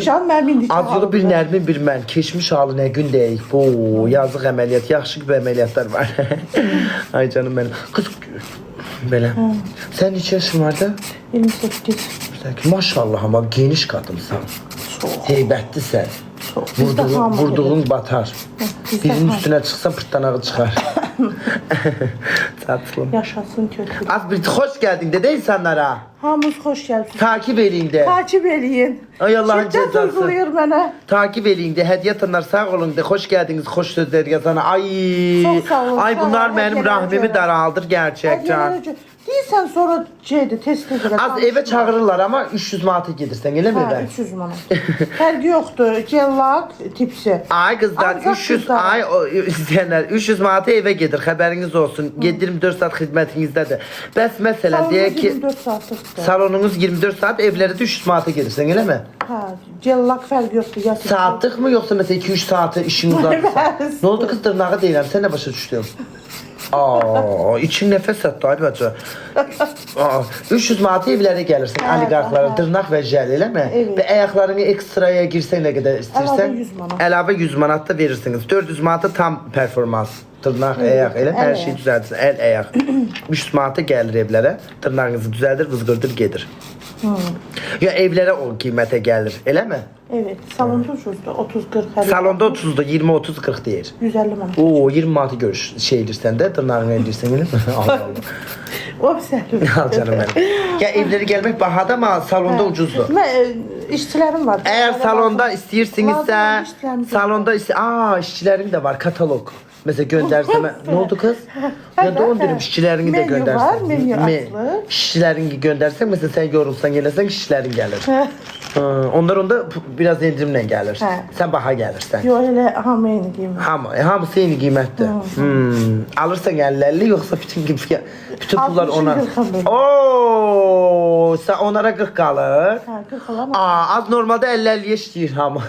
Keçmişəm, mən indi Azılı bir Nərmin, bir mən. Keçmiş halı nə gün deyik. Bu yazıq əməliyyat, yaxşı gibi əməliyyatlar var. Ay canım benim. Kız belə. Sen neçə yaşın vardı? 28. Maşallah ama geniş kadınsan. Çox. Heybətlisən. Çox. Bizdə hamı Vurduğun batar. Bizdə Birinin hamı. üstüne çıksa pırtlanağı çıkar. Tatlım. Yaşasın kötü. Az bir hoş geldin dede insanlara. Hamınız xoş gəldiniz. Takip edin de. Takip eləyin. Ay Allah'ın Şiddet cezası. uygulayır mənə. Takip edin de. Hediye atanlar sağ olun de. Hoş geldiniz. Hoş sözler yazana. Ay. Çok sağ olun, Ay sağ bunlar olun. benim Hediyeler rahmimi göre. daraldır gerçekten. Deyirsən sonra şeydir, test edirəm. Az eve çağırırlar ama 300 manata gidirsen öyle mi Hə, ben? 300 manat. Fərqi yoxdur. Cellak tipsi. Ay kızlar Ancaq 300 kızlar. ay izleyenler 300 manata eve gelir haberiniz olsun. 7-24 saat hizmetinizdedir. Bəs mesela diye ki 24 saatlıqdır. salonunuz 24 saat evlere de 300 manata gelirsen öyle mi? Hə, cellak fərqi yoxdur. Ya Saatlik mi yoksa mesela 2-3 saati işin uzatırsa? Evet. Ne oldu kız tırnağı değilim sen ne başa düştün? Aa, için nefes attı ay bacı. Aa, 300 manata evlere gelirsin oligarklara hə. tırnak ve jel öyle mi? Evet. Ve ayaklarını ekstraya girsen ne kadar istersen. Əlavə 100 manat. Əlavə 100 manat da verirsiniz. 400 manata tam performans. Tırnaq, ayak elə hər əl, şey düzəldir. Əl, ayak. 300 manata gəlir evlərə. Tırnağınızı düzəldir, vızqırdır gedir. Ya evlərə o qiymətə gəlir, eləmi? Evet, salonda ucuzdur. 30-40 Salonda 30'da 20-30-40 deyir. 150 manat. Oo 20 manatı görüş şey edirsən də, tırnağını edirsən, elə mi? Allah Allah. O səhlü. Al canım mənim. Ya evlərə gəlmək bahadır amma salonda ucuzdur. İşçilərim var. Eğer salonda Lazım istəyirsinizsə, işçilərimiz salonda işçilərim də var, katalog. Mesela göndersem ne oldu kız? Ya da onu dedim işçilerini de Menü göndersen. var, menü aslı. İşçilerini göndersen mesela sen yorulsan gelirsen işçilerin gelir. Onlar onda biraz indirimle gelir. Hə. Sen baha gelirsen. Yox, elə hamı eyni qiymət. Hamısı eyni qiymətdir. Alırsan 50-50 yoksa bütün pullar 60'ın ona. 40'ın benim. Oo, sen onlara 40 kalır. Hə, 40 alam. Az normalde 50-50'ye işləyir hamı.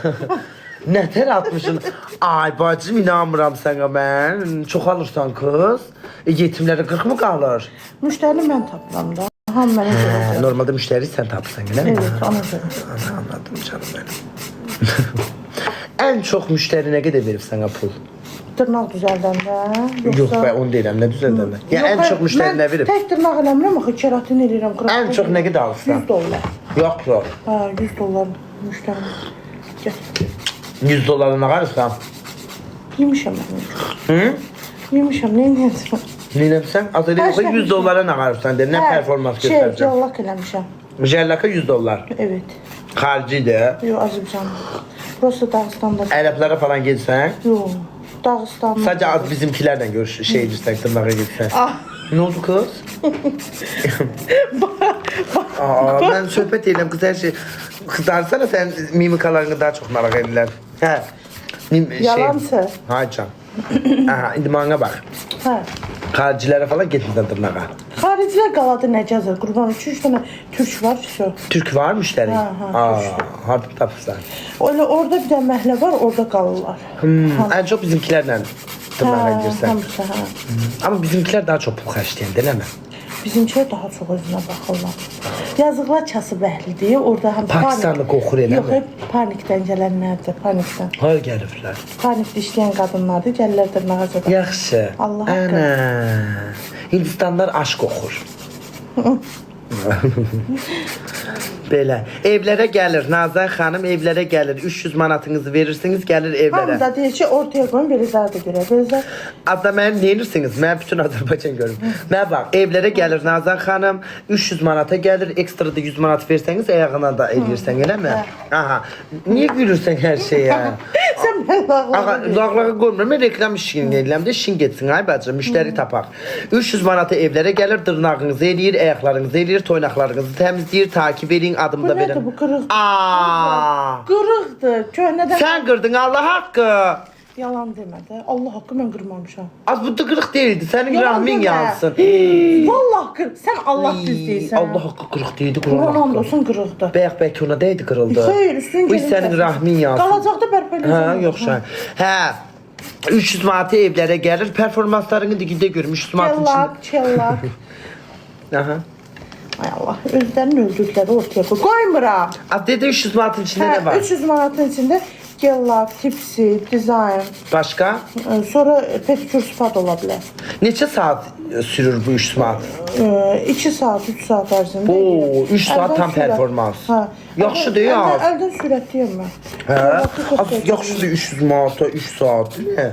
Nətər atmışsın? Ay bacım inanmıram sənə mən. Çox alırsan qız. Yetimlərə 40 mı qalır? Müştəri mən tapıram da. Hamı mənə görə. Normalde müşteri sen tapırsan, elə mi? Evet, ona görə. Anladım canım benim. En çok müşteri nə qədər verib sənə pul? Dırnaq düzəldəndə. Yox be onu deyirəm, nə düzəldəndə? Ya en çok müşteri nə verib? Tək dırnaq eləmirəm, axı keratin eləyirəm. En çok nə qədər alırsan? 100 dollar. Yox, yox. Hə, 100 dollar müştəri. Gəl. 100 dolara nə qalırsan? Yemişəm mən. Hı? Yemişəm, nə edəcəm? Neynəmsən? Az elə yoxsa 100 dolara nə qalırsan deyir, nə performans göstərəcəm? Cellak eləmişəm. Jellaka 100 dollar. Evet. Xaricidir. Yox, Azərbaycan. Burası Dağıstanda. Ərəblərə falan getsən, Yox, Dağıstanda. sadəcə az bizimkilərlə görüş, şey edirsən, tırnağa getsən. Ah. Ne oldu kız? Ben söhbət edirəm qız hər şey. Qızdarsana sən mimikalarını daha çox maraq edirlər. Hə. Yalansa. Hay can. Aha, indi mənə bax. Hə. Xaricilərə falan getmirsən tırnağa. Xaricilər qaladı Nəcəzir. Qurban 3 dənə türk var, şu. Türk var müştəri? Ha, Harda tapırsan? Öyle orada bir dənə məhlə var, orada qalırlar. Ən çox bizimkilərlə tırnağa girsən. Hamısı, hə. Amma bizimkilər daha çox pul xərcləyən, eləmi? Bizimkilər daha çox özünə baxırlar. Yazıqlar kasıb əhlidir. Orada həm Pakistanlı qoxur eləmi? Yox, hep panikdən gələnlərdir, panikdən. Har gəliblər. Panikdə işləyən qadınlardır, gəlirlər dırnağa zədə. Yaxşı. Allah Ana. Hindistanlar aşk oxur. Belə. Evlərə gəlir. Nazan xanım evlərə gəlir. 300 manatınızı verirsiniz, gəlir Hamı evlərə. da deyir ki, ortaya qoyun, belizlər də görə. Belizlər Adda mənim neyirsiniz? Mən bütün Azərbaycan görürüm. Mən bax, evlərə gəlir Nazan xanım, 300 manata gəlir, ekstra da 100 manat versəniz ayağına da eləyirsən, eləmi? Aha. Niyə gülürsən hər şeyə? sən mən Ağa, lağlağı lağlağı qoymuram. Mən reklam işini eləyəm də işin getsin ay bacı, müştəri tapaq. 300 manata evlərə gəlir, dırnağınızı eləyir, ayaqlarınızı eləyir, toynaqlarınızı təmizləyir, takib edin, adım da Bu verin. nədir bu qırıq? Aa! Qırıqdır, köhnədən. Sən qırdın Allah haqqı. Yalan demə də. Allah haqqı mən qırmamışam. Az bu da qırıq deyildi. Sənin Yalan rahmin demə. yansın. Vallahi qırıq. Sən Allah düz deyirsən. Allah haqqı qırıq deyildi, Quran Quran haqqı. olsun qırıqdır. Bəyək bəlkə ona deydi qırıldı. Xeyr, üstün Bu gəlin sənin kəsin. rahmin yansın. Qalacaqda bərpa Hə, eləyəcəm. yox sən. Hə. 300 manata evlərə gəlir, performanslarını digində görmüş. 300 manatın Çellak, çellak. Aha. Ay Allah, özlərinin öldükləri ortaya qoy. Qoymuram. Az dedi 300 manatın içinde ne var? 300 manatın içində gel lak, tipsi, dizayn, Başka? sonra pedikür spa da ola bilər. Neçə saat sürür bu 300 manat? 2 saat, 3 saat ərzində. Oo, 3 saat Əldən tam sürət- performans. Hə. Yaxşıdır ya. Əldən sürətliyəm mən. Hə? Az yaxşıdır 300 manata 3 saat. Nə?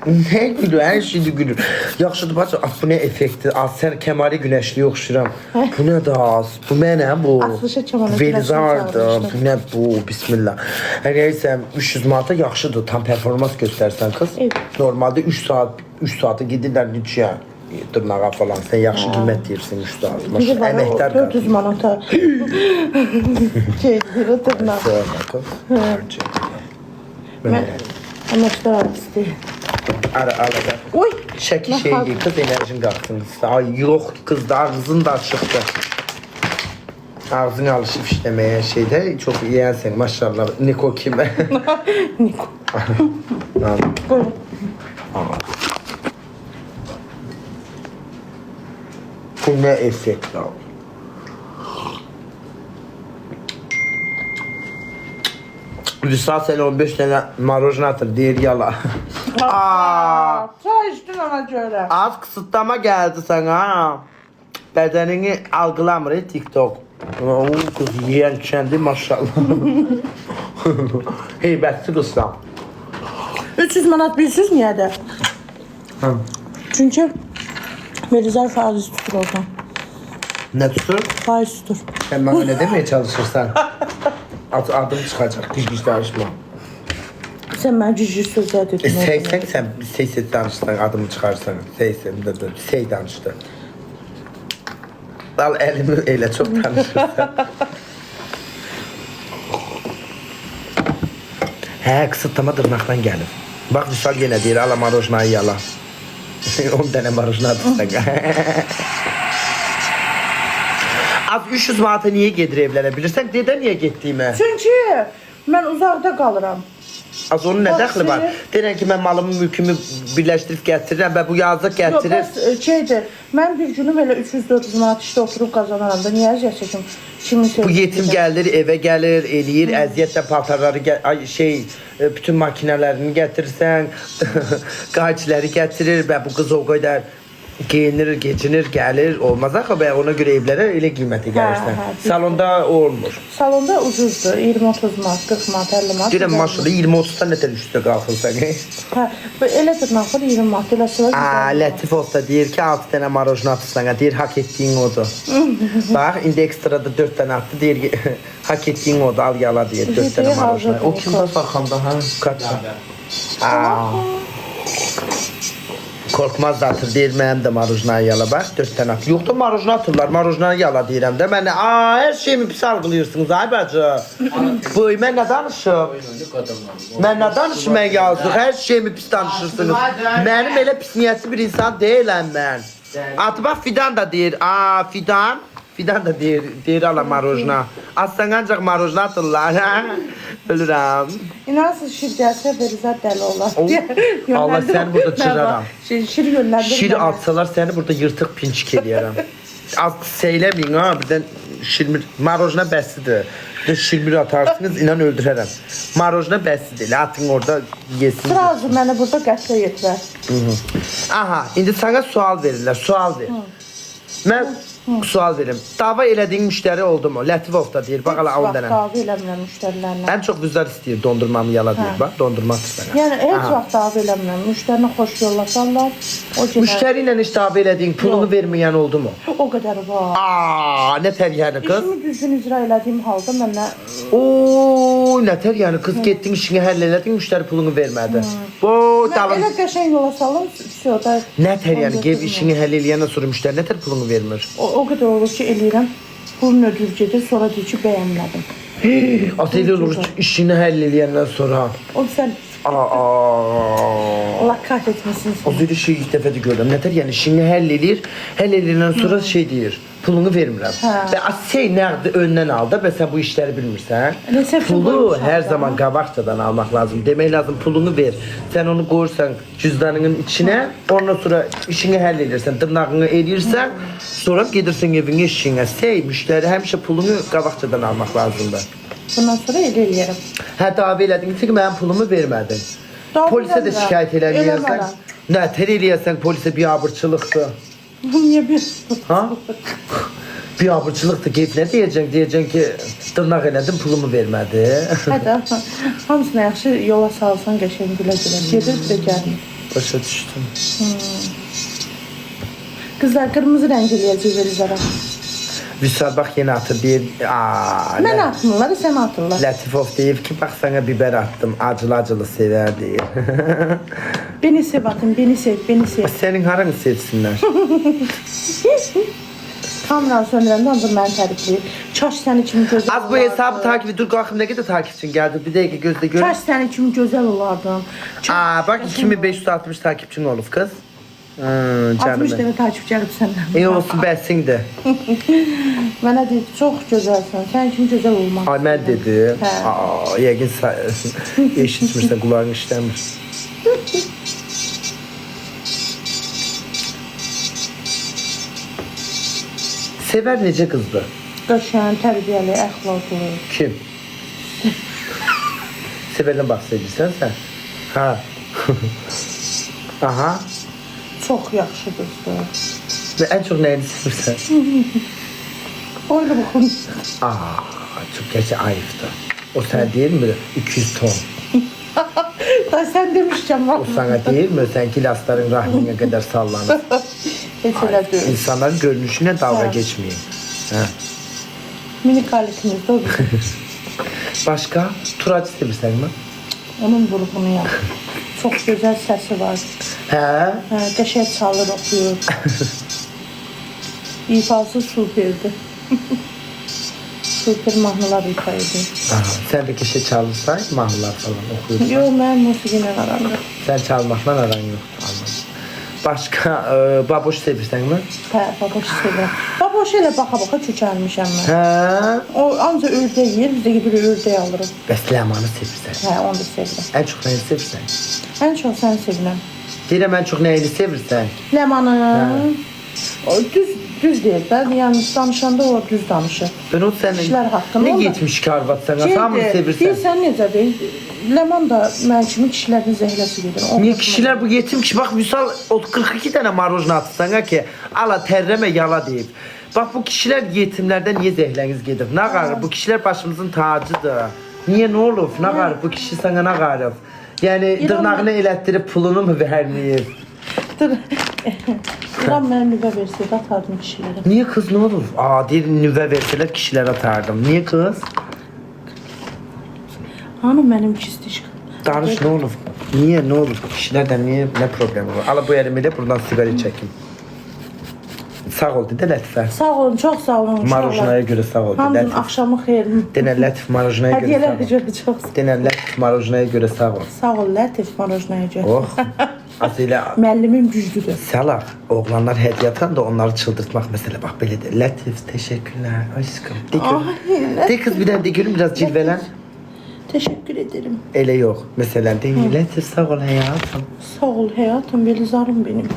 Ne gülür, her şeyde gülür. Yaxşıdır bacı, bu ne effekti? Az sen Kemali Güneşli'ye oxşuram. Bu ne da az? Bu mənə bu. Açılışı Kemali Velizardı. Güneşli Bu ne bu? Bismillah. Her neyse 300 manata yaxşıdır. Tam performans göstersen kız. Evet. Normalde 3 saate gidirlər lütfiyə. Dırnağa falan. Sen yaxşı qiymət deyirsən 3 saat. Biri Maşallah. var, Əməkdar 400 manata. Şeydir, tırnaq. Mən əməkdar artisti. Ara. Oy! Şəki şeydi, kız enerjin qalxsın. Ay yox, kız da ağzın da açıqdı. Ağzın alışıb işləməyə şeydə çox yeyənsən maşallah. Niko kimi. Niko. Buyurun. Bu nə effekt al. Vüsat seni 15 tane marojna atır deyir yala. Aa, Çay içdin ona görə. az kısıtlama geldi sana. Bedenini algılamır TikTok. O kız yiyen kendi maşallah. Heybətli qızsan. 300 manat bilirsiniz niyədir? Hı. Çünki Velizar faiz tutur oradan. Ne tutur? Faiz tutur. Sen bana ne demeye çalışırsan? Adım çıkacak, hiç danışma. Sən mənə cücü sözlər dedin. Sen seyset danışsan, adımı çıkarsan. Seyset, sey danıştı. Al elimi elə çok danışırsan. Hə, kısıtlama dırnaqdan gelir. Bak Vüsal yenə deyir, ala marojnayı yala. 10 tane marojna atırsan. Az 300 manata niye gedir evlere bilirsen? Neden niye getdiyimi? Çünki mən uzaqda qalıram. Az onun ne dəxli var? Deyirəm ki, mən malımı, mülkümü birləşdirib gətirirəm və bu yazıq Yox, gətirir. bəs şeydir, mən bir günüm elə 300-400 manat işdə oturub qazanaram da, niyə əziyyət çəkim? Kimin Bu yetim sevgisi? gəlir, evə gəlir, eləyir, əziyyətlə paltarları, bütün makinələrini gətirsən, qayçiləri gətirir və bu qız o qədər giyinir, geçinir, gəlir, olmaz axı və ona görə evlərə elə qiyməti gəlirsən. hə, Salonda o olmur. Salonda ucuzdur, 20-30 manat, 40 manat, 50 manat. Deyirəm maşallah 20-30'dan nətər üstə qalxırsan. Hə, elə dırnaqlar 20 manat, elə sıra Aa, Lətif olsa deyir ki 6 dənə marojna atırsan, deyir hak etdiyin odur. Bax, indi ekstrada 4 dənə attı, deyir ki hak etdiyin odur, al yala deyir 4 dənə Dediyi marojna. hazır O kim var arxamda, ha? Kaçsa. Aa. Korkmaz da atır, deyir mənim də marojnayı yala, bax 4 dənə atır. Yox da marojna atırlar, marojnayı yala deyirəm də. Mən hər şeyimi pis algılıyorsunuz ay bacı. Boy, mən nə danışım? Mən nə danışım mən yazıq, hər şeyimi pis danışırsınız. Mənim elə pis niyyətli bir insan deyiləm mən. Atı bax Fidan da deyir, Fidan da deyir ala marojna. Aslan ancaq marojna atırlar. Ölürəm. İnansız şir gəlsə Velizar dəli olar. Allah səni burada çırıram. Şir yönləndir. Şir atsalar səni burada yırtıq pinçik eləyərəm. Az seyləməyin ha, birdən şirmir, marojna bəssidir. Bir də şirmir atarsınız, inan öldürərəm. Marojna bəssidir, atın orada yesin. Srazı məni burada qətlə yetirər. Aha, indi sana sual verirlər, sual ver. Mən sual verim. Dava elədiyin müştəri oldu mu? Lətifov da deyir, bax ala 10 dənə. Davi eləmirəm müştərilərlə. Ən çox vüzar istəyir, dondurmamı yala deyir, bax, dondurma atır sənə. Yəni heç vaxt davi eləmirəm. Müştərini xoş yollasanlar, o günə Müştəri ilə heç dava elədiyin, pulunu verməyən oldu mu? o qədər var. Aa, nə təryəni qız? İşimi düzgün icra elədiyim halda mənə Oo, nətər yəni qız getdin işini həll elədin, müştəri pulunu vermədi. O mən dalın. elə qəşəng yola salım, всё da. Nətər yəni gəlib işini həll eləyəndən sonra müştəri nətər pulunu vermir? O qədər olur ki, eləyirəm. Pulun ödül gedir, sonra deyir ki, bəyənmədim. Atı elə olur işini həll eləyəndən sonra. O sən Allah kahretmesin O seni. bir şey ilk defa da gördüm. Nedir yani işini halledilen sonra şey deyir. Pulunu vermirəm. Ha. Və şey nəğdi öndən al da, sən bu işləri bilmirsən. Resepti Pulu qoymuşam hər da. zaman qabaqcadan almaq lazım. Demək lazım pulunu ver. Sən onu qoyursan cüzdanının içinə, ondan sonra işini həll edirsən, dırnağını eləyirsən, sonra gedirsən evinə işinə. Müştəri həmişə pulunu qabaqcadan almaq lazımdır. Bundan sonra eləyərəm. Hə, dava elədin ki, mənim pulumu vermədin. Dava Polisə də eləmirəm. şikayət eləməyəsən. Eləmərəm. Nə, tər eləyəsən polisə biabırçılıqdır. Niyə bir? Ha? Biabırçılıqdır, qeyb nə deyəcəksən? Deyəcəksən ki, dırnaq elədim, pulumu vermədi. Hədə, hamısına yaxşı yola salsan qəşəng gülə-gülə. Gedir, bir də gəlmir. Başa düşdüm. Qızlar, qırmızı rəng eləyəcək verizara. Vüsal bax yenə atır deyir. Mən atmırlar, sən atırlar. Latifov deyib ki, bax sana biber attım, acılı-acılı sevər deyir. Beni sev atın, beni sev, beni sev. Sənin haranı sevsinlər? Kameranı söndürəndə ancaq məni tərifləyir. Çaş sənin kimi gözəl Az bu hesabı takibi, dur qalxım, nə qədər takipçin gəldi? Bir dəqiqə gözlə gör. Çaş sənin kimi gözəl olardın. Bak 2560 takipçin olub kız. Canım 60 dənə takip gəlib səndən. olsun bəsindir. Mənə deyir, çox gözəlsən, sənin kimi gözəl olmaq. Ay mən dedim. Hə. Yəqin eşitmirsən, qulağın işləmir. Sevər necə qızdır? Qəşəng, tərbiyəli, əxlaqlı. Kim? Sevərdən bahsedirsən sən? Ha. Aha. Çox yaxşı qızdır. Və ən çox nəyini sevirsən? Oyla baxın. Çok gerçi ayıptı. O sen değil mi? 200 ton. Da sən demişkən O sana değil mi? Sen kilasların rahmine kadar sallanır. Heç elə deyil. İnsanların görünüşüne dalga Ha. geçmeyin. Ha. Minik alikimizdə o bizim. Başka? Turaç sevirsen mi? Onun vurğunu yap. Çox gözəl səsi var. He? Qəşəng çalır, oxuyur. İfası superdir. Super mahnılar ifa edir. Aha, sen bir kişi çalırsan mahnılar falan okuyursan. Yox, mənim musiqi ilə aramda. Sen çalmakla aran yoktu. Anladım. Başka baboş sevirsen mi? Hə, baboş sevirəm. Baboş elə baxa-baxa kökəlmişəm mən. He? O ancaq ördək yeyir, biz də bir ördək alırıq. Bəs ləmanı sevirsən. Hə, onu da sevirəm. En çok neyini sevirsen? Ən çox sən sevirəm. Deyirəm en çok neyini sevirsen? Ləmanı. O düz deyil də. Yəni danışanda o düz danışır. Ben o senin İşler hakkında ne onda- yetmiş karvat sana? Sen mi sevirsen? Deyirsən necə deyil? Ləman da mən kimi kişilərin zəhləsi gedir. Niye kişiler bu yetim kişi bak misal o 42 tane marojna attı sana ki ala terreme yala deyip. Bak bu kişiler yetimlerden niye zehleniz gedir? Ne garip bu kişiler başımızın tacıdır. Niye ne olur? Ne garip bu kişi sana ne garip? Yani dırnağını elettirip pulunu mu vermeyip? Ulan mənə nüvə versəydi atardım kişilərə. Niye kız ne olur? Değil nüve verseler kişiler atardım. Niye kız? Hanı mənim kistişk. Danış ne olur? Niye ne olur? Kişilerden niye ne problemi var? Ala bu elimi de buradan sigara çekeyim. Sağ ol dedi Latife. Sağ olun, çox sağ olun. Marojnaya göre sağ ol dedi Hamının Latife. axşamı xeyirli. Dene Latif marojnaya göre sağ Hədiyələr ol. görə çox sağ ol. Dene Latif marojnaya göre sağ ol. Sağ ol, Lətif marojnaya görə. Oh. Asıyla Müəllimim güclüdür. salak. Oğlanlar hediye atan da onları çıldırtmak mesela. Bak böyle de. Latif teşekkürler aşkım. De, Ay, de kız bir de gülüm biraz cilvelen. Təşəkkür ederim. Ele yok. Mesela de Latif sağ ol hayatım. Sağ ol həyatım, belizarım benim.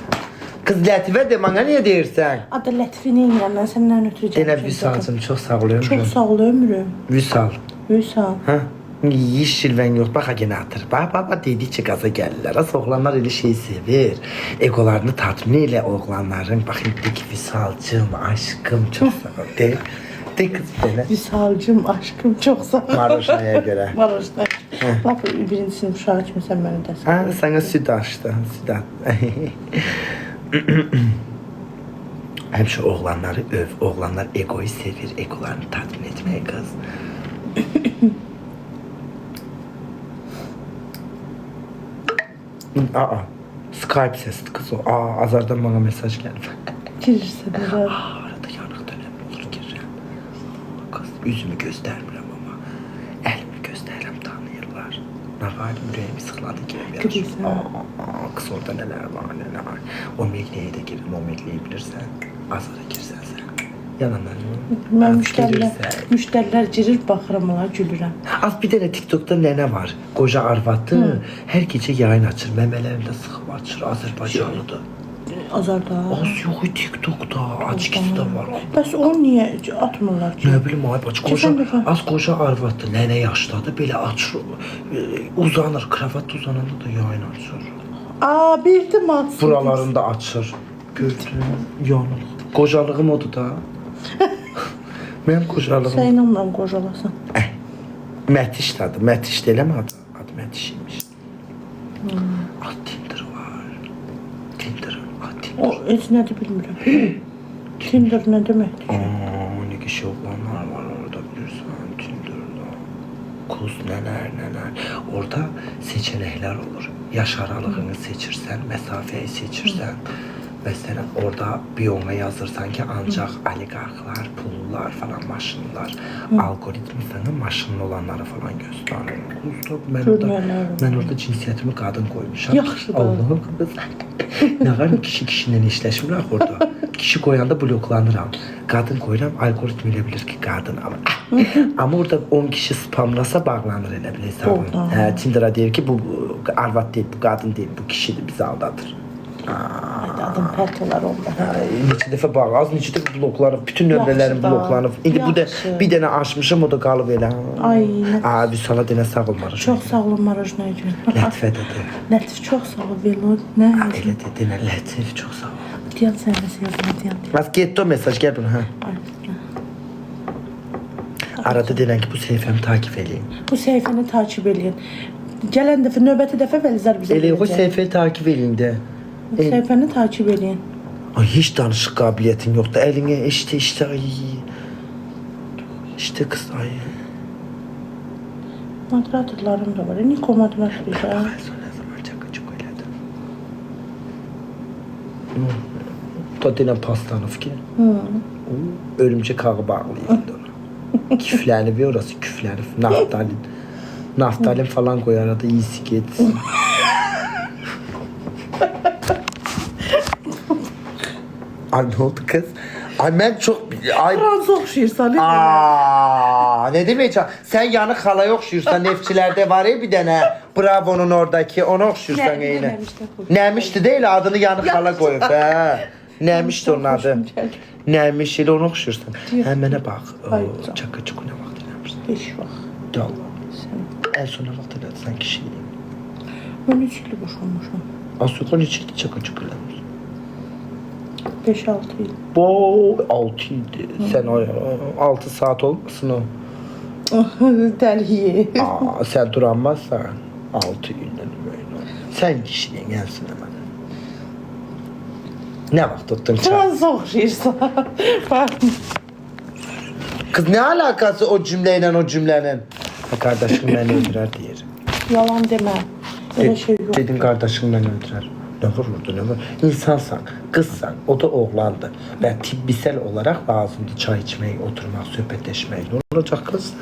Kız Latife de bana niye deyirsən? Adı Lətifi neymirəm, mən səndən ötürü Dene gəlmişəm. Vüsal'cım çok sağ ol ömrüm. Çox sağ ol ömrüm. Vüsal. Vüsal. Ha? Yiyiş şilven yok. Bak gene atır. Bak dedikçe gaza gelirler. As oğlanlar öyle şeyi sever. Egolarını tatmin ile oğlanların. Bakın de ki Vüsal'cım aşkım çok sağ ol. De kız böyle. Vüsalcım, aşkım, çox sağ ol. Marojnaya göre. Marojnaya. Lap birinci sinif uşağı kimi sən məni dəsən. Ha, sana süt açtı. Süt at. Hem şu oğlanları öv. Oğlanlar egoyu sever. Egolarını tatmin etmeye kız. Skype sesli kız o. Azardan bana mesaj geldi. Girirsən də. Arada yanık dönem olur girer. Kız yüzümü göstermirəm ama elimi gösterirəm tanıyırlar. Nağalim ürəyimi sıxladı ki. Güzel. Kız orada neler var neler. O mekleye de girin, o mekleyi bilirsən. Azara girsən sən. Yalanlar mı? Mən Az girirsən. müştərilər girir, baxıram ona, gülürəm. Az bir tane TikTok'ta ne var? Koca arvatı her gece yayın açır. Memelerinde sıkı açır. Azerbaycanlıdır. Azarda. Az yok TikTok'ta. Açıkçası da var. Bəs onu niyə atmırlar ki? Ne bileyim ay bacı koca, Geçen defa- az koca arvatı. Nene yaşladı. Böyle açır. Uzanır. Kravat uzananda da yayın açır. Aa, bildim aslında. Buralarında açır. Gördüm. Yanır. Kocalığım odur da. Benim kocalığım. Sən inanmıram qocalasan. Mətiş adı. Mətiş də eləmi adı? Adı Mətiş imiş. Ad Tinder var. Tinder'ın ad Tinder. O heç nədir bilmirəm. Tinder nə deməkdir? Ne kişi olanlar var orada bilirsən. Tinder'da. Kuz neler. Orada seçenekler olur. Yaş aralığını seçirsən, mesafeyi seçirsən. Mesela orada biyoma yazırsan ki ancak oligarklar, pullular falan, maşınlar, algoritmi sana maşınlı olanları falan gösterir. Ben orada cinsiyetimi kadın koymuşam. Yaxşı da. Allah'ım kız. Ne var kişiden işleşmirəm orada. Kişi koyanda bloklanıram. Kadın koyuram, algoritmi elə bilir ki kadın ama. Ama orada 10 kişi spamlasa bağlanır elə bil hesabım. Orada. Tinder'a deyir ki bu arvat değil, bu kadın değil, bu kişidir, bizi aldatır. Adım pərt olar onda. Neçə dəfə bağlı, az neçə dəfə bloklanıb, bütün nömrələrim Yaxşı da, bloklanıb. İndi bu da yaxşı. bir dənə açmışam, o da qalıb elə. Ay, nə- Abi sana denə sağ ol Maraj. Çox sağ olun Marajnaya gün. Lətifə dedi. Lətif, çox sağ ol Velo. Nə? Elə dedi, denə Lətif, çox sağ ol. Deyən sən nəsə yazma, deyən. Bas getdi o mesaj, gəl bunu, hə. Ay, Arada denən ki, bu səhifəmi takip eləyin. bu səhifəni takip edin. Gələn dəfə, növbəti dəfə Vəlizar bizə Elə o gələcək. səhifəni takip eləyin də. Səhifəni takip edin. Ay, heç danışıq qabiliyyətin yoxdur. Əlinə işte, ay. İşte qız, ay. Moderatorlarım da var. Niko moderator isə. Ben sonra zaman çok elədim. Da denən pastanov ki. Örümcek ağı bağlayırdı ona. Küflənib ya orası, küflənib. Naftalin. Naftalin falan koyar arada iyisi geçsin. Ay ne oldu kız? Ay ben çok... Ay... Frans oxşayırsan. Aa, ne demek? Sen yanık halaya okşuyorsan nefçilerde var ya bir tane. Bravo'nun oradaki onu okşuyorsan Ne- yine. nemişti bu? Nemişti değil adını yanık hala koyup he. Nemişti onun adı. Nemiş ile onu okşuyorsun. Hemen bak. Hayır. Çaka çuku ne vakti nemişti. Beş vaxt. Dal. Sən. En son vakti ne sen kişiyim. Mən 3 il boşanmışam. Asukon içildi çaka çuku nemiş. 5-6 il. Bu 6 idi. Sen 6 saat olmasın o. Dəliyi. Aa, sen duramazsan 6 günden böyle. Sen kişiliğin gelsin hemen. Ne vakit tuttun çay? Frans oxşayırsan. Bax. Kız ne alakası o cümleyle o cümlenin? Ha, kardeşim beni öldürer diyelim. Yalan demə. Elə şey yox. Dedin kardeşim beni öldürer. Ne var orada ne var? İnsansan, kızsan, o da oğlandı. Ve tibbisel olarak lazımdı çay içmeyi, oturmak, sohbetleşmeyi. Ne olacak kız?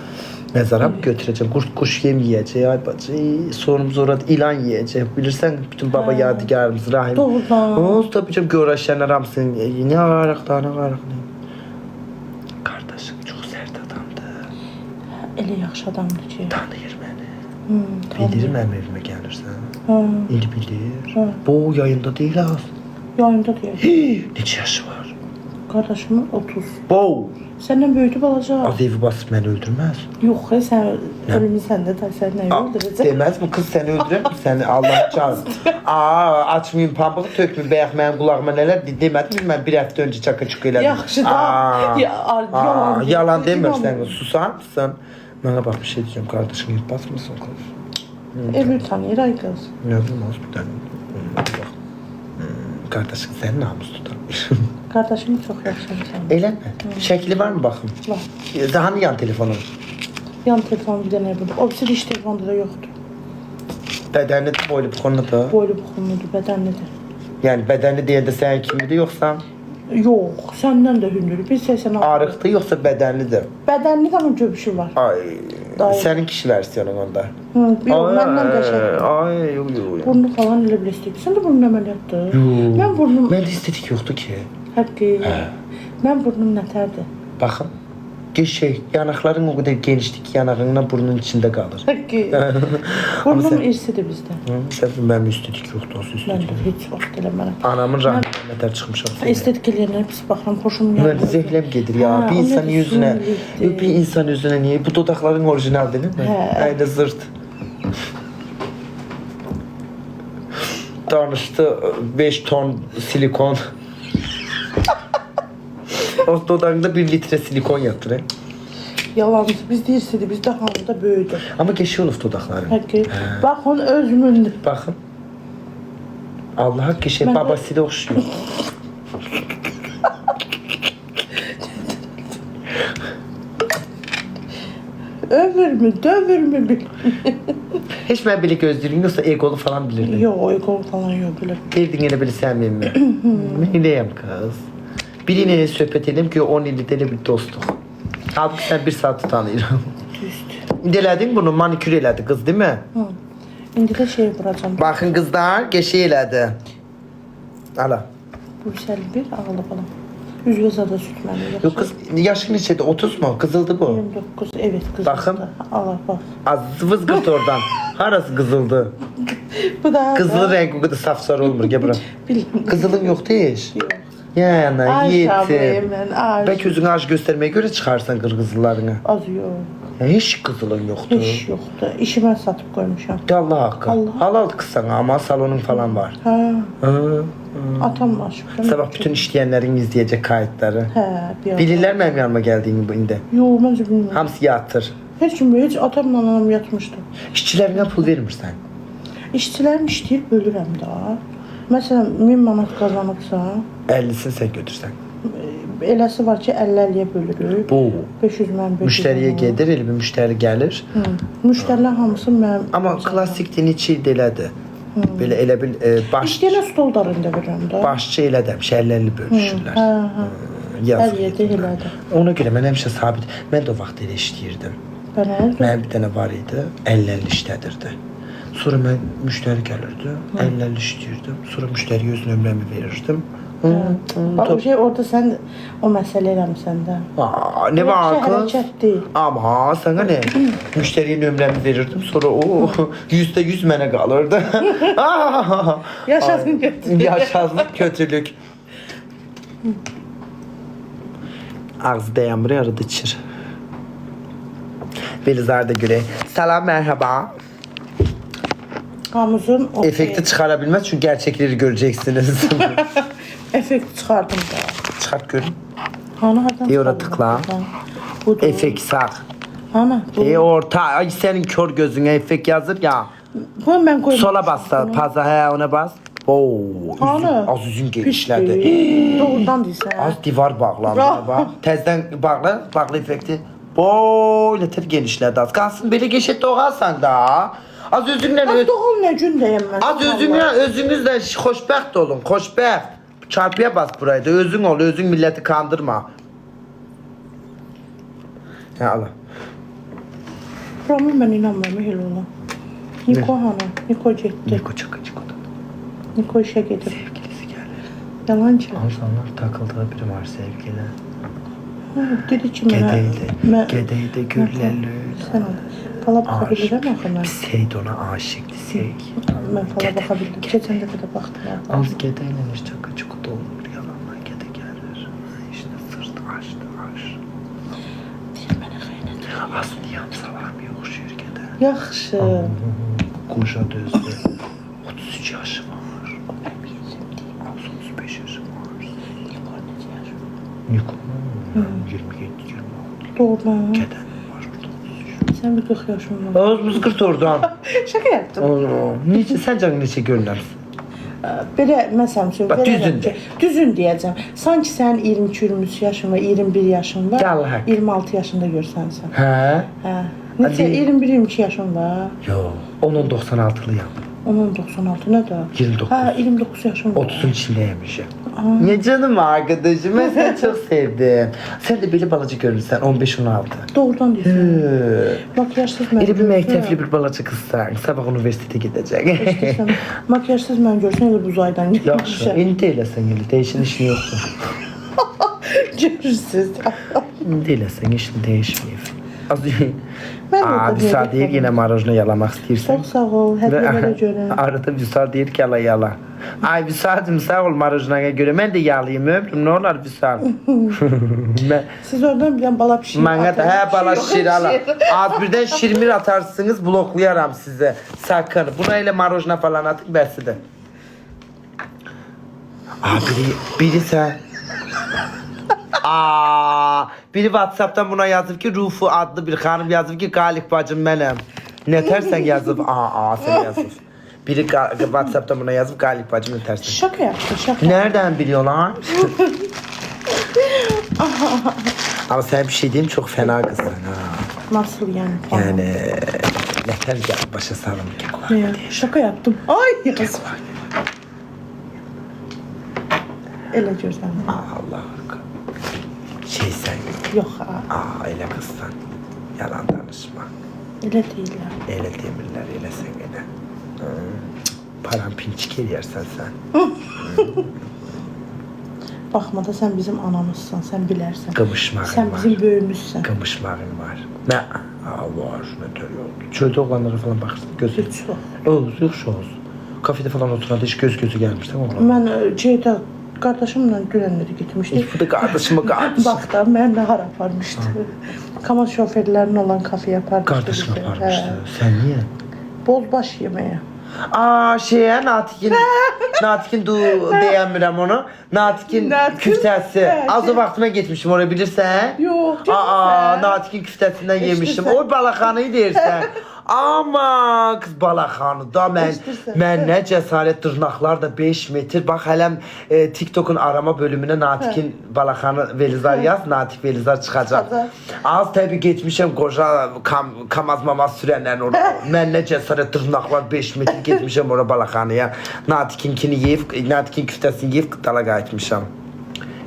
Mezara mı götüreceğim? Kurt kuş yem yiyecek. Ay bacı, sorumuz orada ilan yiyecek. Bilirsen bütün baba yadigarımız rahim. Doğrudan. O tabii canım göğreşen aramsın. Ne ağarak da ne ağarak ne? Kardeşim çok sert adamdı. Elə yaxşı adamdır ki. Tanıyır beni. Tamam. Bilir benim evime gelirsen. Ha. İndi bilir. Ha. Bu yayında değil az. Yayında deyək. Neçə yaşı var? Qardaşımın 30. Bu. Səndən böyüdü balaca. Az evi basıp beni öldürmez. Yox, sən ölmüsən də, sən nə öldürəcək? Demez mi kız seni öldürür mü seni Allah çağırsın. Aa açmayayım pambığı tökmür bəyək mənim qulağıma nelər demədim mən bir həftə öncə çaka çuku elədim. Yaxşı da. Yalan. Yalan demirsən susar mısın? Mənə bax bir şey diyeceğim kardeşim basmasın kız. Evi tanıyır ay qız. Ne bilmez bir tane. Bak. Kardeşim sen namus tutarmış. Qardaşım çox yaxşıdır. Elə mi? Şəkli var mı baxım? Var. Daha yan telefonun? Yan telefon bir dənə burada. O birisi iş telefonda da yoxdur. Bədənli boylu buxunlu da. Boylu buxunludur, bədənlidir. Yəni bədənli deyəndə sən kimidir yoxsa Yox, səndən də hündür. 1.86. arıqdır yoxsa bədənlidir? Bədənli də onun göbüşü var. Ay Dayı. Senin kişi versiyonun onda. Yox, məndən qəşəngdir. Ay, yok. Burnu falan elə belə istəyir. Sən də burnun əməliyyatdır. Mən burnum... Məndə estetik yoxdur ki. Həqqi. Mən burnum nətərdir. Baxın. Şey, yanaqların o kadar genişdir ki yanağınla burnun içinde kalır. Həqqi. Burnum irsidir bizdə. Səfin mənim estetik yoxdur, olsun Mən estetik. də heç vaxt eləmərəm. Anamın rahmetine nətər çıxmışam. Estetik eləyənlərə pis baxıram, xoşum Mən gəlmir. zevkləm gedir ya. Ha, Bir insan onlar yüzüne, üstünlükdür. bir insan yüzüne niye? Bu dodakların orijinal değil mi? Ayda zırt. Danıştı 5 ton silikon. O dodağında 1 litre silikon yatır. Yalandır, bizdə irsidir, bizdə hamıda böyüdür. Ama geçiyor oluf dodakları. Həqqi. Baxın, özümündür. Bakın. Allah'a kişi Ben de- babasıyla okşuyor. Ömür mü bil. Hiç ben bile gözlerim yoksa egolu falan bilirdim. Yox, ego falan yox, belə. Birdin yine bile sevmeyeyim mi? Neyleyim kız? Birine söhbət edelim ki 10 illik elə bir dostluq. Halbuki sen 1 saat tanıyırım. Düzdür. İndi elədin bunu manikür elədi kız değil mi? Hı. İndi də şey vuracam. Bakın kızlar geçey elədi. Ala. Yüksəlbir, ağlı balam. Üzvə zada sütməli. Yok kız yaşın neçədir? 30 mu? Kızıldı bu. 29, evet kız. Bakın. Allah bak. Az vızgırt oradan. Harası kızıldı? Bu da... Kızılı renk o kadar saf sarı olmur. Gel bura. Bilmem. Kızılın yok değil. Yox. Yani Ay yetim. şabayım mən, ay. Belki özünü aç göstermeye göre çıkarsan kızıllarını. Az yox. Ya hiç kızılın yoktu. Heç yoxdur. İşi mən satıb qoymuşam. De Allah hakkı. Allah. Halal kız sana ama salonun falan var. Hə, Hı. atam aşıqdır. Sabah bütün işleyenlerin izleyecek kayıtları. Hə, bir Bilirler benim yanıma geldiğini bu indi. Yox, məncə bilmirəm. Hamısı yatır. Heç kim, heç atamla anam yatmışdı. İşçilerine pul vermirsen. İşçilərim işləyir, bölürəm da. Məsələn, 1000 manat qazanıbsa, 50'sini sen götürsen. eləsi var ki, 50-50-yə bölürük. Bu 500 mən 500. müşteriye mənə. gelir, el bir müşteri gelir. Hı. Müştərilər hamısı mənim. Ama klasik diniçi elədi. Böyle elə bil baş, İşləyənə stol darında verirəm da. başçı elə demiş, 50-50 bölüşürlər. Hə, hə. Yazıq. Hər yerdə elədir. Ona görə mən həmişə sabit. Mən də o vaxt elə işləyirdim. Bənə Mənim bir dənə var idi, 50-50 işlədirdi. Sonra mən müştəri gəlirdi, 50-50 işləyirdim. Sonra müştəriyə öz nömrəmi verirdim. Bax, o şey orada sən o məsələ eləmisən də. Aa, ne var kız? Hərəkət deyil. Ama sana ne? Müşteriye nömrəmi verirdim. Sonra o %100 mənə qalırdı. Yaşasın kötü. Yaşasın kötülük. Ağzı dayanmır, arada içir. Belizar da göre. Selam, merhaba. Hamızın o Efekti çıkarabilmez çünkü gerçekleri göreceksiniz. Efekt çıxardım da. Çıkart görün. Hanı hardan? İyi, ora çıxardın? tıkla. Budur. Efekt sağ. Hanı? Bu. Orta. Ay senin kör gözüne efekt yazır ya. Bu mən qoyum. Sola bas da. Paza he ona bas. Oo. Hanı? Az üzün genişlədi. Doğrudan deyirsən. Az divar bağlandı Bravo. bak. Təzdən bağla effekti. Böyle ter genişlədi az. Qalsın belə geçət doğalsan da. Az özünlə Bax, doğum nə gün deyəm mən. az özünüzlə xoşbəxt olun, xoşbəxt. Çarpıya bas burayı da özün ol, özün milleti kandırma. Ha Allah. Ramil mən inanmıram elə ona. Niko hanı? Niko getdi. Niko çakıcık oda. Niko işə gedir. Sevgilisi gelir. Yalancı. Alsanlar takıldığı biri var sevgili. Dedi ki mənə. Gedeydi, gedeydi güllerli. Sən ol. Fala baxa bilirəm axı mən. Seyid ona aşıktı Seyid. Mən fala baxa bildim. Keçən dəfə də baxdım. Az gedeylemiş çakıcık oda olur. Yalanlar gede gelir. İşte sırt açtı aş. Deyir mənə xəyanət. Az niyam salam yok şirkete. Yaxşı. Koca düzdü. 33 yaşı var. Az 35 yaşı var. Niko necə yaşır? Niko 27-26. Doğrudan. Keden var orada. Sən bir 40 yaşın var. Ağzımız kırt oradan. Şaka yaptım. Neçə, səncə neçə görünərsən? Belə məsələn Bax, düzün de. Düzün deyəcəm. Sanki sən 22-23 yaşın var, 21 yaşın var. Gəl haqq. 26 yaşında görsənsən. Hə? Hə. Neçə Hadi. 21-22 yaşın var? Yox, onun 96'lıyam. Onun 96 nə də? 29. Hə, 29 yaşım var. 30'un içindəyəmişəm. Ne canım arkadaşım, ben seni çok sevdim. Sen de böyle balacı görürsen 15-16. Doğrudan deyirsən. Makyajsız mən Elə bir məktəbli bir balaca qızsan, sabah universitetə gedəcək. görsən. Makyajsız mən görsən elə uzaydan Yaxşı, indi eləsən elə, değişən işin yoxdur. Görürsüz. İndi eləsən, işin değişməyib. Az Mən orada Vüsal deyir yenə marojna yalamaq istəyirsən. Çox sağ ol, hədiyyələrə görə. Arada Vüsal deyir ki, yala yala. Ay Vüsal'cığım sağ ol marojnaya görə. Mən də yalayım ömrüm, nə olar Vüsal? Siz oradan bir bala pişirin. Mənə də hə bala şir ala. Az birdən şirmir atarsınız, bloklayaram size. Sakın. Buna elə marojna falan atın, bəsidir. Biri sən. Biri WhatsApp'tan buna yazıb ki Rufu adlı bir xanım yazıb ki Qalib bacım mənəm. Ne tərsən yazıb? Sen yazıb. Biri WhatsApp'tan buna yazıb Qalib bacım ne tərsən? Şaka yaptı, şaka. Nereden biliyorlar? Ama sen bir şey diyeyim çok fena kızsın ha. Nasıl yani? Falan. Yani neler gel başa sarım ki. Ne? Şaka yaptım. Ay kız. Elə görsən. Allah. Şey sen. Yox ha. Öyle kızsan. Yalan danışma. Elə deyirlər. Öyle demirler öyle sen öyle. Paran pinçik yersen sen. Baxma da sən bizim anamızsan, sən bilərsən. Kımışmağın Sən var. bizim böyümüzsən. Kımışmağın var. Ne? Var ne tövbe oldu. Çölde oğlanlara falan bakırsın gözü. Heç yox. Yox olsun. Kafede falan oturanda hiç gözü gelmiş tamam mı? Mən şeydə qardaşımla Gülənlərə getmişdik. Bu da kardeşime kardeşim. Bax da mən nahar aparmışdı. Kamaz şoferlərinin olan kafeye aparmışdı. Kardeşim bizi. aparmıştı. Hə. Sen niye? Bozbaş yeməyə. Şeye Natik'in diyemiyorum onu. Natik'in Natik- küftesi. He, Az o vaktime gitmişim oraya bilirsen. Yox, Natik'in küftesinden yemişim. O balaxanıyı deyirsən. Ama kız balaxanı da mən nə cəsarət dırnaqlar da 5 metr. Bax hələm TikTok'un arama bölümünə Natik'in balaxanı Velizar yaz. Natik Velizar çıxacaq. Az təbii getmişəm qoca kamaz mamaz sürənlərin orada. Mən nə cəsarət dırnaqlar 5 metr getmişəm oraya balaxanıya. Natik'inkini yeyib, Natik'in küftəsini yeyib qıtala qayıtmışam.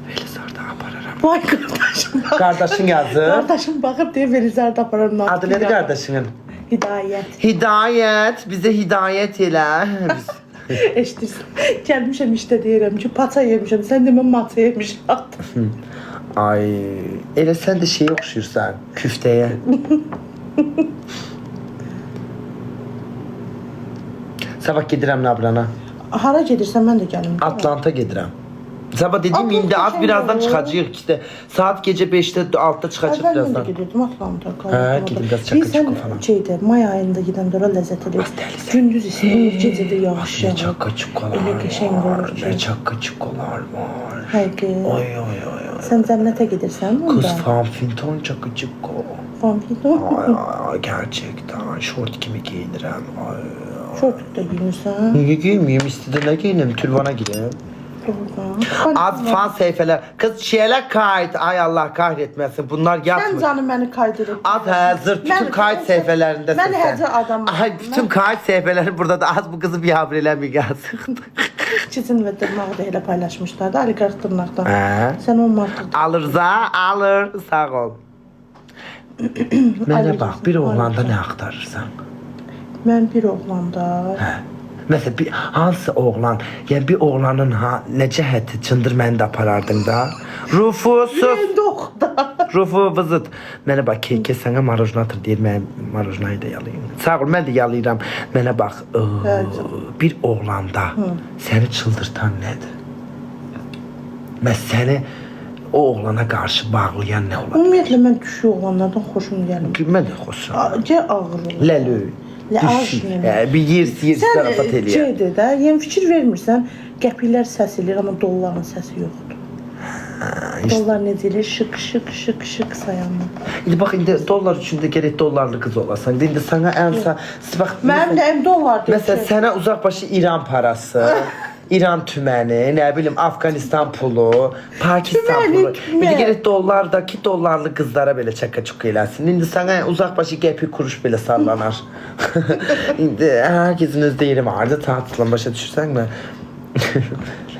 Velizarda apararam. Vay qardaşım. Qardaşın yazır. Qardaşım baxıb deyə Velizarda aparıram. Adı nədir qardaşının? Hidayət. Hidayət, bizə hidayət elə. Eşidirsən. Gəlmişəm işdə deyirəm ki, paça yemişəm. Sən demə maça yemişəm. Ay, elə sən də şeyə oxşuyursan, küftəyə. Sabah gedirəm Nabrana. Hara gedirsən mən də gəlim. Atlanta gedirəm. Sabah dediğim indi az birazdan çıxacağıq işte. Saat gece 5'te 6'da çıxacaq Mən də birazdan. gedirdim Atlanta. Hə, gedim biraz çaka-çuka falan. Şeydə, may ayında gedəndə ora ləzzət edir. Gündüz isti olur, gecədə yağış Ne yağır. çaka-çukalar Elə qəşəng var, olur ne ki. çaka-çukalar var. Həqiqi. Oy. Sən cənnətə gedirsən Kız onda. fanfinton çaka-çuka. Fanfito. Ay, gerçekten şort kimi giyinirim. Ay. Şortuk da giyinirsən. Niye giymeyeyim? İstediğine giyinim. Tülvana gireyim. Doğrudan. Az fan sayfalar. Kız şeyler kayıt. Ay Allah kahretmesin. Bunlar Sən yapmıyor. canım məni kaydırıb. Az zırt bütün kayıt sayfalarındasın Mən sen. həcə adamım. Ay bütün kayıt sayfaları burada da az bu kızı bir haber eləmir yazık. Çizin və dırnağı da elə paylaşmışlar da, oliqarx dırnaqdan. Hə. Sən onu artıq Alır alır. Sağ ol. Mənə bax bir oğlanda ne aktarırsan? mən bir oğlanda Mesela bir hansı oğlan, yani bir oğlanın ne cəhəti çındır məni də aparardın da. Rufus. Doğda. Rufu vızıt. Mənə bax keke sənə marojnatır deyir, mən marojnayı da yalayım. Sağ ol, mən də yalayıram. Mənə bax, bir oğlanda səni çıldırtan nədir? Mən səni o oğlana qarşı bağlayan nə olar? Ümumiyyətlə mən düşü oğlanlardan xoşum gəlir. Mən də xoşum. Ağır olur. Ləlü. Düşün. Bir yer zarafat eləyər. Şeydir də, yem fikir vermirsən, qəpiklər səs eləyir, amma dolların səsi yoxdur. Dollar necə eləyir? Şık sayanlar. İndi bax, indi dollar üçün də gərək dollarlı qız olasan. İndi sənə bax, Mənim nəyim dollar deyir. məsələn, sənə uzaqbaşı İran parası, İran tüməni, nə bilim, Afganistan pulu, Pakistan pulu. İndi gərək dollardakı dollarlı qızlara belə çaka-çuka eləsin. İndi sənə uzaqbaşı qəpik kuruş belə sallanar. İndi hər kəsin öz deyiri vardı, tatilən başa düşürsənmi?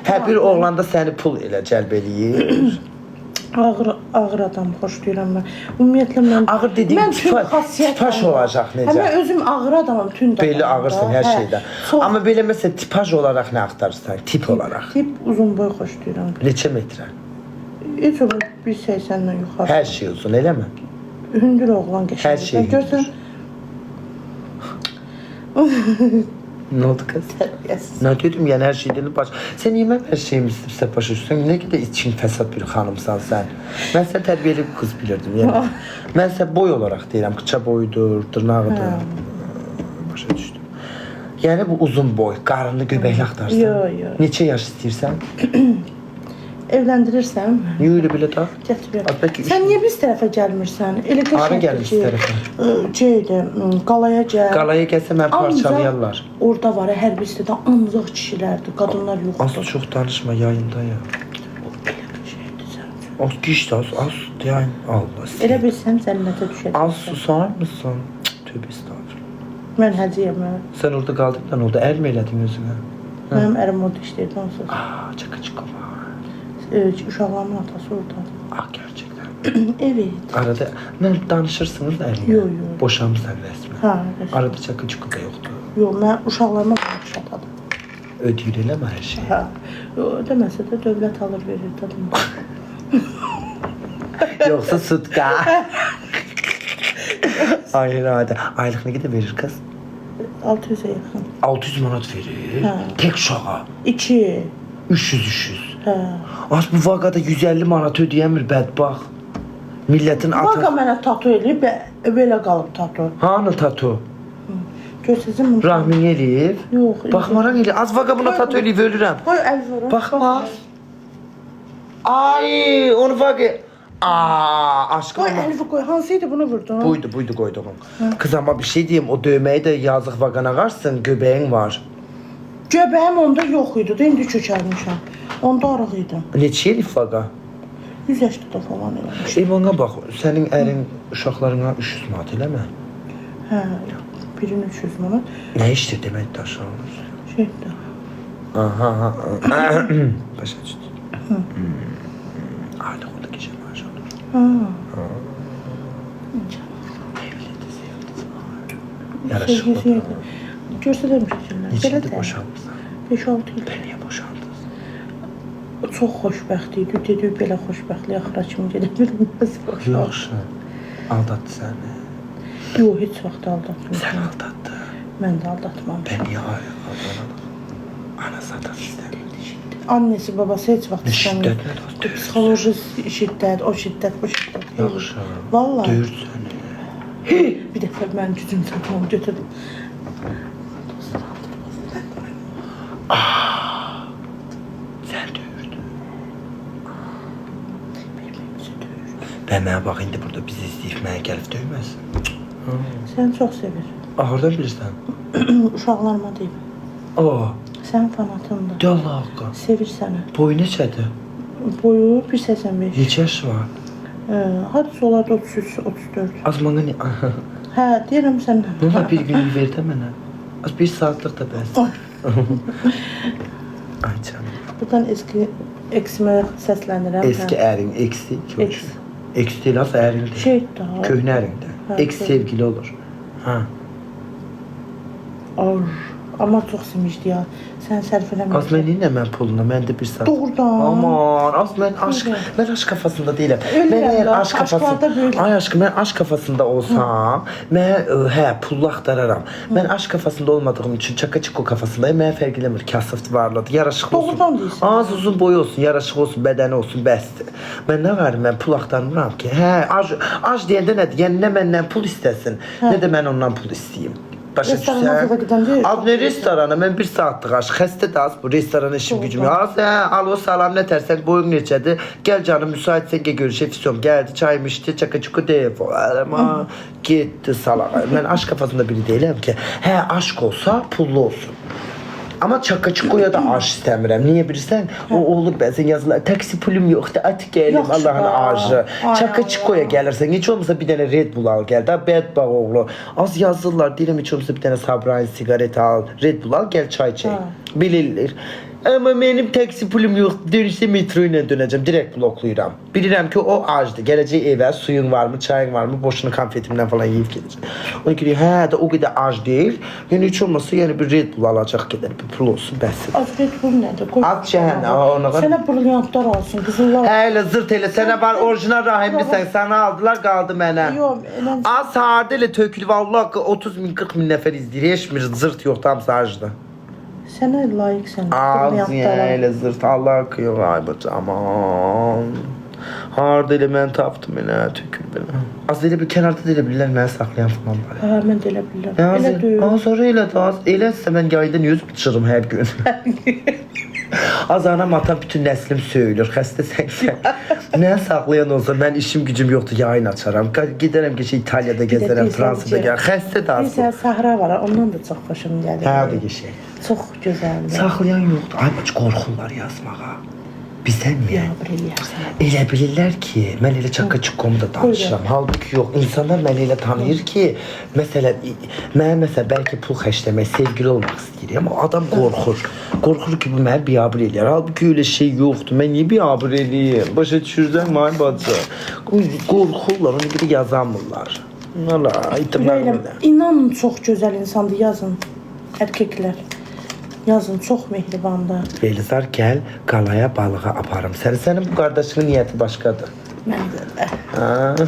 Hə bir oğlanda səni pul elə cəlb eləyir. Ağır adam xoşlayıram mən. Ümumiyyətlə mən Ağır dediyin mən tünd xasiyyət tipaj olacaq necə? Mən özüm ağır adamım, tünd adamım. Belə ağırsın hər Hə, şeydə. çox- Amma belə məsələn tipaj olaraq nə axtarırsan? Tip olaraq. Tip uzun boy xoşlayıram. Neçə metrə? Heç olur 1.80-dən yuxarı. Hər şey uzun, eləmi? Hündür oğlan qəşəng. Hər şey Görsən Nə oldu qız? tərbiyəsiz. Nə dedim, yəni hər şey deyilib baş. Sən niyə mən hər şeyimi istəyirsə başa düşürsən? Nə qədər için fəsad bir xanımsan sən. Mən sən tərbiyəli bir qız bilirdim, yəni. Mən sən boy olaraq deyirəm, qıça boydur, dırnağıdır. Başa düşdüm. Yəni bu uzun boy, qarınlı göbəkli axtarsan. Yo. Neçə yaş istəyirsən? Evləndirirsəm? Niyə elə belə da? Gətirəm. Bəlkə Sən niyə biz tərəfə gəlmirsən? Elə Hara gəlir biz tərəfə? Şeydir, qalaya gəl. Qalaya gəlsə mən parçalayarlar. Orada var, hər birisi də ancaq kişilərdir, qadınlar yoxdur. Az çox danışma yayındayım. Şeydir sən. Az giş az deyim. Allah seni. Elə bilsən cənnətə düşəcəksən. Az susar mısın? Tövbe estağfurullah. Mən hədiyəm. Sen orada kaldın da orada el mi elədin özünə? Mənim ərim orada işləyirdi onsuz. Çaka çaka var. Uşaqlarımın atası orada. Gerçekten. Evet. Arada ne danışırsınız da elinle. Yo. Boşanmışsan resmen. Ha, resmen. Arada çaka çuku da yoktu. Yox, mən uşaqlarıma bağışladım. Ödeyir eləmə her şeyi. Hə. Deməsə də dövlət alır verir dedim. Yoksa sutka. Hayır hadi. Aylık ne kadar verir kız? 600'e yaxın. 600 manat verir. Ha. Tek uşağa. 2. 300. Hə. Az bu vaqada 150 manat ödəyəmir bədbax. Milletin Vaqa atı. mənə tatu eləyib, belə qalıb tatu. Hanı tatu? Görsəzim bunu. Rahmin eləyib. Yox. Baxmaran eləyib. Az vaqa buna tatu eləyib ölürəm. Qoy əl vura. Baxma. Ay, onu vaqa. Aşkım Qoy ama. əl qoy. Hansıydı bunu vurdun? Buydu koyduğum. Kız ama bir şey diyeyim, o dövmeyi de yazık vaqana qarsın, göbeğin var. Göbəyim onda yox idi, indi kökəlmişəm. Onda arıq idim. Neçə elif vaqa? 100 yaşında falan eləmişəm. Bana bax, sənin ərin uşaqlarına 300 manat eləmə. Hə, birin 300 manat. Nə işdir demək daşanır? Şeydə. Aha. Başa düşdüm. Ayda o da gecə maaş alır. Ha. Evlidir, sevgilisi var. Sevgisi Yaraşıqlı. idi. Göstərmişlər. Neçədir boşanmışsan? 5-6 il. Və niyə boşandınız? Çox xoşbəxt idi. Dedi belə xoşbəxtlik axıra kimi gedə bilməz. Yaxşı. Aldatdı səni. Yox, heç vaxt aldatmıram. Sən aldatdı. Mən də aldatmamışam. Ben niye aldanalım? Anası atası istemiyor. Annesi, babası heç vaxt Ne istəmir. şiddet ne dost? Psixoloji şiddət, o şiddət, bu şiddət. Yaxşı. Vallahi. Döyür səni. Bir dəfə mən gücüm çatmam götürdüm. Sən döyürdün. Birbirimizi döyürdük. Ben mənə bax indi burada bizi izləyib mənə gəlib döyməsin. Səni çox sevir. Ağırdan bilirsən. Uşaqlarıma deyib. Aa, Sən fanatındır. gəl haqqı. Sevir səni. Boyu neçədir? Boyu 1.85. Neçə yaş var? Hardasa olardı 33-34. Az mənə ne? Hə, deyirəm səndən. Ne olar bir günlük verdə mənə? Az bir saatlıq da bəs. Ay canım. Buradan eksimə səslənirəm. Eski ərin, eksik. Eks. Eks değil az ərindir. Şey daha. Köhnə ərində. Ha, Eks sevgili olur. Ha. Ar. Amma çox simişdi ya. Sən sərf Az eləmirsən. mən yine mən puluna, mən də bir saat. Doğrudan. Aman, az mən aşk, Öyle. mən aşk kafasında değilim. Öyle Ben eğer yani, aşk kafasında, aşklarda böyle. ay aşkım ben aşk kafasında olsam, mən pullu axtararam. Mən aşk kafasında olmadığım için çaka-çiko kafasındayım. Mən fərq eləmir, kasıf varladı, yaraşıqlı olsun. Doğrudan deyirsən. Az uzun boyu olsun, yaraşıqlı olsun, bədəni olsun, bəsdir. Mən nə var, mən pul axtarmıram ki. Ac deyəndə nədir? Yəni nə məndən pul istəsin, nə də mən ondan pul istəyim. Başa Restorana da gedən düşsən? deyil. Az ne restorana? Mən bir saatlıq aç. Xəstə də az bu restorana işim gücüm. Az alo salam nə tərsən boyun neçədir? Gəl canım müsaitsən gəl görüşək fisom. Gəldi çayım içdi çaka-çuku deyib. Ama getdi salak. Mən aşk kafasında biri deyiləm ki. Hə aşk olsa pullu olsun. Ama çaka-çukuya da aş istəmirəm. Niyə bilirsən? O olur bəzən yazılar. Taksi pulum yoxdur. At gəlim Yaxşı Allahın da. acı. Ay Çaka-çukuya gəlirsən. Heç olmasa bir dənə Red Bull al gəl. Da bədbağ oğlu. Az yazırlar. Deyirəm heç olmasa bir dənə Sabrain sigaret al. Red Bull al gəl çay çək. Bilirlər. Amma mənim taksi pulum yoxdur. Dönüşdə metro ilə dönəcəm. Direkt blokluyuram. Bilirəm ki, o acdır. Gələcək evə suyun varmı, çayın varmı, boşuna konfetimdən falan yeyib gedəcək. Ona görə hə də o qədər ac deyil. Yəni heç olmasa yəni bir Red Bull alacaq qədər bir pul olsun bəs. Az Red Bull nədir? Az cəhənnəm ona. Sənə brilyantlar alsın, qızıllar. Hə elə zırt elə. Sənə var orijinal rahimlisən. Sənə aldılar, qaldı mənə. Yox, elə Az harda elə tökülüb vallahi 30 min 40 min nəfər izləyir. Heç bir zırt yox tam sajdı. sənə layiqsən. Az brilyantlara. yəni elə zırt Allah qıyır ay bacı aman. Harda elə mən tapdım elə tökül belə. Az elə bir kənarda da elə bilirlər məni saxlayan falan var. Hə, mən də elə bilirəm. Elə deyil. Az sonra elə də az. Eləsə mən yayda yüz biçirim hər gün. Az anam atam bütün nəslim söylür. Xəstəsən. Mən saxlayan olsa mən işim gücüm yoxdur yayın açaram. Gedərəm keçə İtaliyada gəzərəm, Fransada gələrəm. Xəstə də az. Bizə sahra var, ondan da çox xoşum gəlir. Hə, o da geçək. Çox gözəldir. Saxlayan yoxdur. Ay bax qorxurlar yazmağa. Bizdən niyə? Ya, bir eləyərsən. Elə bilirlər ki, mən elə çakka-çukkomu da danışıram. Halbuki yox, insanlar məni elə tanıyır ki, məsələn, mən məsələn bəlkə pul xərcləmək, sevgili olmaq istəyirəm, amma adam qorxur. Qorxur ki, bu məni biabır eləyər. Halbuki elə şey yoxdur. Mən niyə biabır eləyim? Başa düşürsən, may bacı? Qorxurlar, onu bir də yazamırlar. Valla, itirməm. İnanın çox gözəl insandır, yazın. Erkəklər. Yazın, çox mehribandır. Belizar gəl, qalaya balığa aparım. Sənin bu qardaşının niyyəti başqadır. Mən də.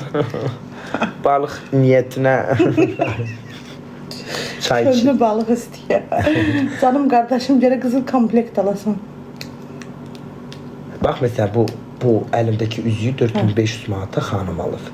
Balıq niyyətinə çay içir. Özünə balıq istəyir. Canım qardaşım gələ qızıl komplekt alasın. Bax məsələn bu əlimdəki üzüyü 4500 manata xanım alıb.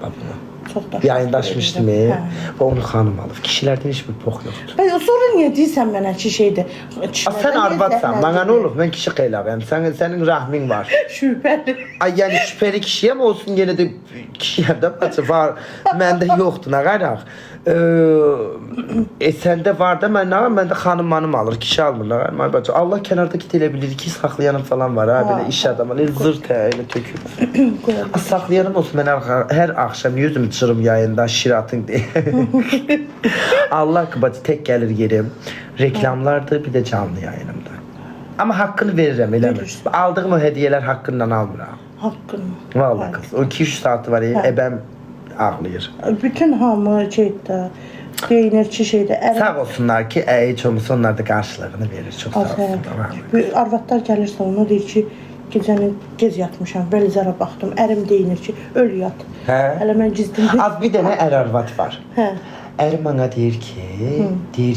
Bax buna. Çox da. Yayınlaşmışdım və onu xanım alıb. Kişilərdən heç bir pox yoxdur. Bəs sonra niyə deyirsən mənə ki şeydir? Sən arvadsan, mənə nə olub? Mən kişi qeyləbəm. Sənin rəhmin var. Şübhəli. Ay yəni şübhəli kişiyəm olsun, yenə də kişiyəm də bacı var. Məndə yoxdur, nə qaraq. Səndə var da məndə xanım manım alır, kişi almırlar. Ay bacı, Allah kənardakı elə bilir ki, saxlayanım falan var ha, belə iş adamı, zırt elə tökür. Saxlayanım olsun, mən hər axşam yüzüm çırım yayında şiratın deyə. Allah ki, bacı tək gəlir yerim. Reklamlardır, bir də canlı yayınımda. Amma haqqını verirəm, eləmir. Aldığım o hədiyyələr haqqından almıram. Haqqını. Vallahi qız, o 2-3 saati var, əbəm ağlayır. Bütün hamı şeydə, deyinirçi şeydə. Sağ olsunlar ki, heç olmasa onlar da qarşılığını verir. Çox sağ olsunlar. Arvadlar gəlirsə ona deyir ki, gecəni gez yatmışam, Belizara baxdım, ərim deyinir ki, öl yat. Hə? Hələ mən gizdim. Az bir dənə ər-arvad var. Hə. Ərim mənə deyir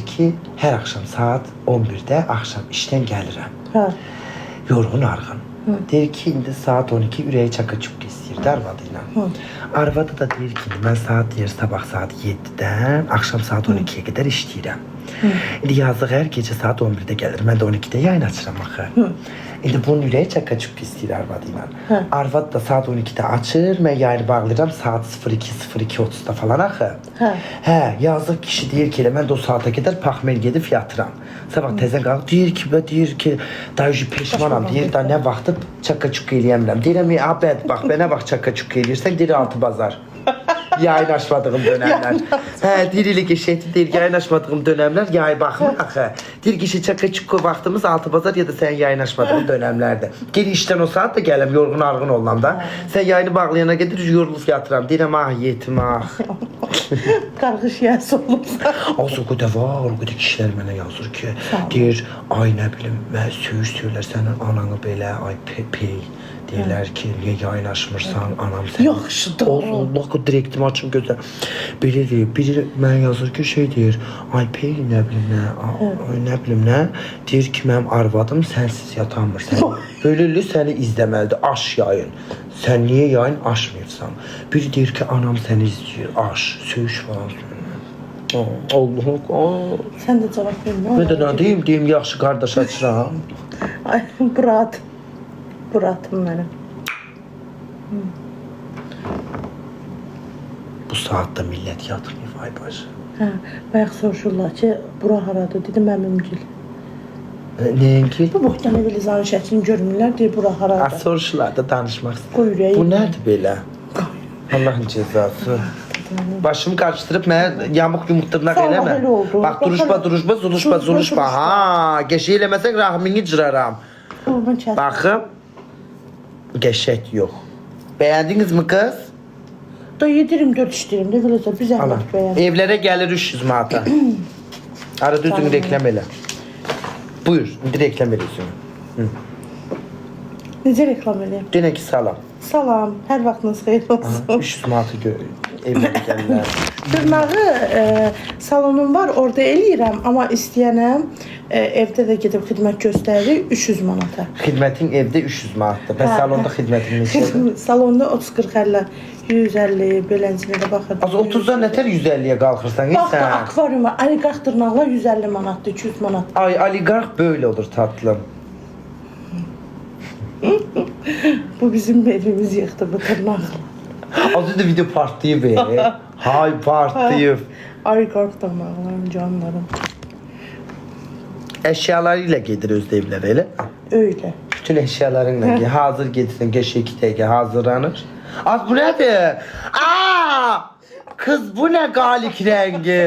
ki, hər axşam saat 11-də axşam işdən gəlirəm. Hə. Yorğun arğın. Deyir ki, indi saat 12 ürəyi çaka-çuk istəyirdi arvadı ilə. Arvadı da deyir ki, mən sabah saat 7-dən axşam saat 12-yə qədər işləyirəm. İndi yazıq hər gecə saat 11-də gəlir. Mən də 12-də yayın açıram axı. İndi bunun ürəyi çaka-çuk istəyir arvadı ilə. Arvad da saat 12-də açır, mən yayını bağlayıram saat 02:30-da falan axı. Hə, yazıq kişi deyir ki, mən də o saata qədər paxmel gedib yatıram. Sabah təzən qalıb deyir ki, dayıcı peşmanam, deyir da nə vaxtı çaka-çuk eləyəmirəm. Deyirəm, bəd bax, mənə bax çaka-çuk eləyirsən, deyir altı bazar. Yayın açmadığım dönəmlər. Hə, deyir elə geçəkdir, deyir yayın açmadığım dönəmlər, yay baxmır axı. Deyir ki, çaka-çukko vaxtımız altı bazar ya da sənin yayın açmadığın dönəmlərdir. Gel işdən o saat da gələm, yorğun arğın olmam da. Sən yayını bağlayana gedir, yorulub yatıram. Deyirəm, yetim, Qarğış yəsi olubsa. Az o qədər var, o qədər kişilər mənə yazır ki, deyir, ay nə bilim, söyür sənin ananı belə, ay pey. Deyirlər ki, niyə yayın açmırsan, anam sən. Yaxşıdır. Allah o direktimi açım gözlə. Belə deyir, biri mənə yazır ki, şey deyir, ay pey nə bilim nə, deyir ki, mənim arvadım sənsiz yatanmır. Böyləli səni izləməlidir, aş yayın. Sən niyə yayın açmırsan? Biri deyir ki, anam səni izləyir, aş, söyüş falan. Allahım, Sən də cavab vermə. mən də nə deyim, yaxşı qardaş açıram. Ay, Buratım mənim. Bu saatda millət yatmır, vay bacı. Hə, bayaq soruşurlar ki, bura haradır, dedim əmimgil. Neyəngil? Bu boxtana Belizanın şəklini görmürlər, deyir, bura haradır. Soruşurlar da danışmaq Qoy istəyir. ürəyi. Bu nədir belə? Allahın cəzası. Başımı karıştırıp mən yamıq yumurtdurmaq Sağ ol, eləmə. elə oldu. Bax, duruşma, duruşma, zuluşma, zuluşma. Ha, qəşəng eləməsək rahmini cıraram. Qulban kəs. Baxım. Qəşəng yox. Bəyəndinizmi qız? Da yedirim, 4 işləyirəm də beləcə bir Ana. zəhmət bəyən. Evlərə gəlir 300 manata. Arada düzgün reklam elə. Buyur, indi reklam ediyorsun. Necə reklam eləyəm? Denə ki salam. Salam, hər vaxtınız xeyir olsun. 300 manatı evlərə gəlirlər. Dırnağı salonum var, orada eləyirəm, amma istəyənəm evdə də gedib xidmət göstərir 300 manata. Xidmətin evdə 300 manatdır. Bəs salonda xidmətin neçədir? Salonda 30-40-50, 150 beləncəyə də baxırdım. Az 30-dan nətər 150-yə qalxırsan Bax da sən? akvariuma, oliqarx dırnaqlar 150 manatdır, 200 manat. Ay, oliqarx böyle olur tatlım. Bu bizim evimiz yıxdı bu dırnaqlar. Az önce video partlayıb. Hay partlayıb. Oliqarx dırnaqlarım, canlarım. Əşyaları ilə gedir öz evlərə elə. Öyle. Bütün əşyalarınla gedir. Hazır getirsin, qəşəng 2 dəqiqə hazırlanır. Az bu nədir? Aa! Kız bu nə qalik rəngi?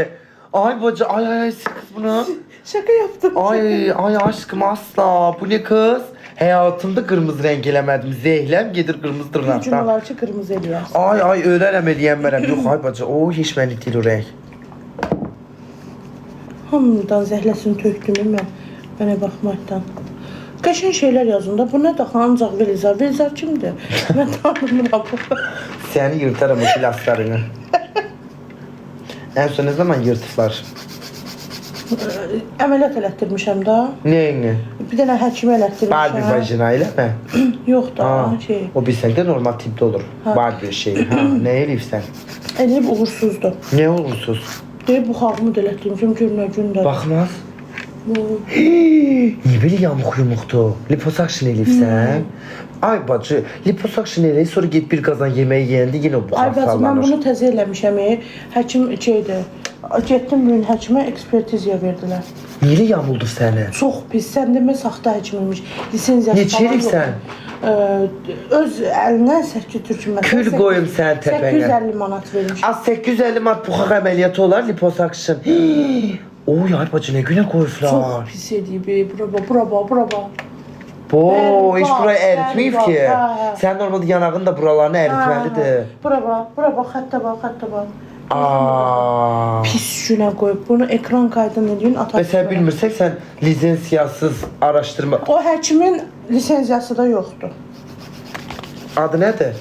Ay bacı, ay kız bunu. Şaka yaptım. Ay aşkım asla. Bu ne kız? Hayatımda kırmızı renk eləmədim. Zehləm gedir kırmızı dırnaqdan. Cümlələrçi qırmızı eləyərsən. Ay ölərəm eləyənmərəm. Yox ay bacı, o heç mənlik deyil o renk. Hamıdan zəhləsini tökdüm mənə baxmaqdan. Qəşəng şeylər yazın da. Bu nə də ancaq Velizar. Velizar kimdir? Mən tanımıram. Səni yırtaram o plaslarını. En son ne zaman yırtıklar? Əməliyyat elətdirmişəm də. Neyini? Bir dənə həkimə elətdirmişəm. Barbie vajina ilə mi? Yox da, Ha, şey. o bilsəndə normal tipdə olur. Barbie şey. Ha, nə eləyirsən? Eləyib uğursuzdur. Ne olursunuz? Deyib buxarımı da elətdirmişəm, gör nə gündə. Baxmaz. Bu. Niyə belə yamıq yumukdu? Liposuction eləyirsən? Ay bacı, liposuction eləyib sonra get bir qazan yeməyi yeyəndə yenə o buxar Ay bacı, mən sallanır. bunu təzə eləmişəm. Həkim şeydir. Getdim bugün həkimə ekspertiziya verdilər. Niyə elə yamuldu səni? Çox pis. Sən demə saxta həkim imiş. Lisenziyası Neçə falan eləyirsən? Öz əlindən 8 türkün məsələn. Kül qoyum sən təpənə. 850 manat vermişəm. Az 850 manat buxaq əməliyyatı olar liposuction. Oy ay bacı, nə günə qoyublar? Çox pis edib. Bura. Bo, heç Bəli, burayı bəli, əritməyib bəli, ki. hə. Sən normalda yanağın da buralarını əritməlidir. Bura bax, xəttə bax. Aa. Pis günə qoyub. Bunu ekran qaydın edin, atar. Və sən bilmirsək, sən lisensiyasız araşdırma... O həkimin lisenziyası da yoxdur. Adı nədir?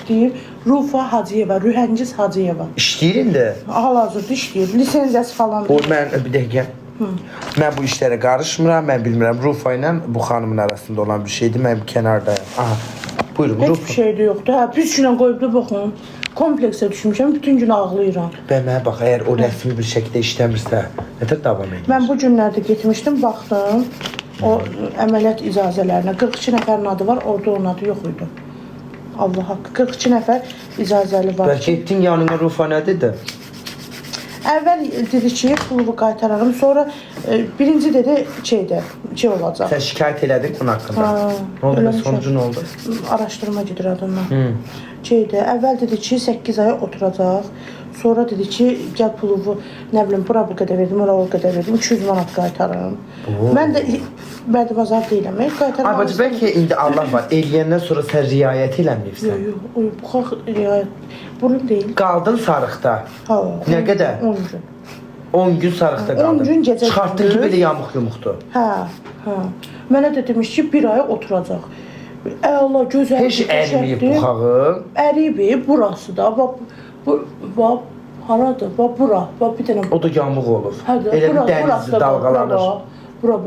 Deyib Rufa Hacıyeva, Rühəngiz Hacıyeva. İşləyir indi. Hal-hazırda işləyir. Lisenziyası falan. O, mən, bir dəqiqə. Mən bu işlərə qarışmıram, mən bilmirəm. Rufa ilə bu xanımın arasında olan bir şeydir, mən kənardayım. Aha, buyurun, Heç Rufa. bir şey də yoxdur. Hə, pis günə qoyub da baxın. Kompleksə düşmüşəm, bütün gün ağlayıram. Və mənə bax, əgər o rəsmi bir şəkildə işləmirsə, nətər davam edir? Mən bu günlərdə getmişdim, baxdım. O əməliyyat icazələrinə 42 nəfərin adı var, orada onun adı yox idi. Allah haqqı, 42 nəfər icazəli var. Bəlkə etdin yanına Rufa nə dedi? Əvvəl dedi ki, pulumu qaytararım. Sonra birinci dedi şey olacaq. Sən şikayət elədin bunun haqqında. Ha, Nə oldu, eləmişəm. sonucu nə oldu? Araşdırma gedir adından. Əvvəl dedi ki, 8 ay oturacaq. Sonra dedi ki, gəl pulumu, nə bilim, bura bu qədər verdim, ora o qədər verdim, 200 manat qaytarırım. Mən də bərdibazar deyiləm, qaytarırım. Ay bacı, bəlkə indi Allah var, eləyəndən sonra sən riayət eləməyibsən. Yox, buxaq riayət, bunun deyil. Qaldın sarıqda. Ha, Nə qədər? 10 gün. 10 gün sarıqda 10 qaldın. gün gecə Çıxartdın ki, gündüz. belə yamıq yumukdu. Hə. Mənə də demiş ki, bir ay oturacaq. Əla, gözəl. Heç əriməyib buxağı. Əriyib, burası da. Bax, haradır? Bax, bura. Bax, bir dənə. O da yamıq olub. Hə, Elə bir dənizli dalğalanır. Bura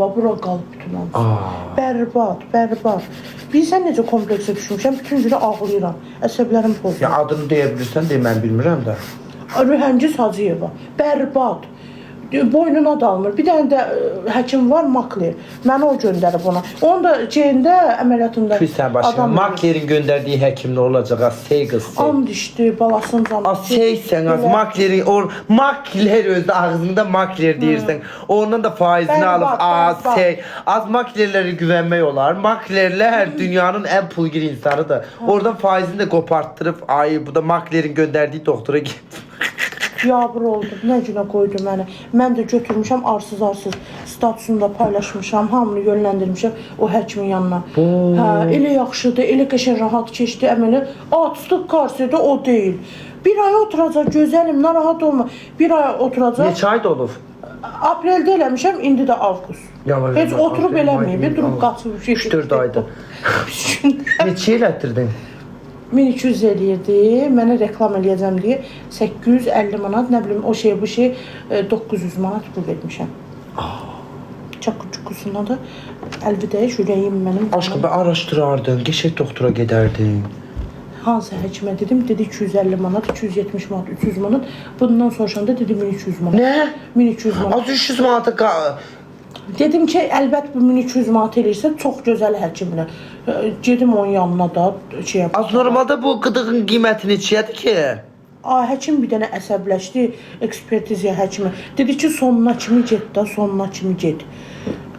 qalıb bütün hamısı. Bərbad. Bilsən necə kompleksə düşmüşəm, bütün günü ağlayıram. Əsəblərim pozulur. Ya adını deyə bilirsən, deyə mən bilmirəm də. Rühəngiz Hacıyeva. Bərbad. boynuna dalmır. Bir dənə də həkim var, Makler. Məni o göndərib ona. Onun da şeyində, əməliyyatında Küsən başına. Maklerin gönderdiği həkim nə olacaq? Az sey qız sey. and içdi, balasının canı. Az seysən, az maklerin, makler özü ağzında makler deyirsən. Ondan da faizini Bəli, alıp bak, az bak. sey. Az maklerlere güvenmək olar. Maklerler dünyanın en pulgir insanıdır. Oradan faizini de koparttırıp, ay bu da maklerin gönderdiği doktora git. Yabır oldum. Nə günə qoydu məni. Mən də götürmüşəm arsız statusunda paylaşmışam, hamını yönləndirmişəm o həkimin yanına. Hə, elə yaxşıdır, elə qəşəng rahat keçdi əməli. Açdıq karsiyada o deyil. Bir ay oturacaq gözəlim, narahat olma. Bir ay oturacaq. Neçə ayda olub? Apreldə eləmişəm, indi də avqust. Yavaş, Heç yavaş, oturub aprel, eləməyib, may, durub qaçıb şey. 3-4 ayda. Neçə il etdirdin? 1200 eləyirdi, mənə reklam eləyəcəm deyə 850 manat, nə bilim o şey bu şey 900 manat pul vermişəm. Çakuçukusuna da əlvida ürəyim mənim. Aşkım ben araştırardın, geçək doktora gedərdin. Hansı həkimə dedim, dedi 250 manat, 270 manat, 300 manat. Bundan soruşanda dedi 1200 manat. Nə? 1200 manat. Az 300 manata Dedim ki, əlbət bu 1200 manat eləyirsə çox gözəl həkimlə. Gedim onun yanına da şey yapdım. Az normalda bu qıdığın qiyməti neçədir ki? Həkim bir dənə əsəbləşdi, ekspertiziya həkimi. Dedi ki, sonuna kimi get də, sonuna kimi get.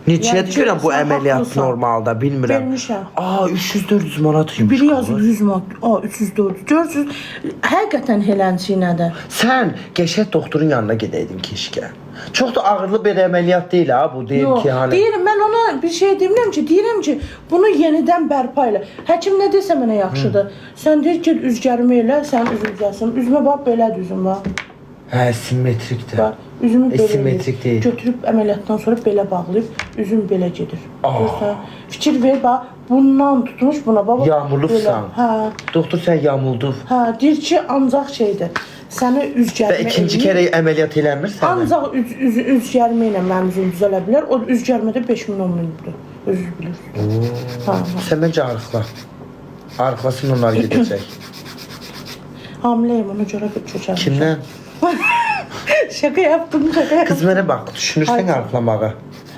Neçədir görəm bu sən əməliyyat haqlısan. normalda, bilmirəm. Vermişəm. 300-400 manatıymış. Biri yazır 100 manat, 300 400. Həqiqətən helənçinədir. Sən qəşət doktorun yanına gedəydin keşkə. Çox da ağırlı bir əməliyyat deyil ha bu, deyim Yox, ki hani. deyirəm, mən ona bir şey deyirəm ki, bunu yenidən bərpa elə. Həkim nə desə mənə yaxşıdır. Sən deyir ki, üzgərmə elə, sən üzüləcəksən. Üzümə bax, belədir üzüm bax. Hə, simmetrikdir. Bax, üzümü belə Simetrik deyil. Götürüb əməliyyatdan sonra belə bağlayıb, üzüm belə gedir. Görsən, fikir ver bax, bundan tutmuş buna baba. Yağmurluqsan. Hə. Doktor sən yağmuldun. Hə, deyir ki, ancaq şeydir. Səni üzgərmə Və ikinci eləyir. kərə əməliyyat eləmir sənə. Ancaq üzgərmə ilə mənim üzüm düzələ bilər. O üzgərmədə 5000 10 mindir. Özü bilir. Hə. Sən məncə arıqla. Arıqlasın onlar gedəcək. Hamiləyim, ona görə köçərmişəm. Kimdən? Şaka yaptım, şaka yaptım. Qız mənə bax, düşünürsən Ay. arıqlamağı.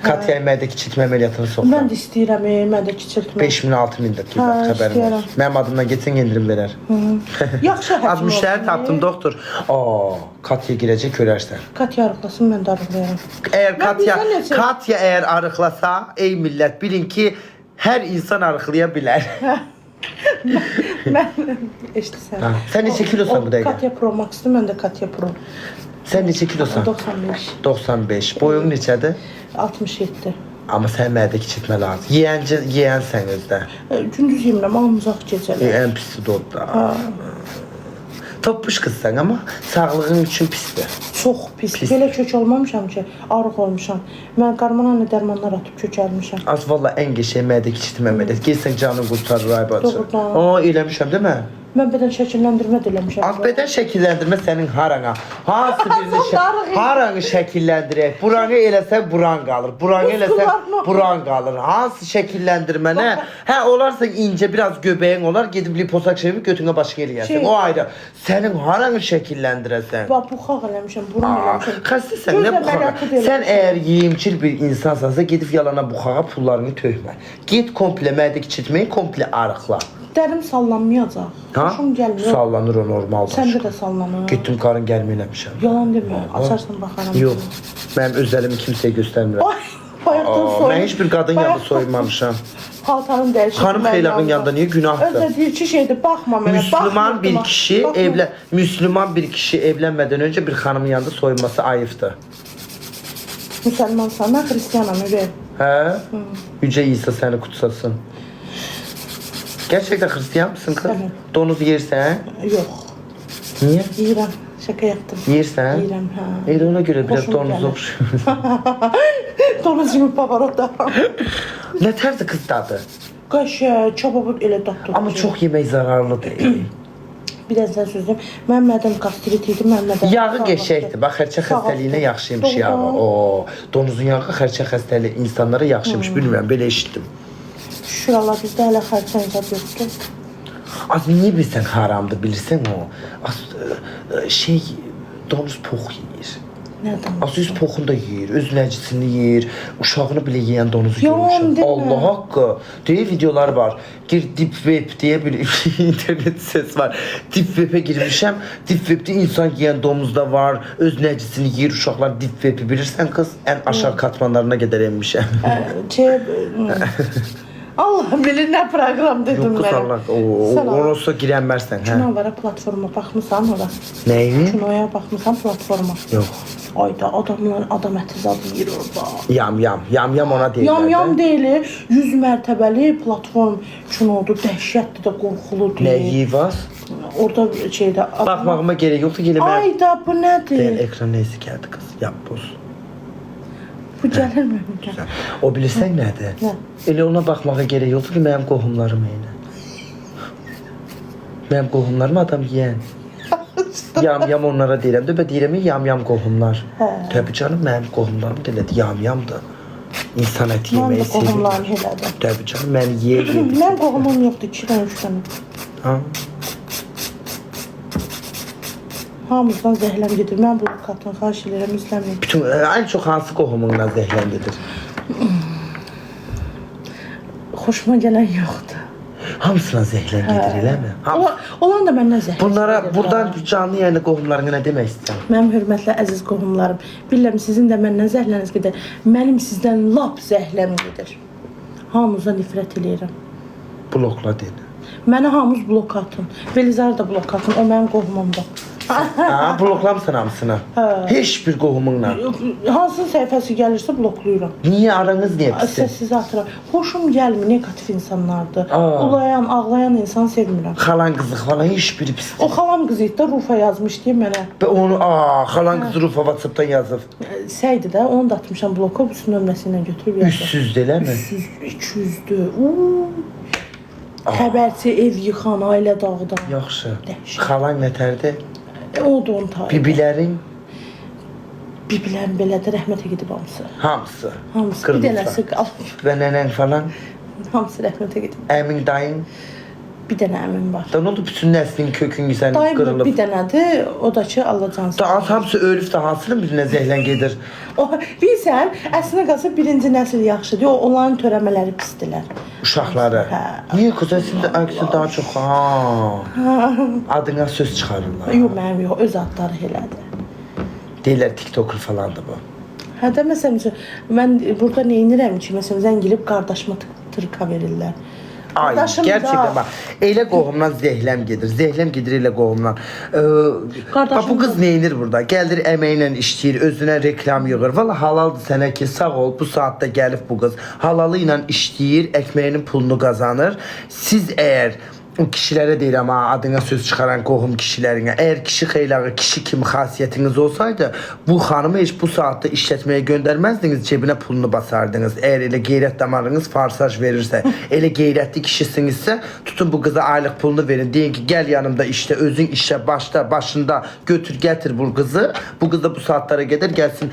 Katya əməkdə kiçiltmə əməliyyatını soxma. Mən də istəyirəm, mən də kiçiltmə. 5000 6000 də ki, Hə, xəbərim var. istəyirəm. Mənim adımdan getsən indirim verər. Yaxşı həkim Az müştəri tapdım doktor. Katya girəcək görərsən. Katya arıqlasın, mən də arıqlayarım. Əgər Katya, bilsən necə? Katya əgər arıqlasa, ey millət bilin ki, hər insan arıqlaya bilər. Mən eşitsən. Ha, sən neçə kilosan bu dəqiqə? Katya Pro Max-dır, mən də Katya Pro. Sən neçə kilosan? 95, 95. Boyun neçədir? 67. Amma sən mədə kiçiltmə lazım. Yeyənsən özdə. Gündüz yemirəm, almızaq gecələr. Ən pisi də odur. Topmuş qızsan amma sağlığın üçün pisdir. Çox pis. Pis. Belə kök olmamışam ki, arıq olmuşam. Mən qarmana dərmanlar atıb kökəlmişəm. Az valla ən qəşəng mədə kiçiltmə əməliyyat. Gəlsən canın qurtarır ay bacı. Doğrudan. Eləmişəm demə. Mən bədən şəkilləndirmə də eləmişəm. Az bədən şəkilləndirmə sənin harana. Hansı birini darıq. haranı şəkilləndirək? Buranı eləsən buran qalır. Buranı eləsən Muskularını. buran qalır. Hansı şəkilləndirmə nə? Hə olarsa incə biraz göbəyin olar, gedib liposak çevirib götünə başqa eləyəsən. Şey- O ayrı. Sənin haranı şəkilləndirəsən? Bax, buxaq eləmişəm, burun eləmişəm. Xəstəsən, Göz nə buxağa? əməliyyatı da Sən eləmişəm. əgər yeyimçil bir insansansa, gedib yalana buxağa pullarını tökmə. Get komple mədə kiçiltməyi komple arıqla. Dərim sallanmayacaq. Ha? Xoşum gəlmir. Sallanır o normaldır. Səndə də sallanır. Getdim qarın gəlməyəmişəm. Yalan demə. Açarsan baxaram. Yox. Mənim özəlimi kimsəyə göstərmirəm. Ay, bayaqdan Aa, soyun. mən heç bir qadın yanında Bayaqdan soyunmamışam. Paltarın dəyişib. Xanım Xeylağın yanında niyə günahdır? Özdə deyir ki, şeydir, baxma mənə. Müslüman bir kişi Müslüman bir kişi evlənmədən öncə bir xanımın yanında soyunması ayıbdır. Müsəlmansan, mən xristiyanam, öyle. Hə? Yüce İsa səni kutsasın. Gerçekten Hristiyan mısın kız? Evet. Donuz yersən? Yox, Niye? yeyirəm. Şaka yaptım. Yersən? Yeyirəm, hə. Elə ona görə biraz Hoşuma donuz gəlir. oxşur. Donuz kimi pavarota. Nə tərzi qız dadı? Qaşı, çababı elə dadlı. Amma çox yemək zararlı deyil. Bir də sən söz deyim. Mənim mədəm qastrit idi, mənim mədəm. Yağı qəşəkdir. Bax, xərçə xəstəliyinə yaxşıymış yağı. O, donuzun yağı xərçə xəstəliyi insanlara yaxşıymış. Bilmirəm, belə eşitdim. Şükür Allah, bizdə hələ xərçəng zad yoxdur. Az niyə bilsən haramdır, bilirsən o? Az şey donuz pox yeyir. Nədən? Aziz poxunu da yeyir, öz nəcisini yeyir, uşağını bile yiyen donuzu Yalan görmüşəm. demə. Allah haqqı. Deyir videolar var. Gir Deep Web diye bir internet ses var. Deep Web'e girmişəm. Deep Web'de insan yiyen domuz da var. Öz nəcisini yeyir uşaqlar. Deep Web'i bilirsən kız? En aşağı katmanlarına kadar inmişəm. Allah bilir nə proqram dedim Yok kız mənə. Allah. Sən al. Orası girənmərsən. Hə? Kinovara platforma baxmısan ora? Neyi? Kinoya baxmısan platforma? Yok. Ayda adamlar adam əti zadı yeyir orada. Yam ona deyirlər. Yam deyil, 100 mərtəbəli platform kinodur, dəhşətli də qorxuludur. Nə yiyivaz? Orada şeydə Baxmağıma gerek yoktu. Gelin mən. Ayda bu nədir? Deyən ekran neyse geldi kız. Yap boz. Bu gəlir mənim. O bilirsən nədir? Nə? Elə ona baxmağa gerek yoktu ki mənim qohumlarım elə. Mənim qohumlarım adam yeyən. Yam onlara deyirəm də, deyirəm yam qohumlar. Hə. Təbii canım mənim qohumlarım da elədir, yamdır. İnsan əti Mən yeməyi də qohumlarım elədim. Təbii canım mən yeyir. Mən qohumum yoxdur, 2 dənə, 3 dənə. Ha? Hamımızdan zəhləm gedir. Mən bu qatını xahiş edirəm, izləməyin. Bütün en çok hansı qohumundan zəhləndidir? Xoşuma gələn yoxdur. Hamısına zəhlən gedir, eləmi? Olan da məndən zəhləm. Bunlara buradan canlı yayında qohumlarına nə demək istəyirəm? Mənim hörmətli əziz qohumlarım, bilirəm sizin də məndən zəhləniz gedir. Mənim sizdən lap zəhləm gedir. Hamınıza nifrət eləyirəm. Blokla deyil. Mənə hamınız blok atın. Belizar da blok atın, o mənim qohumumdur. Ha, bloklamısan hamısını. Heç bir qohumunla. Hansı səhifəsi gəlirsə bloklayıram. Niye aranız niye pisdir? Səssiz atıram. Xoşum gəlmir, negativ insanlardır. Ulayan, ağlayan insan sevmirəm. Xalan qızı falan heç biri pisdir. O xalam qızı da Rufa yazmış deyə mənə. Və onu xalan qızı Rufa WhatsApp'dan yazıb. Səydi də, onu da atmışam bloka, bu nömrəsi ilə götürüb yazdım. Üstsüzdür, eləmi? 200-dür. Xəbərçi ev yıxan, ailə dağıdan. Yaxşı. Dəhşət. Xalan nətərdir? O da onun tayı. Bibilərin Bibilən belədir, rəhmətə gedib hamısı. hamısı. Hamısı. Qırmızı. Bir dənəsi qalıb. Və nənən falan, Hamısı rəhmətə gedib. əmin dayın. Bir dənə əmim var. Da ne oldu bütün nəslin kökün sən Dayım da qırılıb? bir dənədir, o da ki Allah cansın. Da hamısı ölüb də hansının birinə zəhlən gedir? O, bilirsən, əslində qalsa birinci nəsil yaxşıdır, onların törəmələri pisdilər. Uşaqları. Hə. Niyə qız əslində əksi daha çox adına söz çıxarırlar. Yox, mənim yox, öz adları elədir. Deyirlər TikToker falandır bu. Hə də məsələn, mən burada nə edirəm ki, məsələn, zəng gəlib qardaşıma tırka verirlər. Ay, Qardaşım gerçekten da- bak. Elə qohumdan zəhləm gedir. Zəhləm gedir elə qohumdan. Qardaşım Bax bu qız neynir burada? Gəldir əməklə işləyir, özünə reklam yığır. Valla halaldır sənə ki, sağ ol. Bu saatda gəlib bu qız halalı ilə işləyir, ekmeğinin pulunu qazanır. Siz əgər o kişilərə deyirəm ha, adına söz çıxaran qohum kişilərinə. Əgər kişi xeylağı, kişi kimi xasiyyətiniz olsaydı, bu xanımı heç bu saatda işlətməyə göndərməzdiniz, cebinə pulunu basardınız. Əgər elə qeyrət damarınız farsaj verirsə, elə qeyrətli kişisinizsə, tutun bu qıza aylıq pulunu verin. Deyin ki, gəl yanımda işlə, özün işə başda, başında götür, gətir bu qızı. Bu qız da bu saatlara gedər, gəlsin,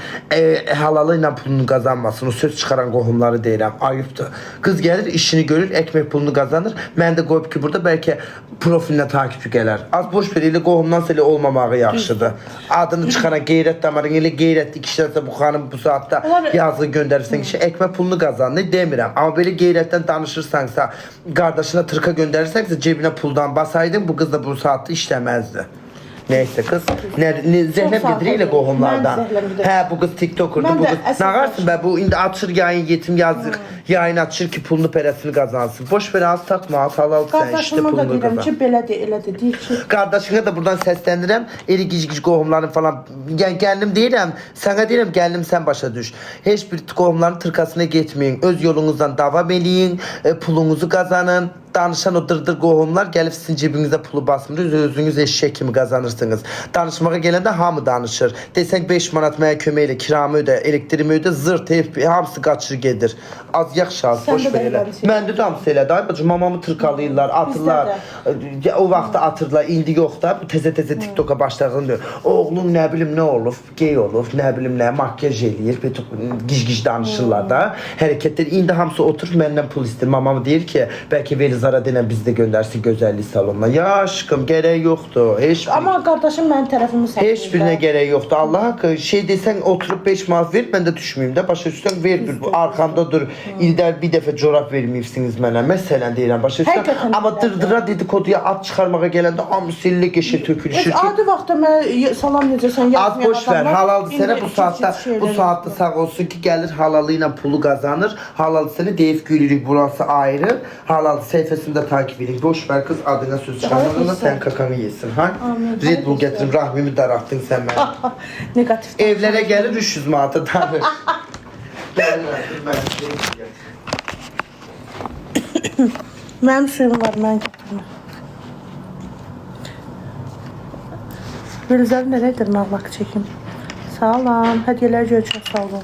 halalı ilə pulunu qazanmasın. O söz çıxaran qohumları deyirəm, ayıbdır. Qız gəlir, işini görür, ekmek pulunu qazanır. Mən də qoyub ki, burada bəlkə profilinə takipçi gələr. Az boş ver, elə qohumdan elə olmamağı yaxşıdır. Adını çıxaran qeyrət damarın, elə qeyrətli kişilərsə bu xanım bu saatda yazğı göndərirsən kişi, ekmek pulunu qazanır, demirəm. Amma belə qeyrətdən danışırsansa, qardaşına tırka göndərirsənsə, cebinə puldan basaydın, bu qız da bu saatda işləməzdi. Neyse kız, zəhləm gedir elə qohumlardan. Hə, bu qız TikToker'dır, bu qız. Nağarsın be, bu indi açır yayın, yetim yazır. Yayın açır ki, pulunu pərəsini qazansın. Boş ver, az takma, az halal sən işte Qardaşıma da pulunu deyirəm qazan. ki, belədir, elədir, deyir ki, Qardaşına da buradan səslənirəm. Eli gic-gic qohumların falan. Gəlim deyirəm, sənə deyirəm, gəlim sən başa düş. Heç bir qohumların tırkasına getməyin. Öz yolunuzdan davam eləyin, pulunuzu qazanın. Danışan o dırdır qohumlar gəlib sizin cebinizdə pulu basmır, özünüz eşşək kimi qazanırsınız. Danışmağa gələndə hamı danışır. Desək 5 manat mənə kömək elə, kiramı ödə, elektrimi ödə, zırt, hamısı qaçır gedir. Az yaxşı az, Sən boş də ver elə. eləmişsən. Məndə də hamısı elədi. Ay bacım, mamamı tırkalayırlar, atırlar. O vaxtda atırlar, indi yox da. Bu tezə-tezə TikToka başladığını diyor. Oğlum nə bilim nə olub, gey olub, nə bilim nə, makyaj eləyir, gic-gic danışırlar da. Hərəkətlər indi hamısı oturub məndən pul istəyir. Mamam deyir ki, bəlkə Veliz Gülzar'a denən bizi də göndərsin gözəllik salonuna. Ya aşkım, gərək yoxdur. Amma qardaşım mənim tərəfimi səsləyir. Heç birinə gərək yoxdur. Allah haqqı şey desən oturub 5 manat ver, mən də düşməyim də. Başa düşsən ver dur. Arxamda dur. İldə bir dəfə corab verməyibsiniz mənə. Məsələn deyirəm, başa düşsən. Amma dırdıra dedikoduya ad çıxarmağa gələndə hamısı illə qəşə tökülüşür ki. Adi vaxtda mən salam necəsən Az boş ver. Halaldır sənə bu saatda sağ olsun ki gəlir halalı ilə pulu qazanır. Halaldır sənə deyib gülürük burası ayrı. Halaldır səhifəsində takip edin. Boş ver kız adına söz çıxarmağına sən kakanı yesin. Ha? Red Bull gətirim rahmimi daraqdın sən mənə. Negativ. Evlərə gəlir 300 manata tanır. Mənim suyum var, mən gətirməm. Gülzar nerədir nağlaq çəkim? Salam, hədiyyələr görəcək, sağ olun.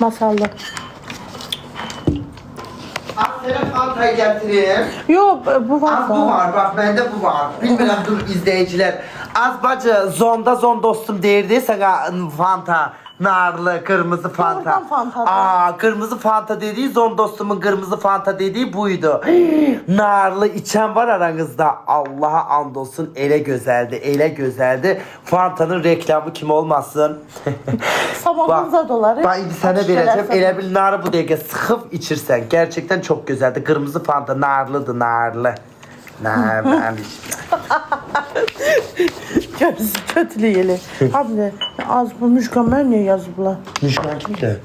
Masallı. Sənə fantayı gətirim. Yox, bu var. Az bu var, bax məndə bu var. Bilmirəm dur izləyicilər. Az bacı zon dostum deyirdi sənə fanta. Narlı, kırmızı fanta. Doğrudan fantadır. Aa, kırmızı fanta dediği zon dostumun kırmızı fanta dediği buydu. Narlı içen var aranızda. Allah'a andolsun ele güzeldi, ele güzeldi. Fanta'nın reklamı kim olmasın? Sabahınıza doları. Ben indi sana vereceğim. Elə bil narı bu dəqiqə sıxıb içirsən. Gerçekten çok güzeldi. Kırmızı fanta narlıdı, narlı. Narlı. Gözü kötülüyeli. Abi az bu müşkamlar niye yazıblar? Müjgan kimdi?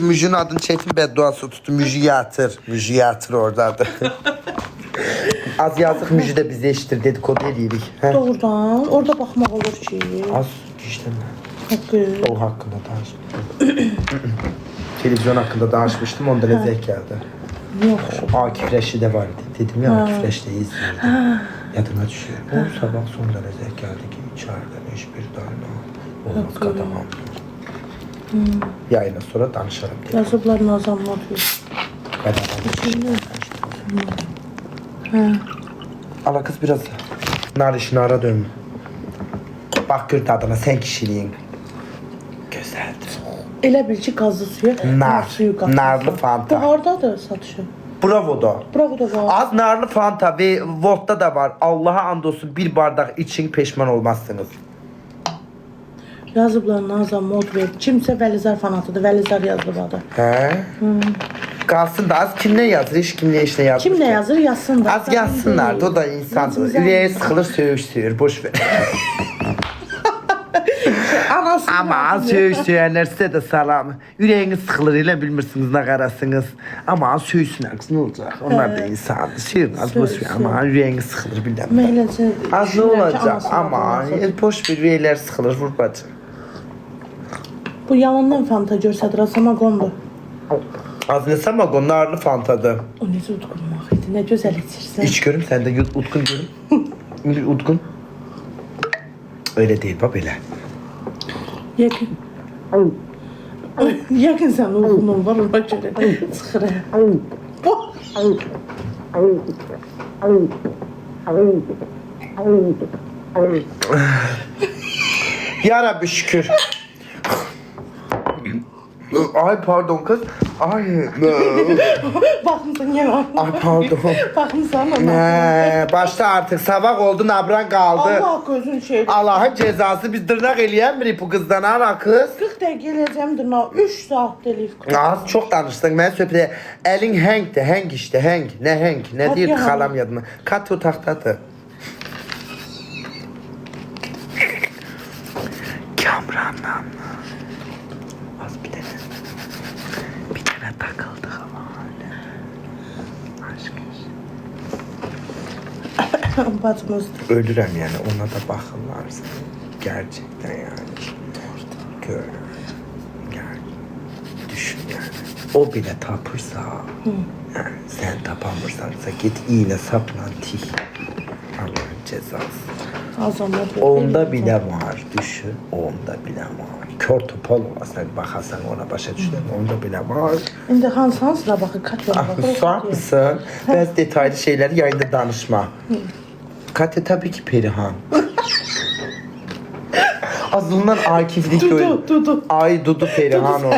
Müjün adını çetin bedduası tuttu. Müjü yatır. Müjü yatır oradadır. Az yazıq müjü də bizi eşitir dedikodu edirik. Doğrudan. Orada baxmaq olur ki. Az işləmə. Hakkı. O hakkında danışmıştım. Televizyon hakkında danışmıştım. Onda lezek geldi. Yok. Akif Reşit'e vardı. Dedim ya Akif Reşit'i izliyordum. Yadına düşüyor. O sabah son derece geldi ki içeriden hiçbir tane olmaz kadamam. Yayına sonra danışalım diye. Yazıblar Nazan Matıyor. Ala kız biraz nar işine ara dönme. Bak gör tadına sen kişiliğin. Güzeldir. Elə bil ki qazlı suya suyu qatmışlar. Narlı fanta. Bu hardadır satışı? Bravo'da. Bravo'da var. Az narlı fanta ve vodka da var. Allah'a andolsun bir bardak için peşman olmazsınız. Yazıblar Nazan Matıyor. Kimsə Vəlizar fanatıdır. Vəlizar yazıb adı. He? Kalsın da az kim ne yazır, hiç kim ne işine yazmış. Kim ne yazır yazsın da. Az yazsınlar da o da insandır. Yüreğe sıkılır söğüştüyor, boş ver. Ama söğüştüyenler size de salam. Yüreğiniz sıkılır ile bilmirsiniz ne karasınız. Ama söğüşsünler ne olacak? Onlar da insandır. Şirin az boş ver ama yüreğiniz sıkılır bilemem. Meyləncə. Az ne olacak ama boş ver yüreğler sıkılır vur bacım. Bu yalandan fanta görsədir, samagondur. Az ne samagon narlı fantadı. O necə utqunmaq idi, nə gözəl içirsən. İç görüm sen de utkun görüm. Utkun. Öyle değil bak öyle. Yakın. Yakın sən oğlunun var, ona görə çıxır. Ya Rabbi şükür. Ay pardon kız. Ay. Baxmısan yenə. Ay pardon. Baxmısan ona. Başta artık sabah oldu nabran kaldı. Allah gözün şeydir. Allah'ın cezası biz dırnak eləyəmirik bu kızdan ara kız. 40 dəqiqə eləyəcəm dırnağı, 3 saat deliyib. Az çok danıştın ben söhbətə. Elin həngdir, həng işte, həng. Ne həng? Ne deyirdi xalam yadıma. Kat o taxtadır. Kamranla. Az bir tane takıldık ama hala. Aşk Bacımız. ölürəm yani ona da baxırlarsa. Gerçekten yani. Gör. Yani. Düşün yani. O bile tapırsa. Yani sen tapamırsansa git iğne sapla tik. Allah'ın cezası. Azamlar. Onda bile var düşün. Onda bile var. Kör topal olasan bakasan ona başa düşün. Onda bile var. İndi hansına baxır, Katya baxır. Susar mısın? Biraz detaylı şeyleri yayında danışma. Katya tabii ki Perihan. Az bundan Akiflik Dudu. Ay Dudu Perihan o. Dudu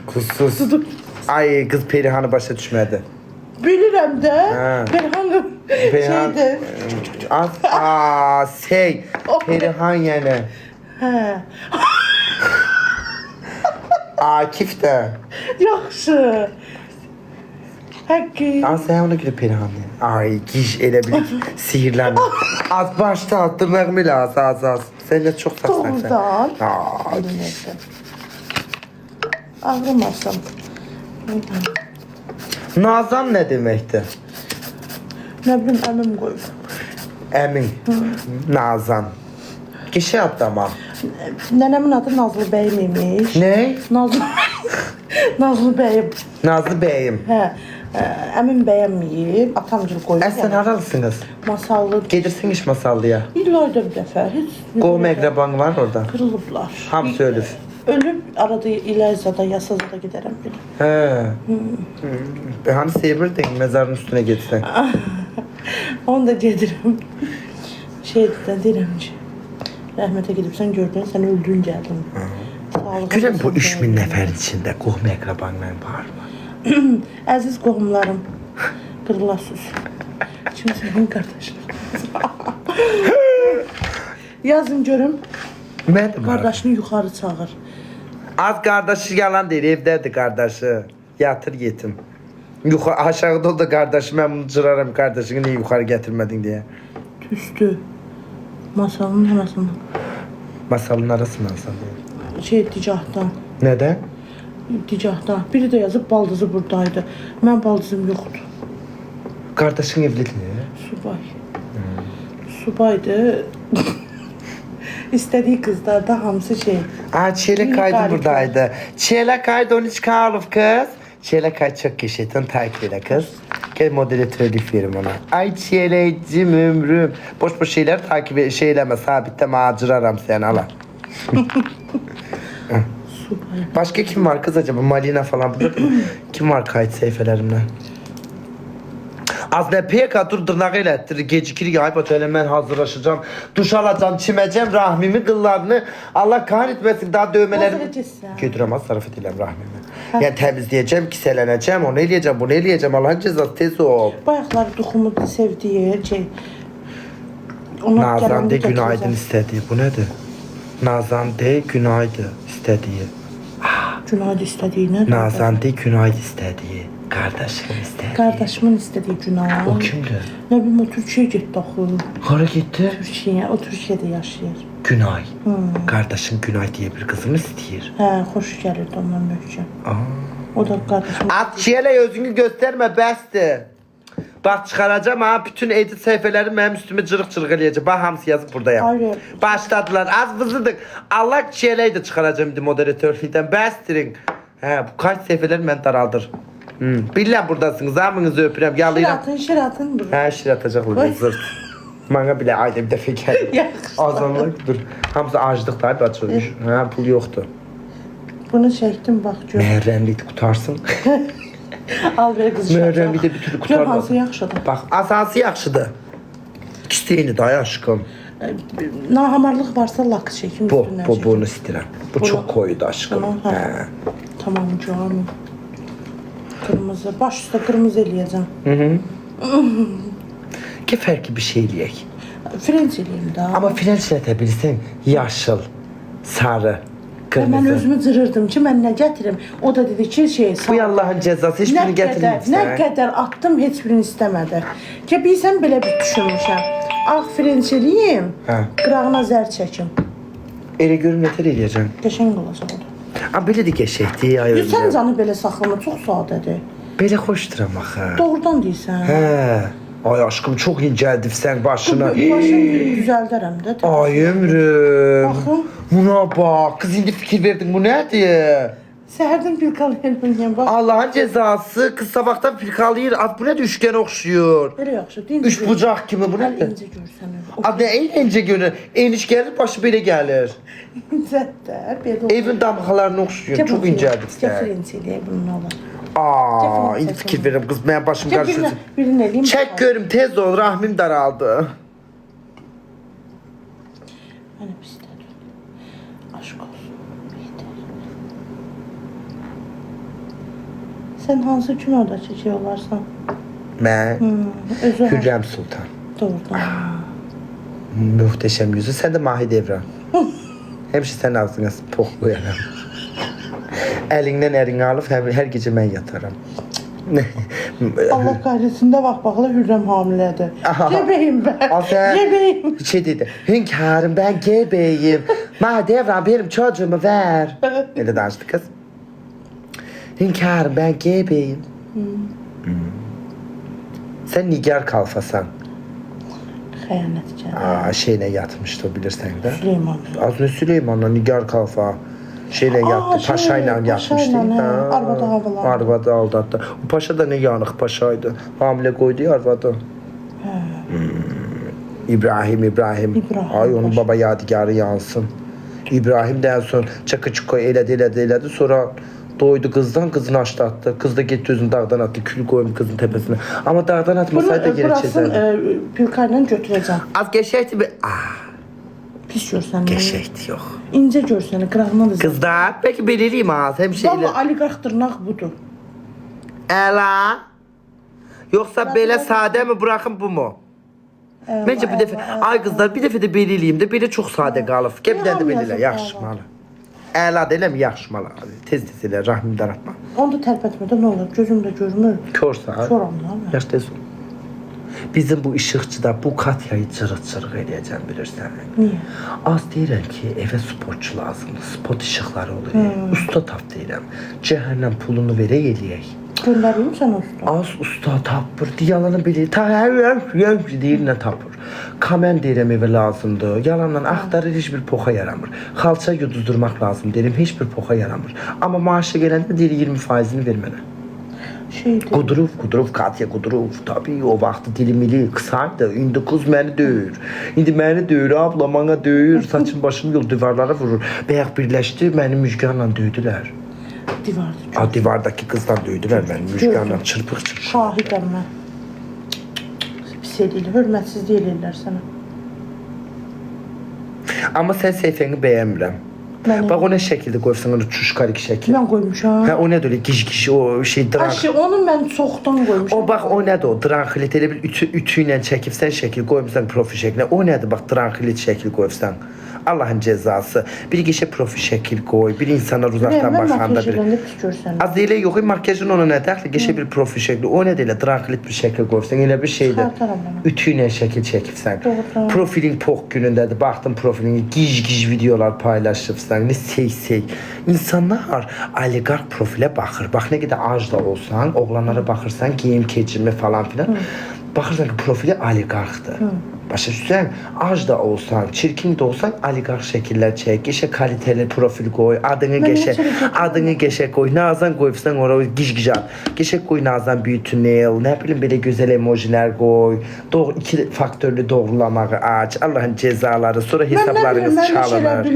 Kuzsuz. Dudu. Ay kız Perihan'ı başa düşmedi. Bilirəm də. Ha. Perihan'ım Perihan. şeydə. Perihan yani. Hə. Akif de. Yaxşı. Həqqi. Sen ona göre Perihan yani. Ay giş elə bilir sihirlenme. Az başta attırmak mı lazım az. Sen de çok saksan sen. Doğrudan. Ay. Bilmirəm. Ağrımasın. Nazan ne demekti? Nə bilim əmim qoyub. Emin. Nazan. Kişi yaptı ama. Nənəmin adı Nazlı bəyim imiş. Ne? Nazlı Nazlı bəyim. Nazlı Bey'im. Hə. Əmim bəyənməyib, atamcıl qoyub. Sen haralısınız? Masallı. Gelirsin iş masallıya. İllərdə bir dəfə heç Qohum əqraban var orada. qırılıblar. Hamısı ölür. Ölüb arada İləzada, Yasazada gedərəm belə. He. Hani sevirdin mezarın üstüne geçsen. Onu da gedirəm. Şeydə deyirəm ki, rəhmətə gedibsən gördün, sən öldün gəldin. Sağlığa Görəm bu olsun 3000 deyirəm. nəfərin içində qohum əqrabanlar var mı? Əziz qohumlarım, qırılasız. Kimsənin qardaşı. Yazın görüm, Mənim var. qardaşını yuxarı çağır. Az qardaşı yalan deyir, evdədir qardaşı. Yatır yetim. Yuxarı aşağıda o da qardaşı, mən bunu cıraram qardaşını niyə yuxarı gətirmədin deyə. Tüstü. Masalın arasında. Masalın arasından sanırım. Dicahdan. Nədən? Dicahdan. Biri də yazıb baldızı buradaydı. Mən baldızım yoxdur. Qardaşın evlidir. Subay. Subaydı. İstədiyi qızlarda hamısı şey. Çeyrek kaydı buradaydı. Çeyrek kaydı 13 kalov kız. Çeyrek kaydı çok geçti. Takip eyle kız. Gel moderatörlük verim ona. Ay çeyrekcim ömrüm. Boş boş şeyler takip şeyleme. Sabitte macıraram sen ala. Subay. Başka kim var kız acaba? Malina falan burada mı? Kim var kayıt sayfelerimden? Az ne peka dur dırnağı elətdir. Gecikir yayıb ötələ mən hazırlaşacağım. Duş alacağım, çiməcəm Rahmimi qıllarını. Allah kahretmesin daha dövmələrim. Hazırlayacaqsan. Götürəm az sarf ediləm Rahmimi. Yəni təmizləyəcəm, kisələnəcəm, onu eləyəcəm, bunu eləyəcəm. Allahın cəzası tez ol. Bayaqlar duxumu sevdiyi şey. Ona Nazan gələndə de günaydın gətirəcəm. istədiyi. Bu nədir? Nazan de günaydın istədiyi. Günaydın istədiyinə. Nazan de günaydın istədiyi. Qardaşım istədiyi. Qardaşımın istədiyi günaydın. O kimdir? Nə bilim o Türkiyəyə getdi axı. Hara getdi? Türkiyə, o Türkiyədə yaşayır. Günay. Kardeşin Günay diye bir kızını istəyir. Hə, xoş gəlirdi ondan möhkəm. O da qardaşım. At çiyələ özünü göstərmə, bəsdir. Bax çıxaracağım ha, bütün edit səhifələri mənim üstümə cırıq-cırıq eləyəcək. Bax hamısı yazıb buradayam. Hayır. Başladılar, az vızıdıq. Allah çiyələyi də çıxaracağım indi moderatörlükdən. Bəsdirin. Hə, bu kaç səhifələr mən daraldır. Bilən buradasınız, hamınızı öpürəm, yalayıram. Şir atın bunu. Hə, şir atacaq burada zırt. Mana bilə ayda bir dəfə gəlir. Yaxşı. Azanlıq dur. Hamısı aclıq da bacı. Hə, pul yoxdur. Bunu çəkdim bax gör. Məhərrəmlik qutarsın. Al ver qız. Məhərrəmlik də bir türlü Gör qutarmaz. hansı yaxşıdır. Bax, asası yaxşıdır. İkisi eyni day aşkım. Nahamarlıq varsa lak çəkim üstündən. Bunu istəyirəm. Bu Bunu- çox koydu aşkım. Bunu, hə. Hə. Tamam canım. Qırmızı. Baş üstə qırmızı eləyəcəm. Ki fərqli bir şey eləyək. Frenç eləyim də. Amma frençlətə bilsən, yaşıl, sarı, Mən qırmızı. özümü cırırdım ki, mən nə gətirim? O da dedi ki, şey, Bu Allahın cəzası, heç birini nə gətirmirsən. qədər atdım, heç birini istəmədi. Ki, bilsən belə bir düşünmüşəm. Ağ frenç eləyim, Hə. qırağına zər çəkim. Elə görüm nətər eləyəcəm. Qəşəng olacaq o da. Amma belə də qəşəkdir, ay Sən ömrüm. canı belə saxlama, çox sadədir. Belə xoşduram axı. Doğrudan deyirsən. Hə. Ay aşkım çox incəldibsən başına. Başını düzəldərəm də. Ay ömrüm. Baxın. Buna bax. Kız indi fikir verdin bu nədir? Səhərdən bir qalayım, bax. Allahın cezası kız sabahtan firkalayır. Ad bu nədir üçgen oxşuyur. Belə yaxşı, dinc. Üç bucaq kimi bu nədir? İncə görsən. Ad nə eğlence günü. Eniş gəlir başı belə gəlir. İncətdə, belə olur. Evin damğalarına oxşuyur. Çox incəldibsən. Frenç eləyək bunun olar. Aa, indi fikir verirəm qız mənim başım qarışır. Birini eləyim. Çək görüm tez ol rahmim daraldı. Mənə pis dədir. Sen hansı gün orada çəkək olarsan? Mən Özü Hürrəm Sultan. doğrudan. Muhteşem yüzü. Sen de Mahir Devran. Hemşi sen ağzına pox koyaram. Elinden erini alıp her gece ben yatarım. Allah kahretsin də vaxt baxıla Hürrəm hamilədir. Aha. Gebeyim ben. Aferin. Gebeyim. Şey dedi. Hünkârım ben gebeyim. Mahir Devran benim çocuğumu ver. Öyle danıştı kız. Hünkârım ben gebeyim. Sen Nigar kalfasan. Xəyanətkar. Şeyine yatmıştı o bilirsen de. Süleyman. Az önce Süleyman'la Nigar kalfa. Şeyle yattı, şey, paşayla yatmıştı. paşayla, he. Arvada havalandı. Arvada aldattı. Bu paşa da ne yanık paşaydı. Hamile koydu ya arvada. İbrahim. İbrahim Ay onun paşa. baba yadigarı yansın. İbrahim de en son çakı çuko eledi. Sonra doydu kızdan, kızını açlattı. Kız da gitti özünü dağdan attı. Kül koymuş kızın tepesine. Ama dağdan atmasaydı geri Burasını çizerdi. Pülkayla götürəcəm. Az geçecekti bir... Pis görsən. Geçecekti yok. İncə görsən, qırağına da. Kızlar, peki belirleyeyim az hemşehriler. Valla oliqarx dırnaq budur. Ela. Yoksa böyle sade mi bırakın bu mu? Bence bir defa, ay kızlar bir defa de belirleyeyim de böyle çok sade kalıp. Gel bir tane de belirle, yakışmalı. Ela değil mi? Yakışmalı abi. Tez ile rahmim daratma. Onu da tərpətmədə nə olur? Gözüm də görmür. Körsa. Koram lan. Yaş tez ol. Bizim bu ışıkçıda bu Katya'yı cırıq edeceğim bilirsen. Niye? Az deyirəm ki, eve spotçu lazımdır. Spot ışıqları olur. Usta tap deyirəm. Cəhənnəm pulunu verək eləyək. Göndəreyim sən usta. Az usta tapır. Yalanı bilir. Ta her deyir ne tapır. Kamen deyirəm evə lazımdır. Yalanla axtarır heç bir poxa yaramır. Xalça yuduzdurmaq lazım deyirəm heç bir poxa yaramır. Amma maaşı gələndə deyir 20%'ni ver mənə. Şeydir. Kuduruf Katya Kuduruf. Tabii o vaxtı dilimili kısaydı. İndi kız məni döyür. İndi məni döyür, abla bana döyür. Saçım başım yol divarlara vurur. Bəyək birləşdi, məni Müjganla döydülər. Divardır. Divardaki kızdan döydülər məni Müjganla çırpıq. Şahidəm mən. Pis eləyirlər, hörmətsizlik eləyirlər sənə. Amma sən səhifəni bəyənmirəm. Bak o ne şekilde koysan onu çuşkarik şekil. Mən qoymuşam. Ha o ne öyle giş o şey dran. Aşı onu mən çoxdan qoymuşam. O bak o nedir o dranxilit elə bir ütüyle çəkibsən şekil koymuşsan profil şekline. O nedir bak dranxilit şekil koysan. Allah'ın cezası. Bir kişi profil şekil koy, bir insanlar uzaktan bakanda bir. Az değil yok, makyajın ona ne derler? Kişi bir profil şekli, o ne değil? Dranxilit bir şekil koysan, öyle bir şeyde. Ütüyle şekil çekipsen. Profilin pok günündedir, baktın profilin giz videolar paylaşıpsan, ne sey. İnsanlar oligark profile bakır. Bak ne kadar ajda olsan, oğlanlara bakırsan, giyim keçirme falan filan. Bakırsan ki profili oligarktır. Başa düşsən, ac da olsan, çirkin de olsan oligark şekiller çek, geçe kaliteli profil koy, adını geçe koy, nazan koysan oraya giz at, geçe koy nazan büyütü nail, ne bileyim böyle güzel emojiler koy, iki faktörlü doğrulamağı aç, Allah'ın cezaları, sonra hesaplarınız çalınır.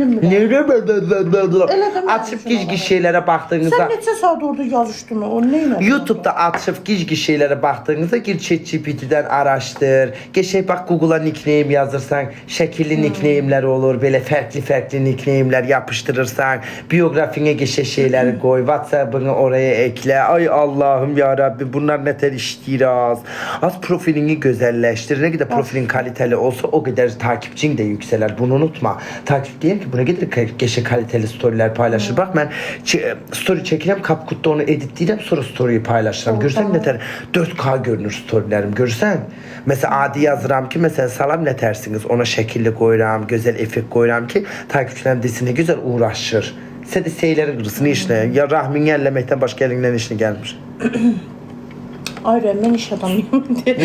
Açıp giz şeylere baktığınızda... Sen neçə saat orada yazışdın o, neyle? YouTube'da açıp giz şeylere baktığınızda gir ChatGPT'den araştır, geçe bak Google'a nickname yazırsan şekilli nickname'ler olur. Böyle farklı nickname'ler yapıştırırsan biyografine geçe şeyleri koy. WhatsApp'ını oraya ekle. Ay Allah'ım ya Rabbi bunlar ne tel iştiraz. Az profilini güzelleştir. Ne kadar profilin kaliteli olsa o kadar takipçin de yükselir. Bunu unutma. Takip diyelim ki buna kadar geçe kaliteli storyler paylaşır. Bak ben story çekirəm CapCut'ta onu editleyirəm sonra story'yi paylaşırım. Görsen ne tel 4K görünür storylerim. Görsen mesela adi yazıram ki mesela salam ne tersiniz ona şekilli koyuram, güzel efekt koyuram ki takipçilerim desin ne güzel uğraşır. Sen de seylerin kırısını işine. Ya rahmini ellemekten başka elinden işine gelmiş. Ayrı ben iş adamıyım.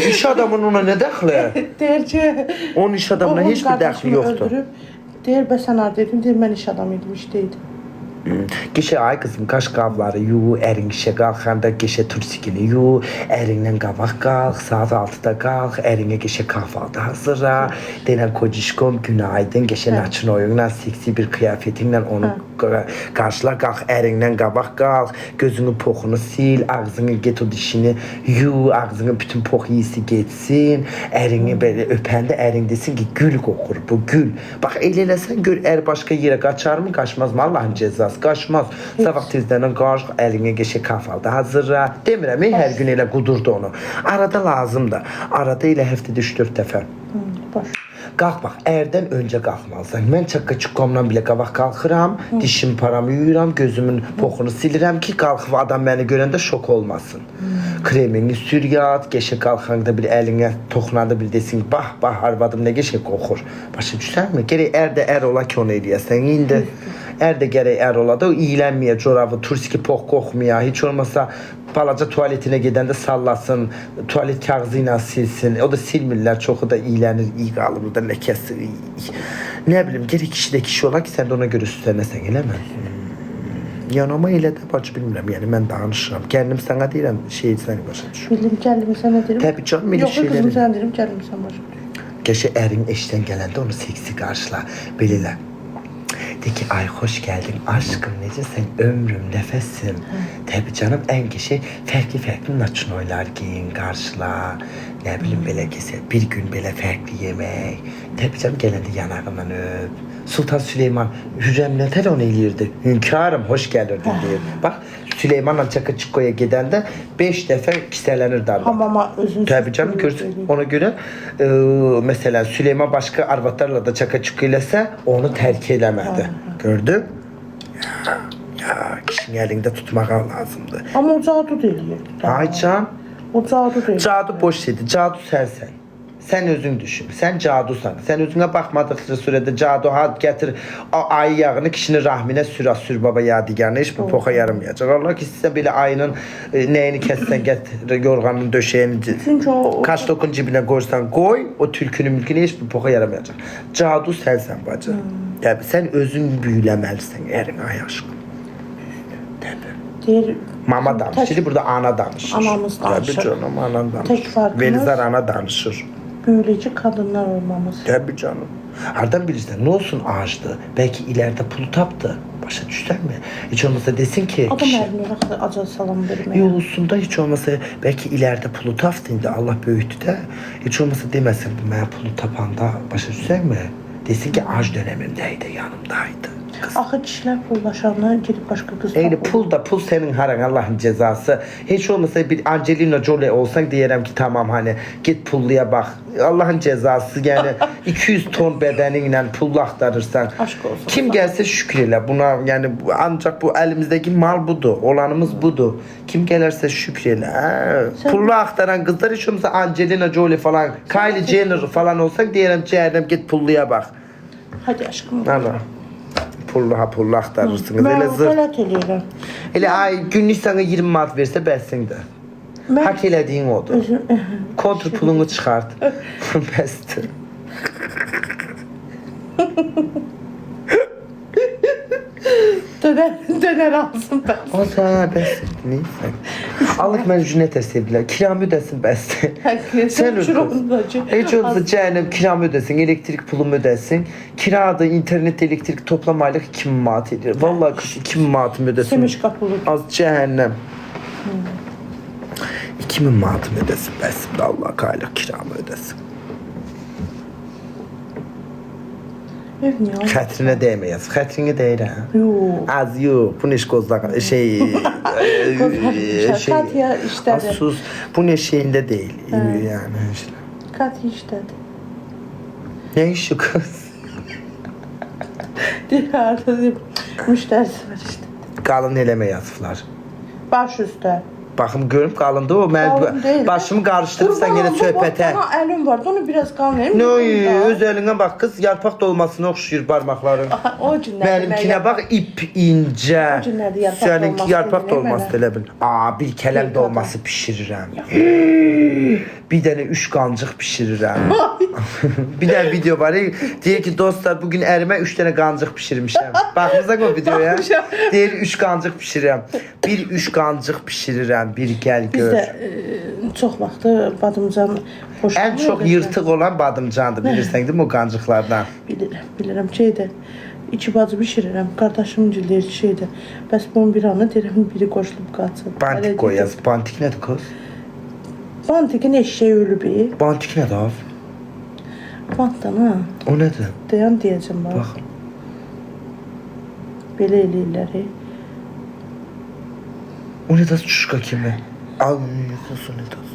İş adamının ona ne dəxli? Deyir ki... Onun iş adamına hiçbir dəxli yoxdur. Deyir ben sen dedim, deyir ben iş adamıydım, işteydim. Geçe ay kızım kaş qavları yu, ərin işe qalxanda geçe tursikini yu, ərindən qabaq qalx, saat 6'da qalx, ərinə geçe kahvaltı hazırla, denən kocişkom günaydın, geçe naçın oyunla, seksi bir kıyafetinle onu karşıla qalx, ərindən qabaq qalx, gözünü poxunu sil, ağzını get o dişini yu, ağzını bütün pox iyisi geçsin, ərini belə öpəndə ərin desin ki gül qoxur bu gül. Bax elə eləsən gör ər başqa yerə qaçar mı, qaçmaz mı Allah'ın cezası. olmaz, qaçmaz. Sabah tezdən qaç, əlinə qəşəng kahvaltı hazırla. Demirəm, hər gün elə qudurdu onu. Arada lazımdır. Arada elə həftədə 3-4 dəfə. Baş. Qalx bax, ərdən öncə qalxmalısan. Mən çaqqa-çuqqamdan belə qabaq qalxıram, dişim paramı yuyuram, gözümün poxunu silirəm ki, qalxıb adam məni görəndə şok olmasın. Kremini sür yat, qəşəng qalxanda bir əlinə toxunadı bir desin, bax, arvadım nə qəşəng qoxur. Başa düşsənmi? Gərək ər də ər ola ki, onu eləyəsən. İndi ər də gərək ər ola da, o iylənməyə, corabı, turski pox qoxmaya, heç olmasa balaca tualetinə gedəndə sallasın, tualet kağızı ilə silsin. O da silmirlər, çoxu da iylənir, iyi qalır, da ləkəsi. Nə bilim, gərək kişi də kişi ola ki, sən də ona görə süslənəsən, eləmə? Yanıma elə də bacı bilmirəm, yəni mən danışıram. Kendim sənə deyirəm, səni başa düşür. Bildim, gəldimi sənə deyirəm. Təbii canım, elə şeyləri. Yox, qızım sənə deyirəm, gəldimi sən başa düşür. Qəşə ərin eşdən gələndə onu seksi qarşıla, belələ. De ki, ay hoş geldin aşkım, necəsən, ömrüm, nəfəsim. Təbii canım, ən qəşəng fərqli naçinoylar giyin, qarşıla. Nə bilim, belə kəsə, bir gün belə fərqli yemək. Təbii canım, gələndə yanağından öp. Sultan Süleyman Hürrəmlə tər onu eləyirdi. Hünkârım, hoş gəlirdin deyir. Bax, Süleymanla Çaka-Çuqqoya gedəndə 5 dəfə kisələnir darla. Hamama özün Təbii canım, görsün. Ona görə, məsələn, Süleyman başqa arvadlarla da Çaka-Çuqqo eləsə, onu tərk eləmədi. Gördün? Ya, kişinin əlində tutmağa lazımdır. Amma o cadu da eləyirdi. Ay can, O cadu da eləyirdi. cadu boş şeydir, cadu sənsən. Sən özün düşün, sən cadusan. Sən özünə baxmadıqca sürədə cadu had gətir, ayı yağını kişinin rahminə sür baba yadigarını, heç bu poxa yaramayacaq. Allah ki, sizə belə ayının nəyini kəssən, gətir, yorğanın döşəyini, kaç tokun cibinə qoysan, qoy, o tülkünün mülkünə heç bu poxa yaramayacaq. Cadu sənsən bacı. Yəni, sən özün büyüləməlisən, ərin ay aşkım. Təbii. Deyir, Mama danışır, burada ana danışır. Anamız danışır. Təbii canım, anan danışır. Tək farkımız- Velizar ana danışır. büyüleyici kadınlar olmamız. Tabii canım. Hardan bilirsən, ne olsun ağaçdı? Belki ileride pulu taptı. Başa düşsən mi? Hiç olmasa desin ki... Adam ərinə acı salam verməyə. Yolusunda hiç olmasa belki ileride pulu taptı indi Allah böyüktü de. Hiç olmasa deməsin bu mənə pulu tapanda başa düşsən mi? Desin ki ağac dönemimdeydi, yanımdaydı. Axı kişilər pullaşanlar gedib başqa qız Eyni tapır. pul da pul senin haran Allah'ın cezası. Hiç olmasa bir Angelina Jolie olsan diyerem ki tamam hani git pulluya bak. Allah'ın cezası yani 200 ton bedeninle pullu aktarırsan. Aşk olsun. Kim gelse şükreyle buna yani ancak bu elimizdeki mal budur. Olanımız budur. Kim gelirse şükreyle. Pullu aktaran kızlar hiç olmasa Angelina Jolie falan, Kylie Jenner falan olsak diyelim cehennem git pulluya bak. Hadi aşkım. Allah. Pullu aktarırsınız. Mən Elə zır. qələt eləyirəm. Elə ay günlük sana 20 manat versə bəssindir. Mən Hak elədiyin odur. özüm Kontr pulunu çıxart. Bəsdir. dönər alsın ben. O sana bəsdir. Neyse. Allah mən cünət əsəblər. Kiramı ödəsin bəsdir. Sen ödəsin. Heç olsa cəhənnəm kiramı ödəsin, elektrik pulumu ödəsin. Kirada, internet, elektrik toplam aylıq 2000 manat edir. Vallahi kış 2000 manatımı ödəsin. Semiş qapılı. Az cəhənnəm. 2000 manatımı ödəsin bəsdir. Allah aylıq kiramı ödəsin. Ev niyə? Xətrinə dəyməyəz. Xətrini deyirəm. Yox. Az yox. Bu ne kozlaq Katya işlədi. Sus. Bu ne şeyində deyil. Yani işte. Katya işlədi. Ne işi kız? Deyərdi. Müştərisi var işte. Qalın eləmə yazıblar. Baş üstə. Baxım görüb qalındı o. Qalın deyil. Mən başımı qarışdırırsan yenə söhbətə. Bana əlim vardı. Onu biraz qan verim. Ne öz əlinə bax qız yarpaq dolmasına oxşuyur barmaqların. O günlərdə. Benimkine bak ip ince. O günlərdə yarpaq Seninki dolması yarpaq dediler dolması mənə. elə bil. Bir kələm Bir dolması pişirirəm. Bir dənə 3 qancıq pişirirəm. Bir dənə video var. Deyir ki dostlar bugün ərimə 3 dənə qancıq pişirmişəm. Baxmısan o videoya? Baxmışam. Deyir 3 qancıq pişirirəm. Bir 3 qancıq pişirirəm. Bir gəl Biz gör. də çox vaxtı badımcan xoş. Ən çox yırtıq olan badımcandır bilirsən değil mi o qancıqlardan? Bilirəm şeydə. İki bacı bişirirəm. Qardaşım deyir şeydə. Bəs bunun bir anı deyirəm biri qoşulub qaçsın. Bantik qoyaz. Bantik nədir kız? Bantikin eşeği ölüb. Bantik nədir av? Bantdan ha. O nədir? Dayan deyəcəm bax. Bax. Belə eləyirlər. O ne das çuşka kimi? Al yüzüsü ne das?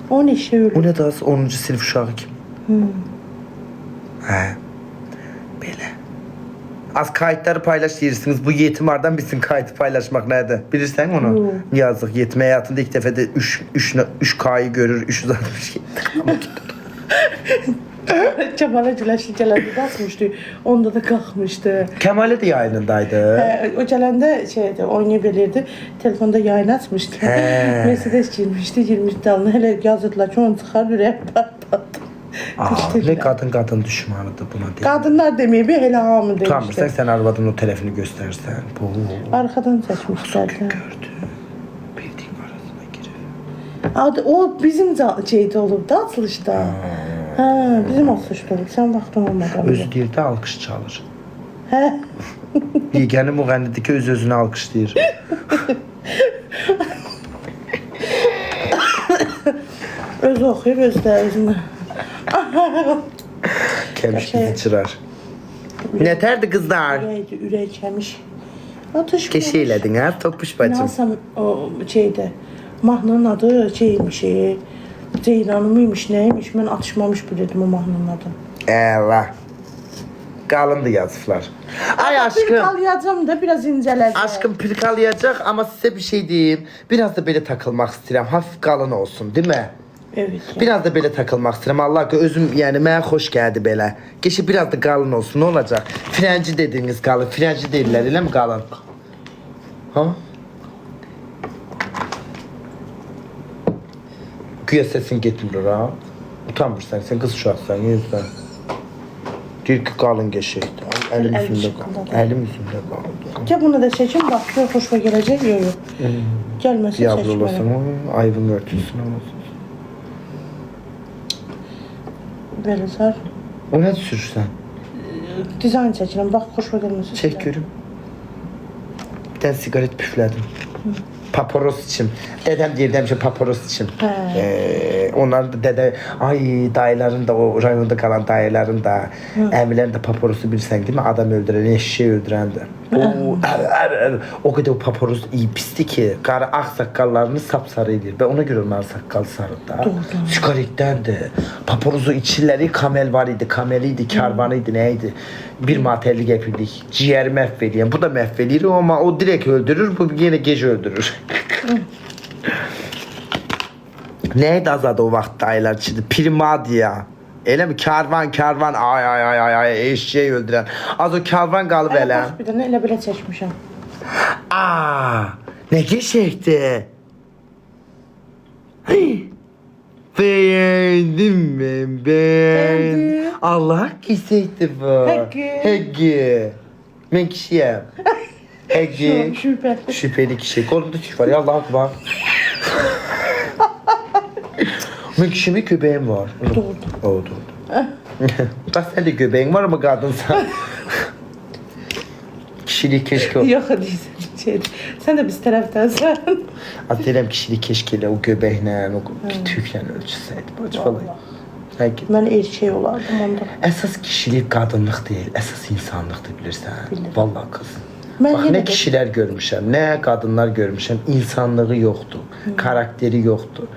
O neşə O ölür. ne das 10. sinif uşağı kimi? He. Belə. Az kayıtları paylaş deyirsiniz. Bu yetimlardan bilsin kayıtı paylaşmak nerede? Bilirsen onu? Yok. Yazık. Yetim hayatında ilk defa de 3K'yı görür. 367. Cəmala güləşli gələndə basmışdı. Onda da qalxmışdı. Kemal'e de yayınındaydı. O gələndə şeydi, oynaya bilirdi. Telefonda yayın açmışdı. He. Mercedes girmişdi dalına. Hələ yazırdılar ki, onu çıxar ürək patladı. Ne kadın düşmanıdır buna değil. Qadınlar deməyib, elə hamı Tamam demişdi. sen arvadın o telefonu göstersen. Bu. Arxadan çəkmişlər. Gördü. Bildiğin arasına girer. O bizim şeydə olub da açılışda. Hə, bizim açılışda olub. Sən vaxtın olmadan. Özü deyir de alkış çalır. Hə. Yegəni müğənnidir ki öz-özünü alkışlayır. Özü oxuyur, özü də özünü. Kemiş bizi çırar. Netərdi kızlar? Ürək kəmiş. Atış. Keşeyledin ha topuş bacım. Nasam o şeydə mahnının adı şeymiş. Ceylanı mıymış, neymiş? Mən atışmamış bilirdim o mahnının adı. Allah. Qalındı yazıflar. Ay aşkım. Pirkalayacağım da biraz incələcək. Aşkım pirkalayacak ama size bir şey diyeyim. Biraz da böyle takılmak istedim. Hafif kalın olsun değil mi? Evet. Biraz da böyle takılmak istedim. Allah ki özüm yani mənə xoş geldi belə. Geçi biraz da kalın olsun ne olacak? Frenci dediğiniz kalın. Frenci değiller öyle mi kalın? Ha? Güya sesin getmiyor ha. Utanmırsan sen kız uşaqsan yüzden. Deyir ki kalın geçeydi. Elim El yüzümde şıkkında kaldı. da. Elim yüzümde kaldı. Gel bunu da çekin, bak çok hoşuma gelecek. Yok yok. Gelmesin Yavru seçmene. olasın o ayvın örtüsün olasın. Böyle zar. O ne sürürsen? Dizayn çekilen, bak hoşuma gelmesin. Çek görüm. Bir tane sigaret püfledim. Paparos için. Dedem deyir demişim paparos için. Onlar da dede, ay dayıların da o rayonda kalan dayıların da əmilərin de paporosu bilirsən değil mi? Adam öldüren, eşeği öldüren de. O kadar o paparos iyi pisti ki qarı ağ saqqallarını sapsarı edir. Ben ona göre onların saqqal sarı da. Sigaretten de. Paporosu içiləri kamel var idi, kameliydi, karvanıydı, neydi? Bir matelli gepirdik. Ciğeri məhv bu da məhv edir ama o direkt öldürür, bu yine gece öldürür. Neydi azadı o vaxt dayılar içinde? Primadiya. Elə mi? Karvan ay eşeği öldürən. Az o karvan qalıb elə. Bak bir tane elə belə çəkmişəm. Aa, ne geçekti? Beğendim ben, beğendim. Beğendim. Allah keseydi bu. Heggi. Heggi. Ben kişiyim. Heggi. Şüphe. Şüpheli kişi. Kolumda tüy var ya Allah akbar. Ben kişimin göbeğim var. Doğru. Oldu. Bak sen de göbeğin var ama kadınsan. Kişilik keşke Yok hadi şey. Sen de biz taraftansın. Atıyorum kişilik keşke o göbeğinle, o tükle ölçüseydi. Bacı falan. Ben erkek olardım onda. Əsas kişilik qadınlıq deyil, əsas insanlıqdır bilirsən. Bilirəm. Vallahi qız. Mən Bax yenə nə də- kişilər görmüşəm, nə qadınlar görmüşəm, insanlığı yoxdur, karakteri yoxdur.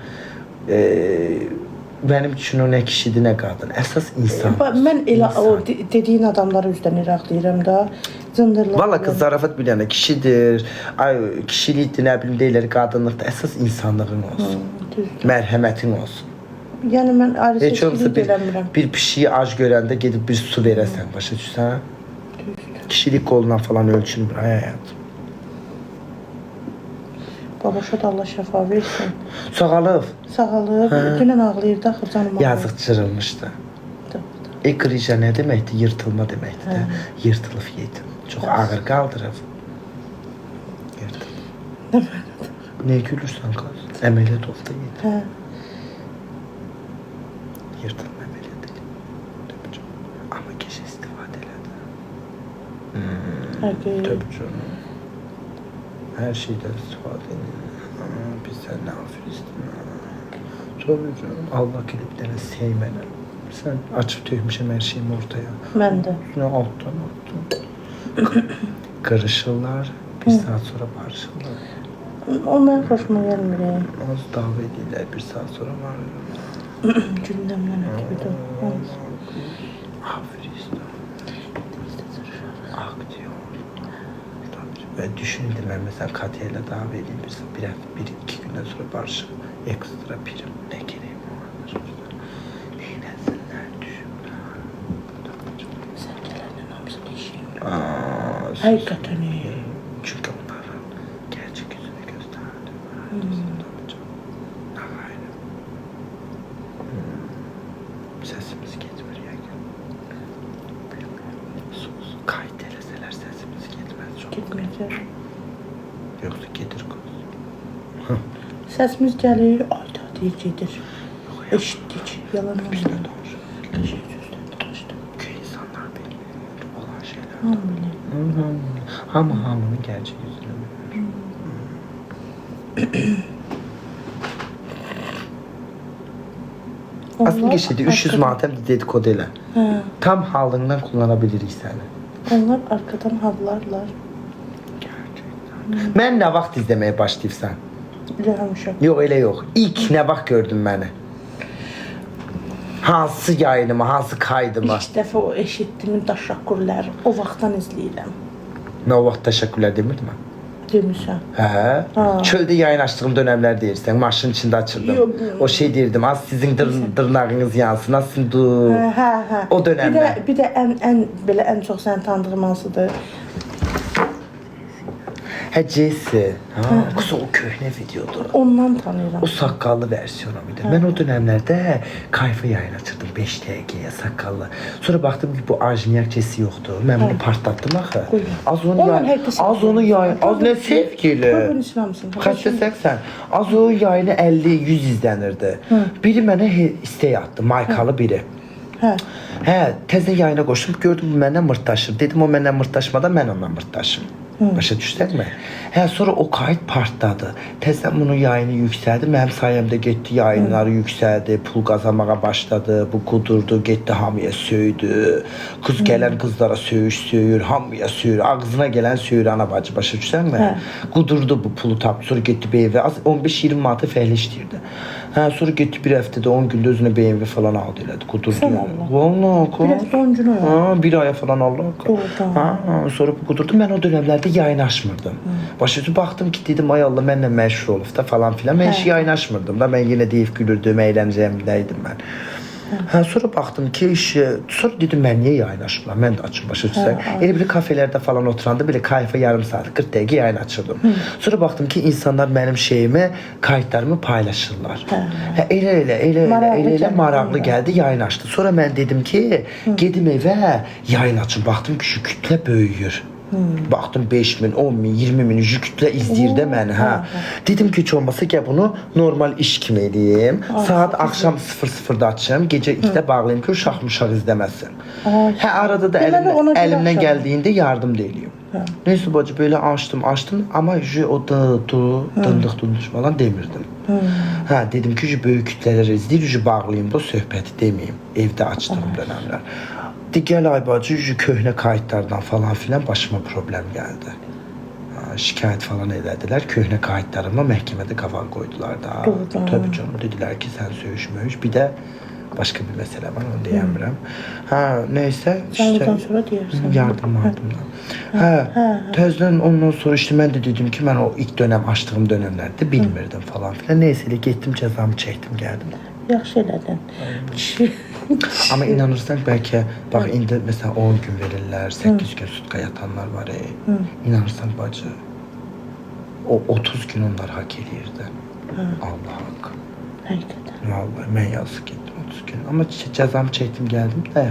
Benim üçün o nə kişidir, nə qadın. Əsas insan. Mən elə o dediyin adamları üzdən iraq deyirəm da. Zındırlar. Valla kız zarafat bir yana kişidir, ay kişilikdir, nə bilim deyirlər, qadınlıqdır. Əsas insanlığın olsun, mərhəmətin olsun. Yəni mən ayrı Heç olmasa seçkilik bir, eləmirəm. bir pişiyi ac görəndə gedib bir su verəsən, başa düşsən? Kişilik qolundan falan ölçülmür, ay həyat. Babaşa da Allah şəfa versin. Sağalıb, Sağalıb, dünən ağlayırdı axı canım. yazıq cırılmışdı. Ekrija nə deməkdir? Yırtılma deməkdir də. Yırtılıb yedim. Çox ağır qaldırıb. Yırtılıb. Niyə gülürsən qız? Əməliyyat oldu yedim. Hə. Yırtılma əməliyyat edib. Amma keş istifadə elədi. Həqiqi. Tabii canım. Her şeyden istifadə edir. Biz səndən afir istəyir. Tabii canım. Allah gelip dənə sevmənə. Sən açıb tökmüşəm hər şeyimi ortaya. Mən də. Üstünə altdan. Qırışırlar, bir saat sonra barışırlar. O mənim xoşuma gəlmir. Az dava edirlər, bir saat sonra barışırlar. Gündəmdən ötürüdür. Aferin. Aktyor. Ben düşündüm ben mesela Katya ile dava edeyim bir iki günden sonra barışıp ekstra prim ne gereğim vardır. Eğlensinler düşünler. Sərgələrlə hamısını işləyir. Aa, Həqiqətən iyi. çünkü onların gerçek yüzünü gösterdi. Sesimiz gitmiyor ya. Sus. Kayıt eləsələr sesimiz gitmez çok. Getməyəcək. Yoksa getir kız. Səsimiz gəlir, ayda deyir gedir. Eşitdik, yalan Bizden olmadı. doğru. Qəşəng sözlər danışdı. Köy insanlar bilmiyor olan şeyler. Hamı bilir. Hamının gerçek yüzünü bilir. Aslında geçti 300 manat hem de dedikodu elə. Hə, Tam halından kullanabilirik səni. onlar arkadan havlarlar. Mən nə vaxt izləməyə başlayırsan? Rəhəmişəm. Yox elə yox. İlk nə vaxt gördün məni? Hansı yayınımı, hansı kaydımı? İlk dəfə o eşitdiyimin daşakkurları o vaxtdan izləyirəm. Mən o vaxt təşəkkürlər demirdim mən. Demirsən. Hə? Ha. Çöldə yayın açdığım dönemlər deyirsən, maşın içində açırdım. Yox. O şey deyirdim, az sizin dırnağınız yansın, az sizin Hə. O dönəmlər. Bir də ən belə ən çox səni tanıdığım hansıdır? Hə, Jesse. Ha, qız o köhnə videodur. Ondan tanıyıram. O saqqallı versiyonu bir də. Mən o dönemlərdə kayfa yayın açırdım 5 dəqiqəyə saqqallı. Sonra baxdım ki bu ajniyak Jesse yoxdur. Mən bunu partlatdım axı. Qoyun. Az onu Onunla yayın. həqiqətən Az onu yayın. Az nə sevgili. Qoyun islamsın. Kaçta 80? Az o yayını 50-100 izlənirdi. Biri mənə istək atdı, maykalı biri. Hə. Hə, təzə yayına qoşub gördüm bu məndən mırtdaşır. Dedim o məndən mırtdaşmadan mən ondan mırtdaşım. Başa düşdünmü? Hə, sonra o kayıt partladı. Təzədən bunun yayını yüksəldi. Mənim sayəmdə getdi, yayınları yüksəldi, pul qazanmağa başladı. Bu qudurdu, getdi hamıya söydü. Qız gələn qızlara söyür, hamıya söyür. Ağzına gələn söyür ana bacı, başa düşdünmü? Hə. Qudurdu bu pulu tapdı. Sonra getdi BMW, az 15-20 manata fəhlə işləyirdi. Hə, sonra getdi bir həftədə 10 gündə özünə BMW falan aldı elədi. Qudurdu. Sən yəni. Allah. Vallahi. Bir həftə 10 gün o ya. Ha, bir aya falan Allah. Doğrudan. Ha, sonra bu qudurdu. Mən o dönemlərdə yayın açmırdım. Başa düşdüm, baxdım ki dedim ay Allah mənlə məşğul olub da falan filan. Mən heç yayın açmırdım da. Mən yenə deyib gülürdüm, əylənəcəyimdəydim mən. Hə, sonra baxdım ki sonra dedim mən niyə yayın açmıram? Mən də açım başa düşsən. Elə bir kafelərdə falan oturanda belə kayfa yarım saat 40 dəqiqə yayın açırdım. Sonra baxdım ki insanlar mənim şeyimi, kayıtlarımı paylaşırlar. Hə, elə maraqlı gəldi, yayın açdı. Sonra mən dedim ki gedim evə yayın açım. Baxdım ki şu kütlə böyüyür. Baxdım 5 min, 10 min, 20 min kütlə izləyir də məni, hə. Dedim ki heç olmasa gəl bunu normal iş kimi eləyim. Saat axşam 00-da açım, gecə 2-də bağlayım ki uşaq izləməsin. Hə, arada da əlimdən gəldiyində yardım da eləyim. Neyse bacı böyle açtım ama o dındıq falan demirdim. Ha, dedim ki böyük kütlələr izləyir, bağlayayım da söhbəti deməyim. Evdə açdığım dönemlər. Digər ay bacı köhnə kayıtlardan falan filan başıma problem gəldi. Şikayət falan elədilər. Köhnə kayıtlarımla məhkəmədə qaval qoydular da. Tabii canım, dedilər ki sən söyüşmüş. Bir də başka bir mesele var, onu deyəmirəm. Ha, neyse Sen ondan sonra deyirsən. yardımdan. Ha, təzədən ondan sonra işte mən də dedim ki mən o ilk dönem açdığım dönemlərdə bilmirdim falan filan. Neyse getdim cəzamı çəkdim gəldim. Yaxşı elədin. Ama inanırsan belki bak indi mesela 10 gün verirler, 8 gün sutka yatanlar var. İnanırsan bacı o 30 gün onlar hak eləyirdi. Allah hak. Həqiqətən. Vallahi mən yazıq getdim 30 gün. Ama cəzamı çəkdim gəldim də.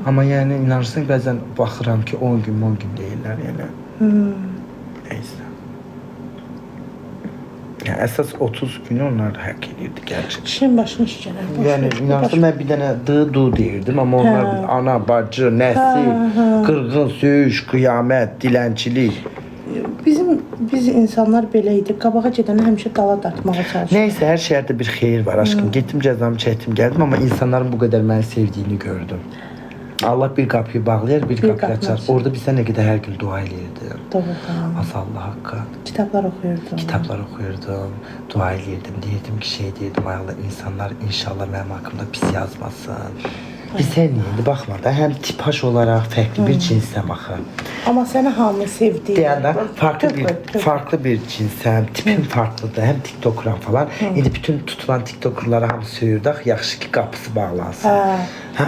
Ama yani inanırsan bəzən baxıram ki 10 gün deyirlər yəni. Neyse. Yani esas 30 günü onlar da hak eləyirdi gerçekten. İşin başına iş gələr. Yani inanırsan mən bir dənə du deyirdim ama onlar ana, bacı, nəsil, qırğın, söyüş, qiyamət, dilənçilik. Biz insanlar belə idi. Qabağa gedəni həmişə dala dartmağa çalışır. Neyse her şehirde bir xeyir var aşkım. Getdim cəzamı çəkdim gəldim ama insanların bu qədər məni sevdiyini gördüm. Allah bir kapıyı bağlayır, bir kapıyı qapını açar. açar. Orada bizə nə qədər hər gün dua eləyirdim. Doğrudan. Az Allah haqqı. Kitaplar okuyordum. Kitaplar okuyordum, dua eləyirdim. Deyirdim ki, deyirdim, ay Allah, insanlar inşallah mənim haqqımda pis yazmasın. Bir sən indi baxma da, həm tipaj olaraq fərqli bir cinsəm axı. Ama seni hamı sevdi. Deyəndə farklı bir Çok. farklı bir cinsəm, tipim farklıdır, həm TikTokeram falan. İndi bütün tutulan TikTokerlara hamı söyürdük, yaxşı ki qapısı bağlansın. Ha.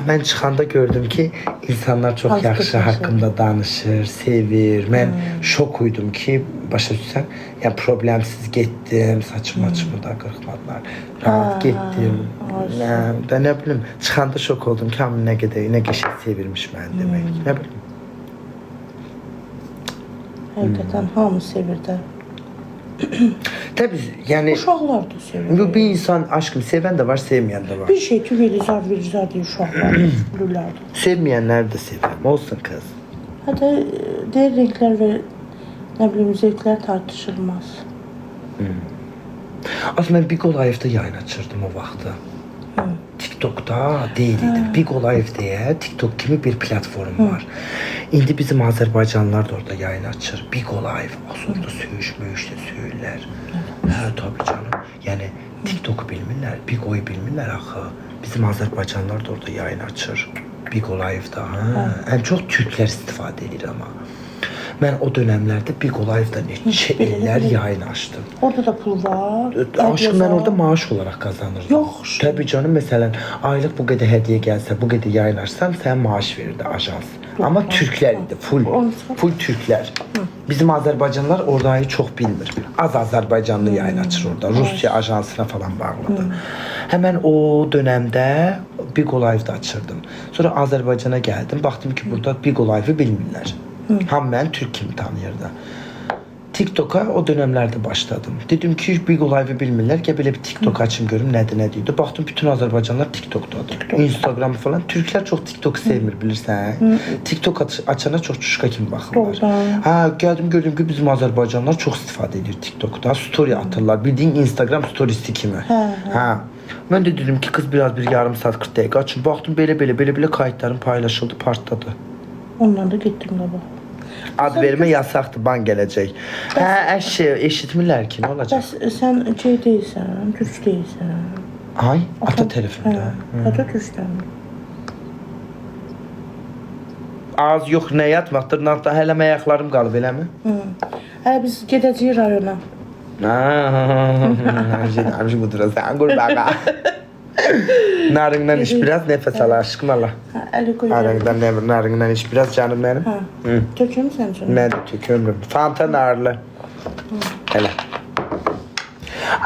Mən çıxanda gördüm ki, insanlar çox Az yaxşı tutmuşlar. haqqımda danışır, sevir. Mən şok uydum ki, başa düşsən, yəni problemsiz getdim, saçımı da qırxmadılar. Rahat getdim. Da nə bilim, çıxanda şok oldum ki, hamı nə qədər, nə qəşəng sevirmiş məni demək. Nə bilim. Hakikaten hamı sevirdi. Təbii, yəni Uşaqlar da sevirdi. bir insan aşkım sevən də var, sevməyən də var. Bir şey ki verizar diye uşaqlar bilirlərdi. Sevməyənləri də sevirəm. Olsun qız. Hatta diğer renkler ve ne bileyim zevkler tartışılmaz. Aslında mən Big Olayev'da yayın açırdım o vaxtda. TikTok'da deyil idi. Big Olayev deyə TikTok kimi bir platform var. İndi bizim Azərbaycanlılar da orada yayın açır. Big Olayev. Orada söyüşmöyüşdə söyürlər. Hə, tabii canım. Yəni TikTok'u bilmirlər, Big Oyu bilmirlər axı. Bizim Azərbaycanlılar da orada yayın açır. Big Olayev'da. Ən çox türklər istifadə edir amma. Mən o dönemlerde Big Olayev'da neçə illər yayın açdım. Orada da pul var. Aşkım mən orada maaş olarak kazanırdım. Yok. Tabii canım, mesela aylık bu kadar hediye gelse, bu kadar yayın açsan sen maaş verirdi ajans. Ama Türkler idi, full Türkler. Bizim Azerbaycanlılar orayı çok bilmir. Az Azerbaycanlı yayın açır orada. Rusya ajansına falan bağlıdır. Hemen o dönemde Big Olayev'da açırdım. Sonra Azerbaycan'a geldim. Baktım ki burada Big Olayev'ı bilmirlər. Ham mən Türk kimi tanıyırdı. TikTok'a o dönemlerde başladım. Dedim ki Big Olayev'ı bilmirlər ki, belə bir TikTok açım görüm nədir, nə deyirdi. Baxdım bütün Azərbaycanlılar TikTok'dadır. Instagram falan. Türklər çox TikTok sevmir, bilirsən. TikTok açana çox çuşka kimi baxırlar. Ha, gəldim gördüm ki bizim Azərbaycanlılar çox istifadə edir TikTok'da. Story atırlar. Bildiğin Instagram storiesi kimi. Ha. Mən də dedim ki kız biraz bir yarım saat 40 dəqiqə açın. Baxdım belə kayıtlarım paylaşıldı, partladı. Ondan da gittim de bak. Ad vermə yasaqdır, ban gələcək. Hə, eşitmirlər ki, nə olacaq? Bəs sen şey değilsen, Türk değilsen. Ay, ata tərəfimdə. Ata Türk'ten. Az yox, nə yatmaq, dırnaqda hələ ayaqlarım qalıb, eləmi? Biz gedəcəyik rayona. Həmşi budur, sən qurbağa. Narından iç biraz, nefes al aşkım Allah. Əli qoyuyor. Narından iç biraz canım benim. Töküm sen üçün. Mən də tökümrüm. Fanta narlı. Hələ.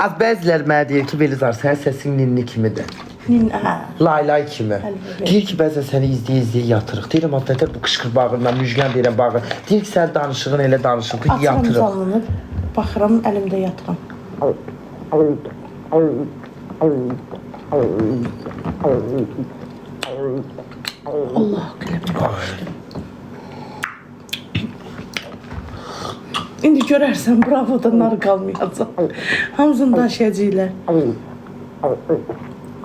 Az bəzilər mənə deyir ki, Velizar, sənin səsin ninni kimidir. Lay kimi. Deyir ki, bəzən səni izləyə yatırıq. Deyirəm, adətə bu qışqır bağırla, müjgan deyirəm bağır. Deyir ki, sən danışığın elə danışıq ki, yatırıq. Açıram zalını, baxıram, əlimdə yatıram. Allah qələbə başladım. İndi görərsən, bravoda nar qalmayacaq. Hamısını daşıyacaqlar.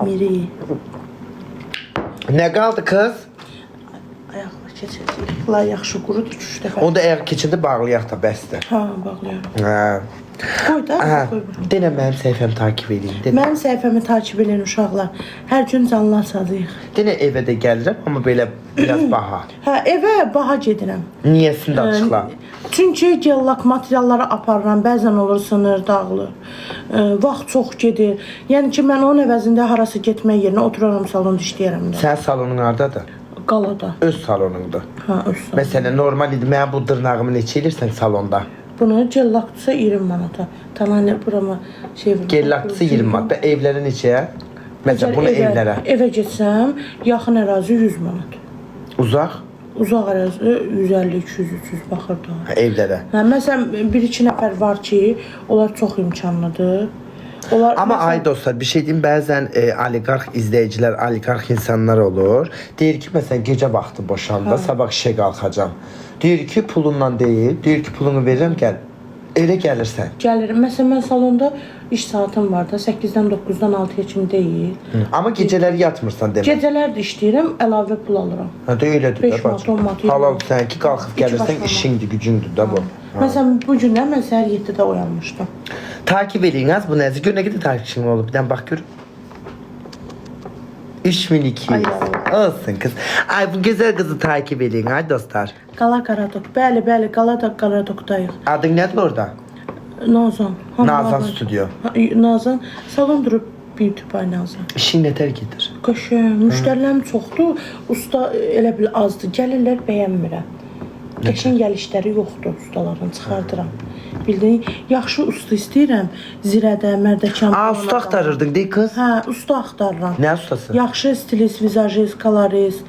Miri. Nə qaldı qız? Ayaqla keçəcək. La yaxşı qurudur 3 dəfə. Onu da ayaq keçində bağlayaq da bəsdir. Ha, bağlayıram. Hə. Qoy da, qoy. Denə mənim səhifəmi takip edin. Mənim səhifəmi takip edin uşaqlar. Hər gün canlı açacağıq. Denə evə də gəlirəm, amma belə biraz baha. Hə, evə baha gedirəm. Niyəsini də açıqla. Çünki gellak materialları aparıram. Bəzən olur sınır, dağılır. Vaxt çox gedir. Yəni ki, mən onun əvəzində harası getmək yerinə oturaram salonda işləyərəm də. Sənin salonun hardadır? Qalada. Öz salonundur. Ha, öz salon. Məsələn, normal idi, mən bu dırnağımı neçə edirsən salonda? Bunu gellakçısa 20 manata. Tananə burama şey verir. Gellakçısı 20 manat. Və evlərə neçəyə? Məsələn, bunu evlərə. Evə getsəm, yaxın ərazi 100 manat. Uzaq? Uzaq ərazi 150, 200, 300 baxır da. Evlərə. Hə, məsələn, 1-2 nəfər var ki, onlar çox imkanlıdır. Onlar, Ama ay dostlar, bir şey diyeyim, bəzən oligarx izləyicilər, oligarx insanlar olur. Deyir ki, məsələn, gecə vaxtı boşanda, sabah işə qalxacam. Deyir ki, pulundan deyil, deyir ki, pulunu verirəm, gəl. Elə gəlirsən. Gəlirim. Məsələn, mən salonda iş saatim var da 8-dən 9-dan 6-ya kimi deyil. Amma gecələri yatmırsan demək. Gecələr də işləyirəm, əlavə pul alıram. Hə, də elədir 5 də manat, 10 manat, 20 Halal manat. sən ki qalxıb gəlirsən, başlama. işindir, gücündür də bu. Məsələn, bu günlər mən səhər 7-də oyanmışdım. Takip edin az bu nəzir. Gör nə qədər takipçin olub. Bir dənə bax gör. 3200. Ay Olsun kız. Ay bu gözəl qızı takip edin ay dostlar. Qala Qaradok. Bəli, bəli, Qala Qaradokdayıq. Adın nədir orada? Nazan. Nazan Studio. Nazan. Salon durub beauty by Nazan. İşin nətər gedir? Qəşəng. Müştərilərim çoxdur. Usta elə bil azdır. Gəlirlər, bəyənmirəm. Qəşəng gəlişləri yoxdur ustaların. Çıxardıram. Bildiyin, yaxşı usta istəyirəm. Zirədə, Mərdəkan. Aa, usta axtarırdın deyil qız? Hə, usta axtarıram. Nə ustası? Yaxşı stilist, vizajist, kolorist,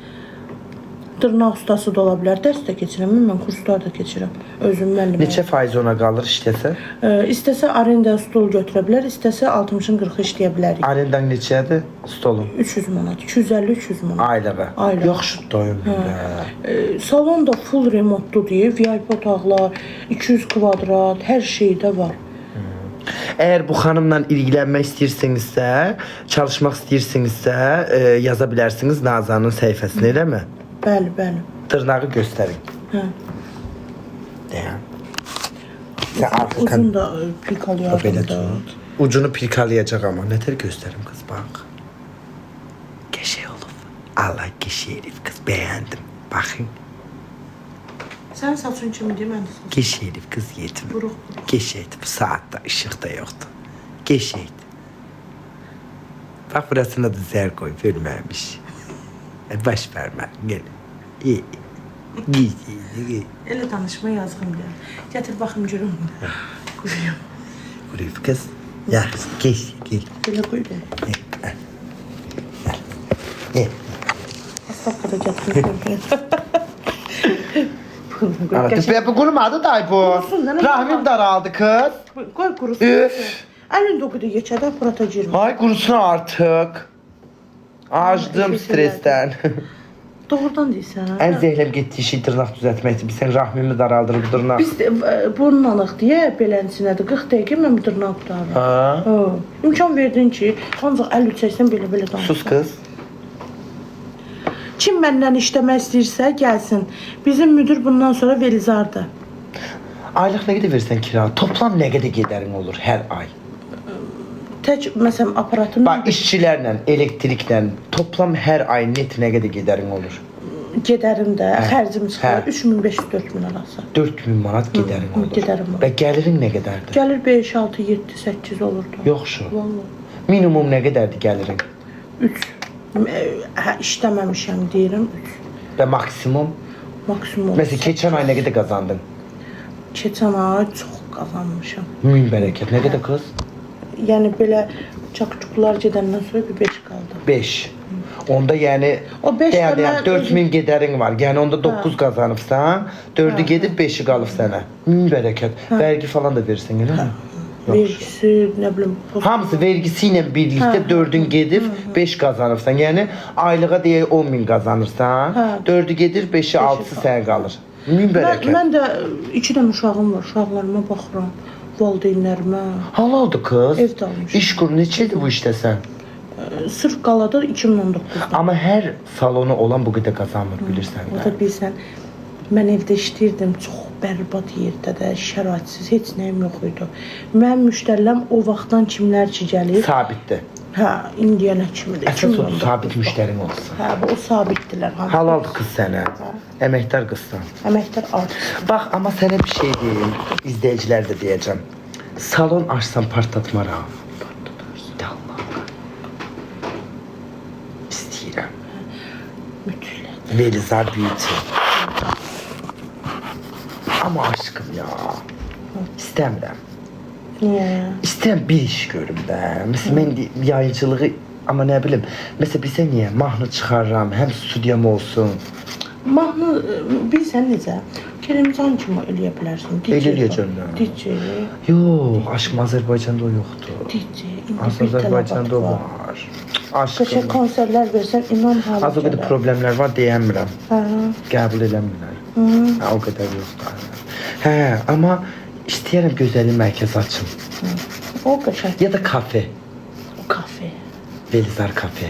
dırnaq ustası da ola bilər. Dərs də keçirəm, mən kurslar da keçirəm. Özüm müəlliməm. Neçə faiz ona qalır işləsə? İstəsə arenda stol götürə bilər, istəsə 60-ın 40-ı işləyə bilərik. Arendan neçədir stolun? 300 manat, 250-300 manat. Aylığı. Aylığı. Yaxşı doyum belə. Salon da full remontludur, VIP otaqlar, 200 kvadrat, hər şey də var. Əgər bu xanımla ilgilənmək istəyirsinizsə, çalışmaq istəyirsinizsə, yaza bilərsiniz Nazanın səhifəsinə, eləmi? Bəli, bəli. Dırnağı göstərin. Hə. Deyəm. Sən arxadan Uzun da belə pikalayardım da. tut. Ucunu pirkalayacaq amma. Nətər göstərim qız bax. Qəşəng olub. Allah qəşəng herif qız bəyəndim. Baxın. Sən saçın kimidir, mən də saçım. Qəşəng herif qız yetim. Buruq. Qəşəngdir. Bu saatda işıq da yoxdur. Qəşəngdir. Bax burasına da zər qoy, bölməmiş. Baş vermə, gəl. Giy. Elə danışma yazığım gəlir. Gətir baxım görüm. Quruyum. Quruyub qız. Yaxşı, geç, gel. Belə qoy belə. Astakada gətirmişəm. Ana, bu qurumadı day bu. Qurusun, nə Rahmim daraldı kız. Qoy qurusun. Üf. Əlində o qədər geçədə aparata girmə. Ay qurusun artıq. Acdım stresten. Doğrudan deyirsən. Ən zəhləm getdiyi şey dırnaq düzəltməkdir. Sən rahmimi daraldırıb dırnaq. Biz burnalıq deyə beləsinədir. 40 dəqiqə mən dırnaq tutarım. Ha? İmkan verdin ki, ancaq əl çəksən belə danış. Sus qız. Kim məndən işləmək istəyirsə gəlsin. Bizim müdür bundan sonra Velizardır. Aylıq nə qədər versən kira? Toplam nə qədər gedərin olur hər ay? Tək məsələn aparatım Bax işçilərlə, elektriklə toplam hər ay net nə qədər gedərin olur? gedərim də, xərcim çıxar Hə. 3500-4000 arası. 4000 manat gedərin olur. gedərim var. Və gəlirin nə qədərdir? Gəlir 5, 6, 7, 8 olurdu. Yoxşu. Vallahi. Minimum nə qədərdir gəlirin? 3. Hə, işləməmişəm deyirəm 3. Və maksimum? Maksimum. Məsələn, keçən ay nə qədər qazandın? Keçən ay çox qazanmışam. Min bərəkət. Nə qədər qız? Yəni belə çakçuklar gedəndən sonra bir 5 qaldı. 5. Onda yəni O 5 yəni mən 4000 gedərin var. Yəni onda 9 qazanıbsan, 4-ü gedib 5-i qalıb sənə. Min bərəkət. Vergi falan da versən, eləmi? Vergisi, nə bilim, Hamısı vergisi ilə birlikdə 4-ün gedib 5 qazanırsan. Yəni aylığa deyək 10.000 qazanırsan, 4-ü gedir 5-i 6-sı sənə qalır. Min bərəkət. Mən də 2 dənə uşağım var, uşaqlarıma baxıram. Valideynlərimə. Halaldır qız. Evdə almışam. İş quru neçədir bu işdəsən? Sırf qalada 2019-da. Amma hər salonu olan bu qədər qazanmır bilirsən O də. da bilsən, mən evdə işləyirdim, çox bərbad yerdə də, şəraitsiz, heç nəyim yox idi. Mənim müştəriləm o vaxtdan kimlər ki gəlir. Sabitdir. Hə, indiyənə kimidir. Əsas o sabit müştərin olsun. Hə, bu o sabitdilər. hamısı. Halaldır qız sənə. Əməkdar qızsan. Əməkdar artist. Bax, amma sənə bir şey deyim, izləyicilər də deyəcəm. Salon açsan partlatmaram. De Allah. İstəyirəm. Mütləq. Velizar Beauty. Amma aşkım ya. İstəmirəm. Niyə? İstəyirəm bir iş görüm də. Məsələn, mən yayıcılığı, amma nə bilim, məsələn, bilsən niyə? Mahnı çıxarıram, həm studiyam olsun. Mahnı, bilsən necə? Kerimcan kimi eləyə bilərsən. Eləyəcəm də. DJ. Yox, aşkım Azərbaycanda o yoxdur. DJ. Azərbaycanda o var. Qəşəng Aşkım. konsertlər versən, inan halı Az o qədər problemlər var deyəmirəm. Hə. Qəbul eləmirlər. Hə, o qədər yoxdur. Hə, amma istəyirəm gözəllik mərkəzi açım. O kaçak. Ya da kafe. O kafe. Belizar kafe.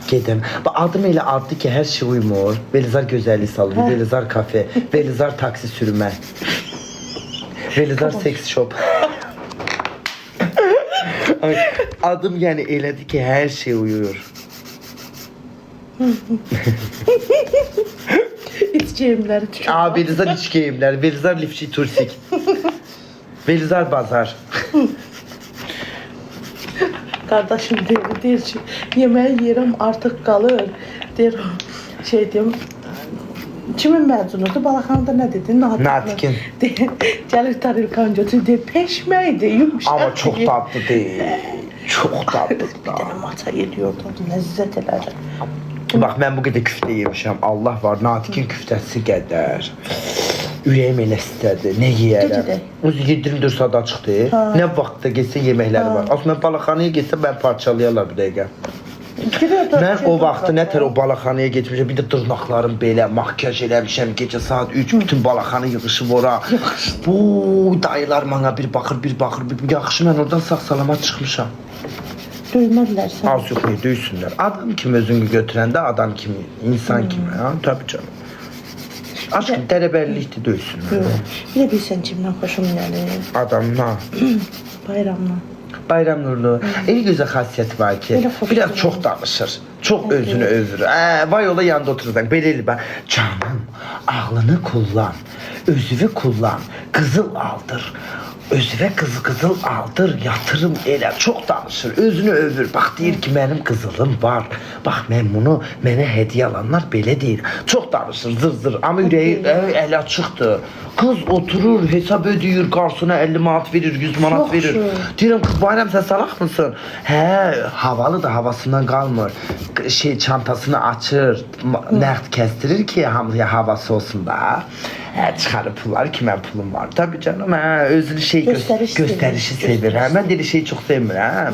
Gedem. Bak adım elə adlı ki her şey uymur. Belizar gözəllik salonu, Belizar kafe, Belizar taksi sürmə. Belizar sex shop. Ay, adım yani elədi ki her şey uyuyor. İçeceğimleri tükür. Aa Belizar içki evler, Belizar lifçi tursik. Belizar bazar. Kardeşim deyir ki, yemeği yerim artık kalır. Deyir, şey diyeyim, kimin məcunudur? Balaxanada ne dedi? Natikin. Gəlir tarilkan götür, deyir, peşməydi, yumuşaq. Ama çok tatlı değil. Çok tatlı. Bir dənə maça yediyordum, ləzzət elədi. Bak ben bu qədər küftə yemişəm. Allah var, Natikin küftəsi qədər. Ürəyim elə istədi. Nə yeyərəm? Gecədə? Öz 24 saat açıqdır. Nə vaxtda getsə yeməkləri var. Aslında mən balaxanaya getsəm mən parçalayarlar bir dəqiqə. Mən o vaxtı nətər o balaxanaya getmişəm. Bir də dırnaqlarım belə, makyaj eləmişəm. Gecə saat 3 bütün balaxanı yığışıb ora. Bu dayılar mənə bir baxır, bir baxır. Yaxşı mən oradan sağ salamat çıxmışam. Döymədilər səni. Az yox niyə döysünlər. Adam kimi özünü götürəndə adam kimi, insan kimi. Ha? Tabii canım. Aşk dərəbərlikdir döysünlər. Bir də bilsən kimdən xoşum gəlir? Adamla. Bayramla. Bayram Nurlu. En güzel hasiyeti var ki Böyle hoş biraz olur. çok danışır. Çok özünü övür. Vay ola yanında oturursan. Belirli ben. Canım ağlını kullan. Özüvü kullan. Kızıl aldır. Özüve kızıl aldır, yatırım elə, çok danışır, özünü övür. Bak deyir ki benim kızılım var. Bak ben bunu, mənə hediye alanlar belə deyir. Çok danışır, zır ama ürəyi elə açıqdır. Kız oturur, hesap ödüyor, garsona 50 manat verir, 100 manat Çok verir. şey. Deyirəm kız bayram sen salak mısın? He, havalı da havasından kalmır. Şey çantasını açır, nəqd kestirir ki hamıya havası olsun da. Çıxarıb pullar ki mən pulum var. Tabii canım, özünü şey göstərişi sevir. Mən deli şeyi çox sevmirəm.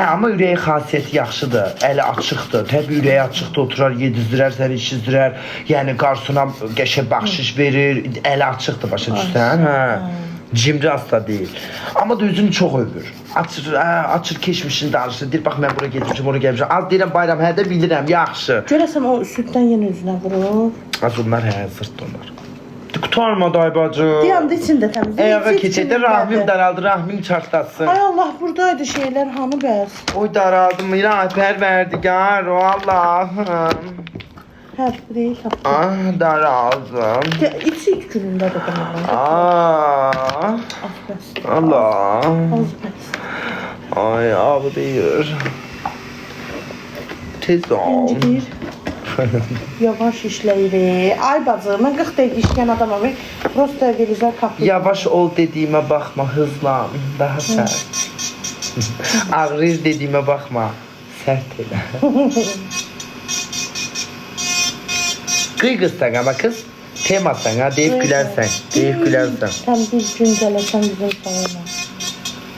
Amma ürəyi xasiyyəti yaxşıdır, əli açıqdır. Təbii ürəyi açıqdır, oturar, yedizdirər, səni içizdirər. Yəni qarsona qəşə bəxşiş verir, əli açıqdır, başa düşsən? Cimri asla değil. Ama da özünü çok övür. Açır keçmişini danışır. Deyir, bax mən bura getmişim, oraya gəlmişim. Az deyirəm bayram, hə də bilirəm, yaxşı. Görəsəm o süddən yenə üzünə vurur. Az onlar zırt onlar. Qutarma day bacı. Deyəndə içində təmiz. Ayağa keçədə rahmim daraldı, rahmim çartlasın. Ay Allah, buradaydı şeyler hanı bəs. Oy daraldım, ya pərverdigar, o Allahım. Hər biri tapdı. Ah daraldım. İlk günündə də deməli. Ah Az bəs. Allah. Az bəs. Ay ağrıyor. Tez ol. İncir. Yavaş işləyirik. Ay bacı, mən 40 dəqiqə işləyən adamam. Prosta Belizar kaplı. Yavaş ol dediğime bakma, hızlan, daha sert. Ağrır dediğime bakma, sert elə. Qıy qızsan ama kız, temasan ha, deyib gülərsən, deyib gülərsən. Sən bir gün gələsən bizim salona.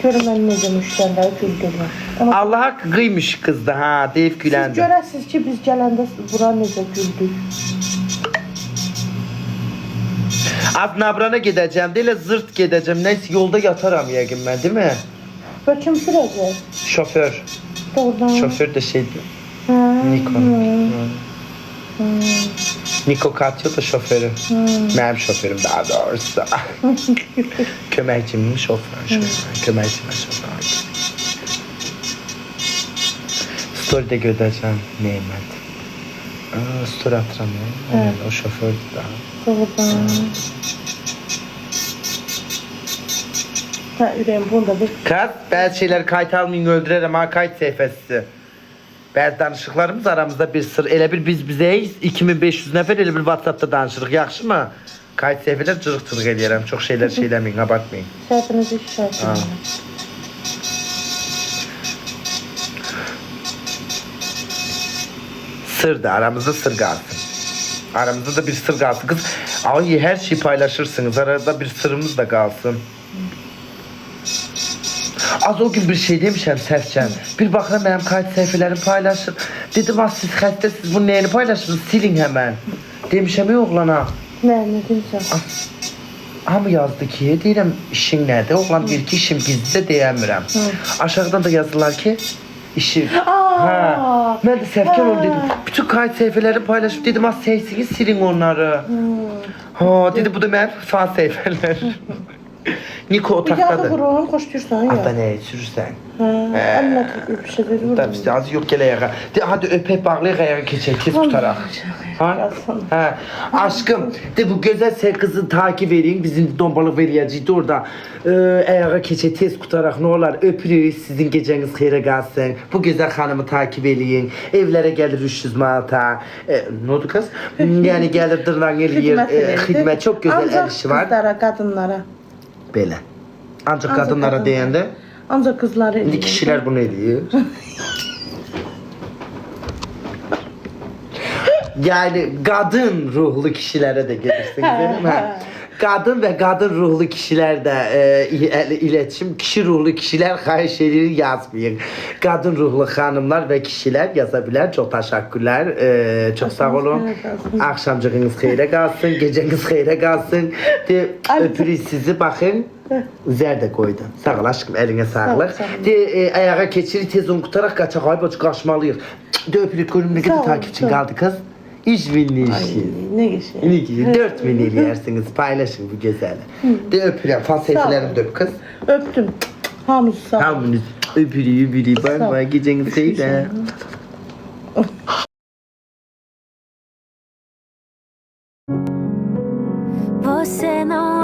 Görün mən necə müştəriləri güldürürüm. Allah'a qıymış kızdı ha, deyib Siz güləndə. görəsiniz ki, biz gələndə bura necə güldük. Adnabrana gedəcəm, deyil zırt gedəcəm, neyse yolda yataram yəqin mən, değil mi? Və kim sürəcək? Şoför, Doğrudan. şoför de şeydir, Hə. Niko. Niko Katyo da şoförü. Mənim şoförüm daha doğrusu. Köməkçimin şoförü. Köməkçimə şoförü. Story'de gödəcəm Neymət. Story atıram ya. O şofördür daha. Doğrudan. Hə, ürəyim bunu da bir... Kız, bəzi şeyler kayıt almayın öldürərəm ha, kayıt səhifəsi. Bəzi danışıqlarımız aramızda bir sır. Elə bir biz bizəyiz, 2500 nəfər elə bir WhatsApp'da danışırıq, yaxşı mı? Kayıt səhifələr cırıq-cırıq eləyərəm, çox şeylər şeyləməyin, abartmayın. Səhətinizi şikayət. Sır da, aramızda sır kalsın. Aramızda da bir sır kalsın. Kız, ay her şeyi paylaşırsınız, arada bir sırrımız da kalsın. Az o gün bir şey demişəm səskən. Bir baxıram mənim kayıt səhifələrim paylaşır. Dedim, siz xəstəsiz, bunun neyini paylaşırsınız? Silin həmən. Demişəm, oğlana. Nə deyirsən? hamı yazdı ki, deyirəm işin nədir? Oğlan deyir ki, işim gizlidə deyəmirəm. Aşağıdan da yazdılar ki, işi. Ha. Mən də səfkar ol dedim. Bütün kayıt səhifələri paylaşıp dedim, az səhsiniz silin onları. Ha, dedi bu da mənim fan səhifələr. Niko Yağı otaqdadır. buranı xoşlayırsan ya. Hatta nə sürürsən? Əlinə bir şey verir. Da bizde az yok gel ayağa. De hadi öpep bağlayık ayağa geçelim tez tutarak. Ha? Ha. Aşkım de bu güzel kızı takip edin. Bizim dombalı veriyacıydı orada. Ayağa geçe tez tutarak ne olar öpürüz. Sizin geceniz xeyrə qalsın. Bu güzel hanımı takip edin. Evlere gelir 300 manata. Ne oldu kız? Yani gelir dırnak eləyir. Xidmət çok güzel el işi var. Ancaq qızlara, qadınlara. Belə. Ancaq qadınlara deyəndə. Ancaq qızları İndi kişilər bunu eləyir. Yani kadın ruhlu kişilere de gelirsiniz değil mi? Kadın ve kadın ruhlu kişiler de iletişim, kişi ruhlu kişiler xahiş edilir yazmayın. Kadın ruhlu hanımlar ve kişiler yazabilir. Çok teşekkürler. Çok sağ olun. Akşamcığınız xeyrə qalsın, geceniz xeyrə qalsın. De öpürüz sizi bakın. Zər də qoydu. Sağ ol aşkım, eline sağlık. De ayağa keçirik, tez unutarak kaçaq, ay bacı qaçmalıyıq. De öpürük, görüm ne kadar takipçin kaldı kız. 3000'li işi. Ne geçiyor? Ne ki 4000 eləyirsiniz, paylaşın bu güzeli. De öpürəm, fan səhifələrini döp kız. Öptüm. Hamınızı sağ olun. Hamınız öpürük, bay bay, geceniz xeyrə. Você não